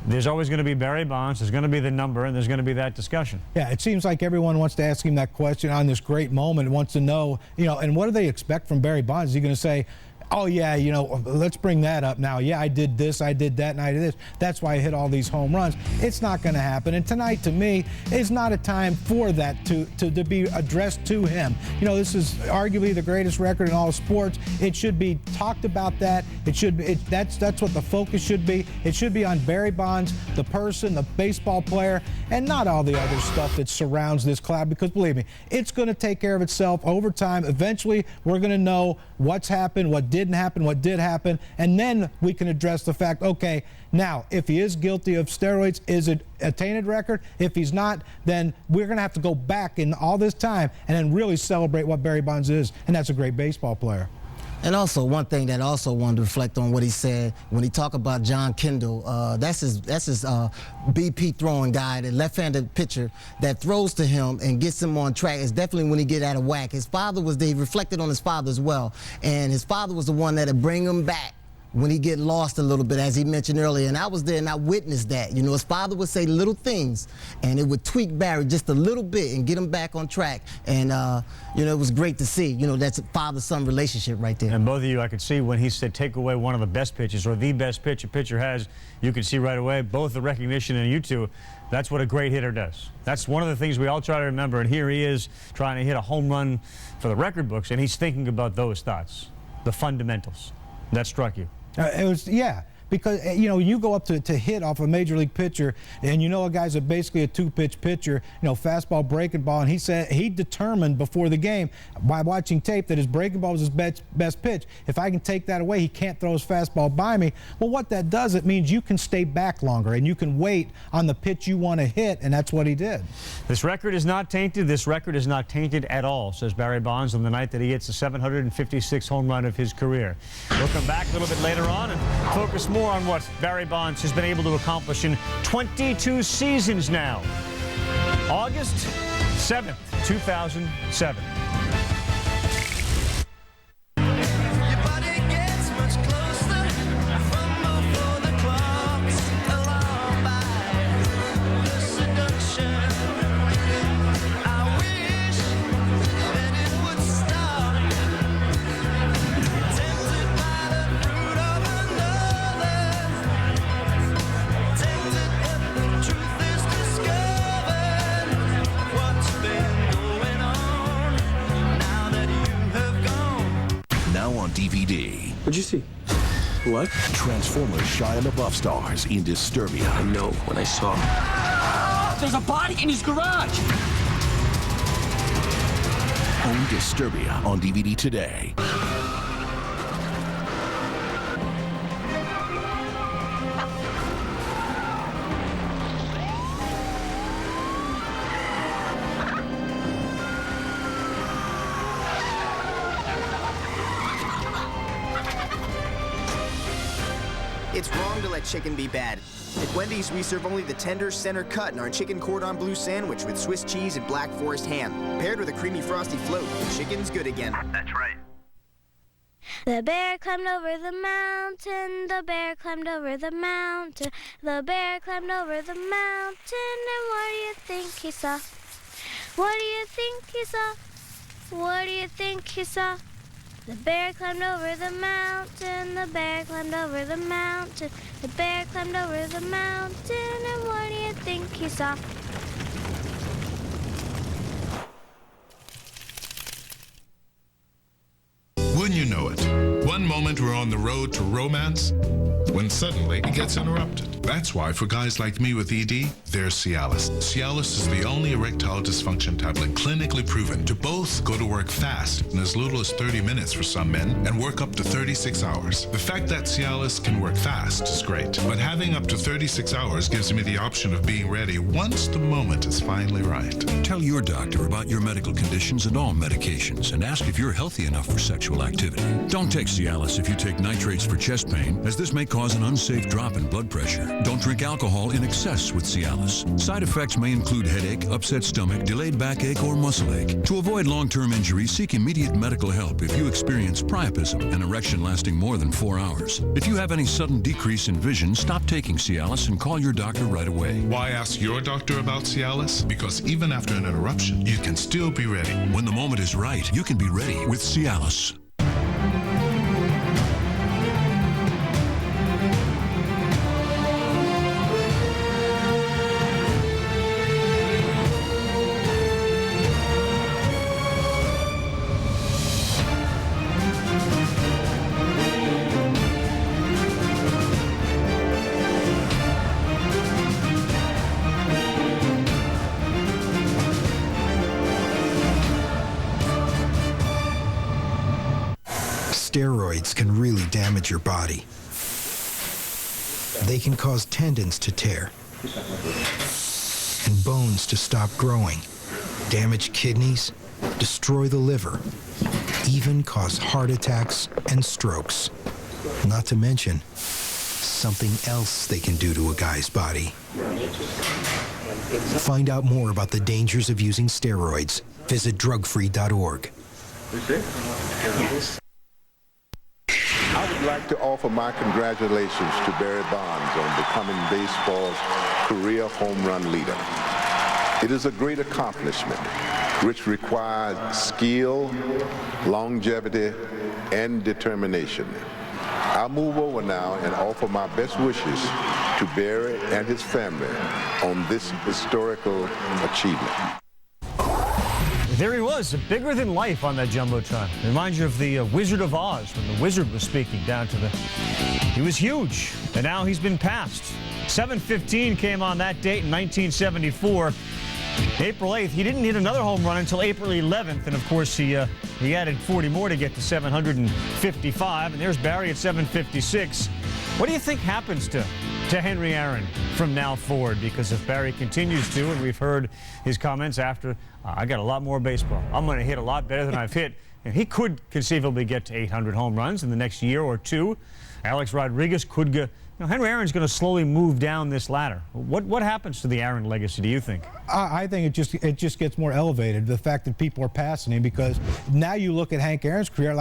there's always going to be Barry Bonds, there's going to be the number, and there's going to be that discussion. Yeah, it seems like everyone wants to ask him that question on this great moment, wants to know, and what do they expect from Barry Bonds? Is he going to say, oh, yeah, let's bring that up now. Yeah, I did this, I did that, and I did this. That's why I hit all these home runs. It's not going to happen. And tonight, to me, is not a time for that to be addressed to him. This is arguably the greatest record in all of sports. It should be talked about that. It should be, that's what the focus should be. It should be on Barry Bonds, the person, the baseball player, and not all the other stuff that surrounds this cloud, because believe me, it's going to take care of itself over time. Eventually, we're going to know what's happened, what didn't happen, what did happen, and then we can address the fact, okay, now, if he is guilty of steroids, is it a tainted record? If he's not, then we're going to have to go back in all this time and then really celebrate what Barry Bonds is, and that's a great baseball player. And also, one thing that I also wanted to reflect on what he said when he talked about John Kendall. That's his BP throwing guy, the left-handed pitcher that throws to him and gets him on track. It's definitely when he get out of whack. His father was there. He reflected on his father as well, and his father was the one that'd bring him back when he get lost a little bit, as he mentioned earlier. And I was there and I witnessed that. His father would say little things, and it would tweak Barry just a little bit and get him back on track. And, it was great to see. That's a father-son relationship right there. And both of you, I could see when he said take away one of the best pitches or the best pitch a pitcher has, you could see right away both the recognition and you two. That's what a great hitter does. That's one of the things we all try to remember. And here he is trying to hit a home run for the record books, and he's thinking about those thoughts, the fundamentals. That struck you. It was, yeah. Because, you go up to hit off a major league pitcher, and a guy's basically a two-pitch pitcher, fastball, breaking ball, and he said he determined before the game by watching tape that his breaking ball was his best pitch. If I can take that away, he can't throw his fastball by me. Well, what that does, it means you can stay back longer, and you can wait on the pitch you want to hit, and that's what he did. This record is not tainted. This record is not tainted at all, says Barry Bonds on the night that he hits the 756th home run of his career. We'll come back a little bit later on and focus more on what Barry Bonds has been able to accomplish in 22 seasons now. August 7th, 2007. What'd you see? What? Transformers Shia LaBeouf stars in Disturbia. I know what I saw. There's a body in his garage! Own Disturbia on DVD today. It's wrong to let chicken be bad. At Wendy's, we serve only the tender center cut in our chicken cordon bleu sandwich with Swiss cheese and Black Forest ham, paired with a creamy frosty float. Chicken's good again. That's right. The bear climbed over the mountain, the bear climbed over the mountain, the bear climbed over the mountain, and what do you think he saw? What do you think he saw? What do you think he saw? The bear climbed over the mountain, the bear climbed over the mountain, the bear climbed over the mountain, and what do you think he saw? Wouldn't you know it? One moment we're on the road to romance, when suddenly it gets interrupted. That's why for guys like me with ED, there's Cialis. Cialis is the only erectile dysfunction tablet clinically proven to both go to work fast in as little as 30 minutes for some men and work up to 36 hours. The fact that Cialis can work fast is great, but having up to 36 hours gives me the option of being ready once the moment is finally right. Tell your doctor about your medical conditions and all medications and ask if you're healthy enough for sexual activity. Don't take Cialis if you take nitrates for chest pain, as this may cause an unsafe drop in blood pressure. Don't drink alcohol in excess with Cialis. Side effects may include headache, upset stomach, delayed backache, or muscle ache. To avoid long-term injury, seek immediate medical help if you experience priapism, an erection lasting more than 4 hours. If you have any sudden decrease in vision, stop taking Cialis and call your doctor right away. Why ask your doctor about Cialis? Because even after an interruption, you can still be ready. When the moment is right, you can be ready with Cialis. Steroids can really damage your body. They can cause tendons to tear and bones to stop growing, damage kidneys, destroy the liver, even cause heart attacks and strokes. Not to mention something else they can do to a guy's body. Find out more about the dangers of using steroids. Visit drugfree.org. I would like to offer my congratulations to Barry Bonds on becoming baseball's career home run leader. It is a great accomplishment which requires skill, longevity, and determination. I'll move over now and offer my best wishes to Barry and his family on this historical achievement. There he was, bigger than life on that Jumbotron. Reminds you of the Wizard of Oz when the wizard was speaking down to the... He was huge, and now he's been passed. 7:15 came on that date in 1974. April 8th, he didn't hit another home run until April 11th, and of course he added 40 more to get to 755, and there's Barry at 756. What do you think happens to Henry Aaron from now forward? Because if Barry continues to, and we've heard his comments after, I got a lot more baseball. I'm going to hit a lot better than I've hit. And he could conceivably get to 800 home runs in the next year or two. Alex Rodriguez could go. Henry Aaron's going to slowly move down this ladder. What happens to the Aaron legacy, do you think? I think it just gets more elevated, the fact that people are passing him, because now you look at Hank Aaron's career,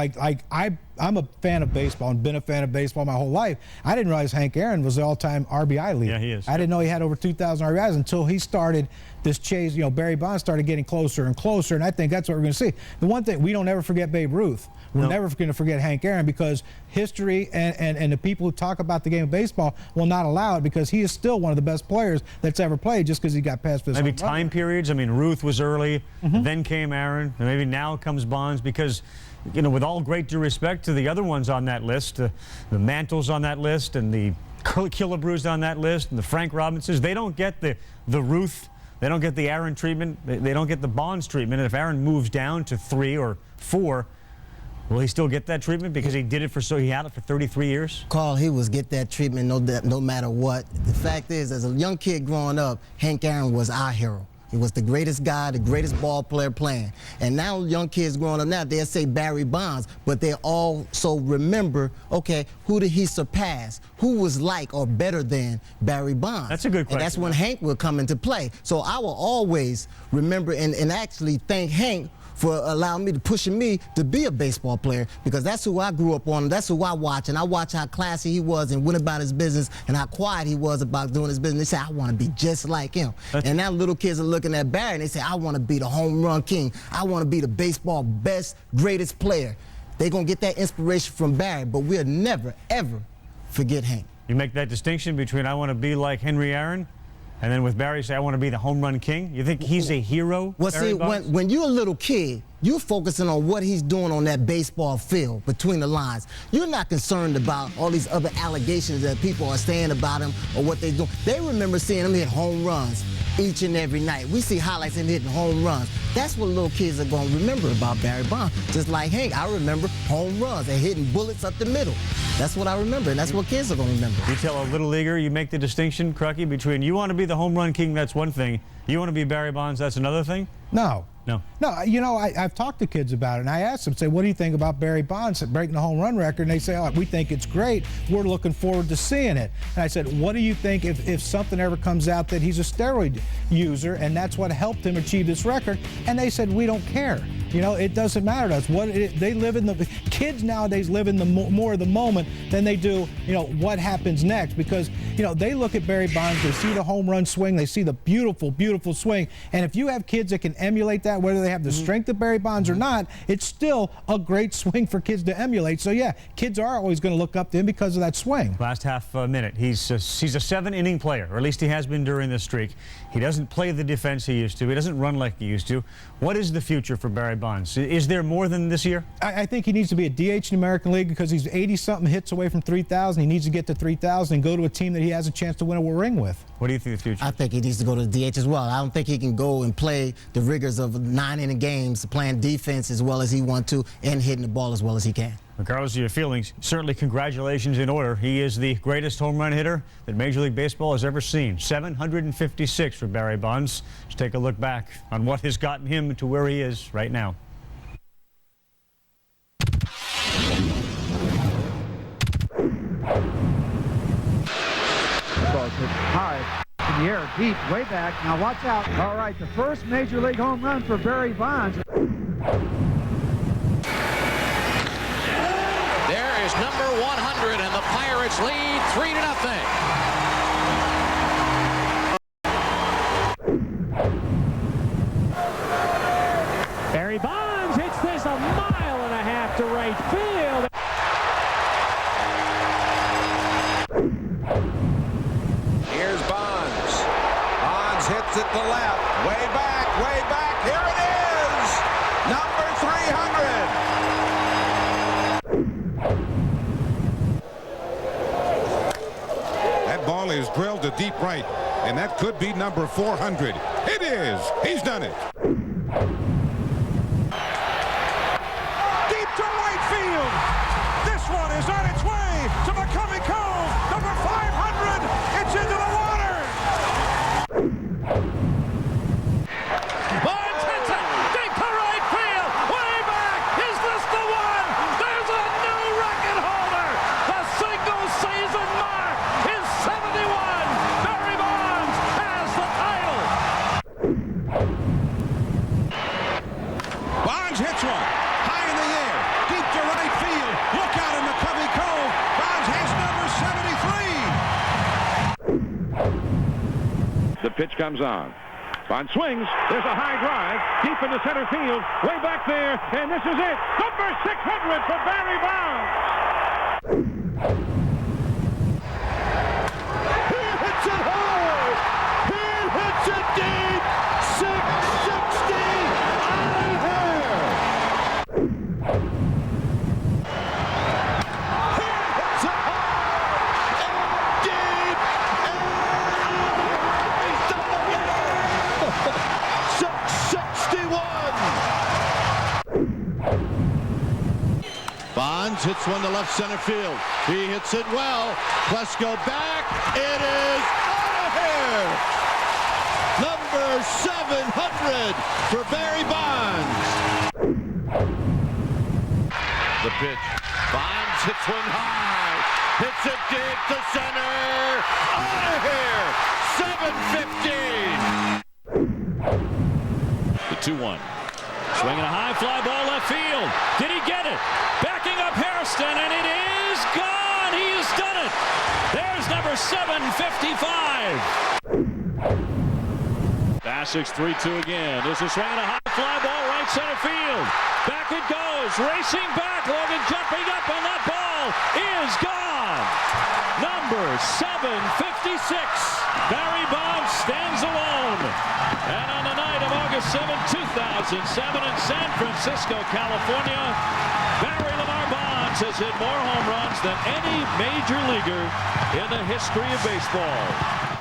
I'm a fan of baseball and been a fan of baseball my whole life. I didn't realize Hank Aaron was the all-time RBI leader. Yeah, he is. I didn't know he had over 2,000 RBIs until he started this chase. Barry Bonds started getting closer and closer, and I think that's what we're going to see. The one thing, we don't ever forget Babe Ruth. We're never going to forget Hank Aaron, because history and the people who talk about the game of baseball will not allow it, because he is still one of the best players that's ever played just because he got past this. Maybe time periods. I mean, Ruth was early, then came Aaron, and maybe now comes Bonds, because you know, with all great due respect to the other ones on that list, the Mantles on that list, and the Killebrews on that list, and the Frank Robinsons, they don't get the Ruth, they don't get the Aaron treatment, they don't get the Bonds treatment. And if Aaron moves down to 3 or 4, will he still get that treatment because he did it he had it for 33 years? Carl, he was get that treatment no matter what. The fact is, as a young kid growing up, Hank Aaron was our hero. He was the greatest guy, the greatest ball player playing. And now young kids growing up now, they'll say Barry Bonds, but they also remember, okay, who did he surpass? Who was like or better than Barry Bonds? That's a good question. And that's when Hank will come into play. So I will always remember and actually thank Hank for allowing me, pushing me to be a baseball player, because that's who I grew up on. That's who I watch, and I watch how classy he was and went about his business and how quiet he was about doing his business. They say, I want to be just like him. And now little kids are looking at Barry and they say, I want to be the home run king. I want to be the baseball best, greatest player. They're going to get that inspiration from Barry, but we'll never, ever forget Hank. You make that distinction between I want to be like Henry Aaron, and then with Barry, say, I want to be the home run king? You think he's a hero? Well, see, when you're a little kid, you're focusing on what he's doing on that baseball field between the lines. You're not concerned about all these other allegations that people are saying about him or what they're doing. They remember seeing him hit home runs each and every night. We see highlights of him hitting home runs. That's what little kids are going to remember about Barry Bonds. Just like Hank, I remember home runs and hitting bullets up the middle. That's what I remember, and that's what kids are going to remember. You tell a little leaguer, you make the distinction, Crucky, between you want to be the home run king, that's one thing. You want to be Barry Bonds, that's another thing? No. No. No, you know, I've talked to kids about it, and I asked them, say, what do you think about Barry Bonds breaking the home run record? And they say, oh, we think it's great. We're looking forward to seeing it. And I said, what do you think if something ever comes out that he's a steroid user and that's what helped him achieve this record? And they said, we don't care. You know, it doesn't matter to us. They live in the kids nowadays live in the more of the moment than they do, you know, what happens next, because, you know, they look at Barry Bonds, they see the home run swing, they see the beautiful, beautiful swing, and if you have kids that can emulate that, whether they have the strength of Barry Bonds or not, it's still a great swing for kids to emulate. So yeah, kids are always going to look up to him because of that swing. Last half minute, he's a 7-inning player, or at least he has been during this streak. He doesn't play the defense he used to. He doesn't run like he used to. What is the future for Barry Bonds? Is there more than this year? I think he needs to be a DH in the American League because he's 80-something hits away from 3,000. He needs to get to 3,000 and go to a team that he has a chance to win a ring with. What do you think of the future? I think he needs to go to the DH as well. I don't think he can go and play the rigors of 9-inning games, playing defense as well as he wants to and hitting the ball as well as he can. Regardless of your feelings, certainly congratulations in order. He is the greatest home run hitter that Major League Baseball has ever seen. 756 for Barry Bonds. Let's take a look back on what has gotten him to where he is right now. High in the air, deep, way back. Now watch out. All right, the first Major League home run for Barry Bonds. There is number 100, and the Pirates lead 3-0. Barry Bonds hits this 1.5 miles to right field. Here's Bonds. Bonds hits it to left. Way back, way back. Here it is. Number 300. That ball is drilled to deep right, and that could be number 400. It is. He's done it. Deep to right field. This one is on its way to McCovey Cove. Number 500. It's into the water. Bonds hits it deep to right field. Way back. Is this the one? There's a new record holder. The single season mark is 71. Barry Bonds has the title. Bonds hits one. High in the air. Deep to right field. Look out in McCovey Cove. Bonds has number 73. The pitch comes on. Bond swings. There's a high drive deep into center field. Way back there. And this is it. Number 600 for Barry Bonds. He hits it hard. He hits it deep. 660 out of here. hits one to left center field. He hits it well. Plesko back. It is out of here. Number 700 for Barry Bonds. The pitch. Bonds hits one high. Hits it deep to center. Out of here. 7-15. The 2-1. Swinging a high fly ball left field. Did he get it? Backing up Hairston, and it is gone. He has done it. There's number 755. Bassick's 3-2 again. This is swinging a high fly ball right center field. Back it goes. Racing back. Logan jumping up, and that ball is gone. Number 756. Barry Bonds stands alone. And on the night of August 7, 2007 in San Francisco, California, Barry Lamar Bonds has hit more home runs than any major leaguer in the history of baseball.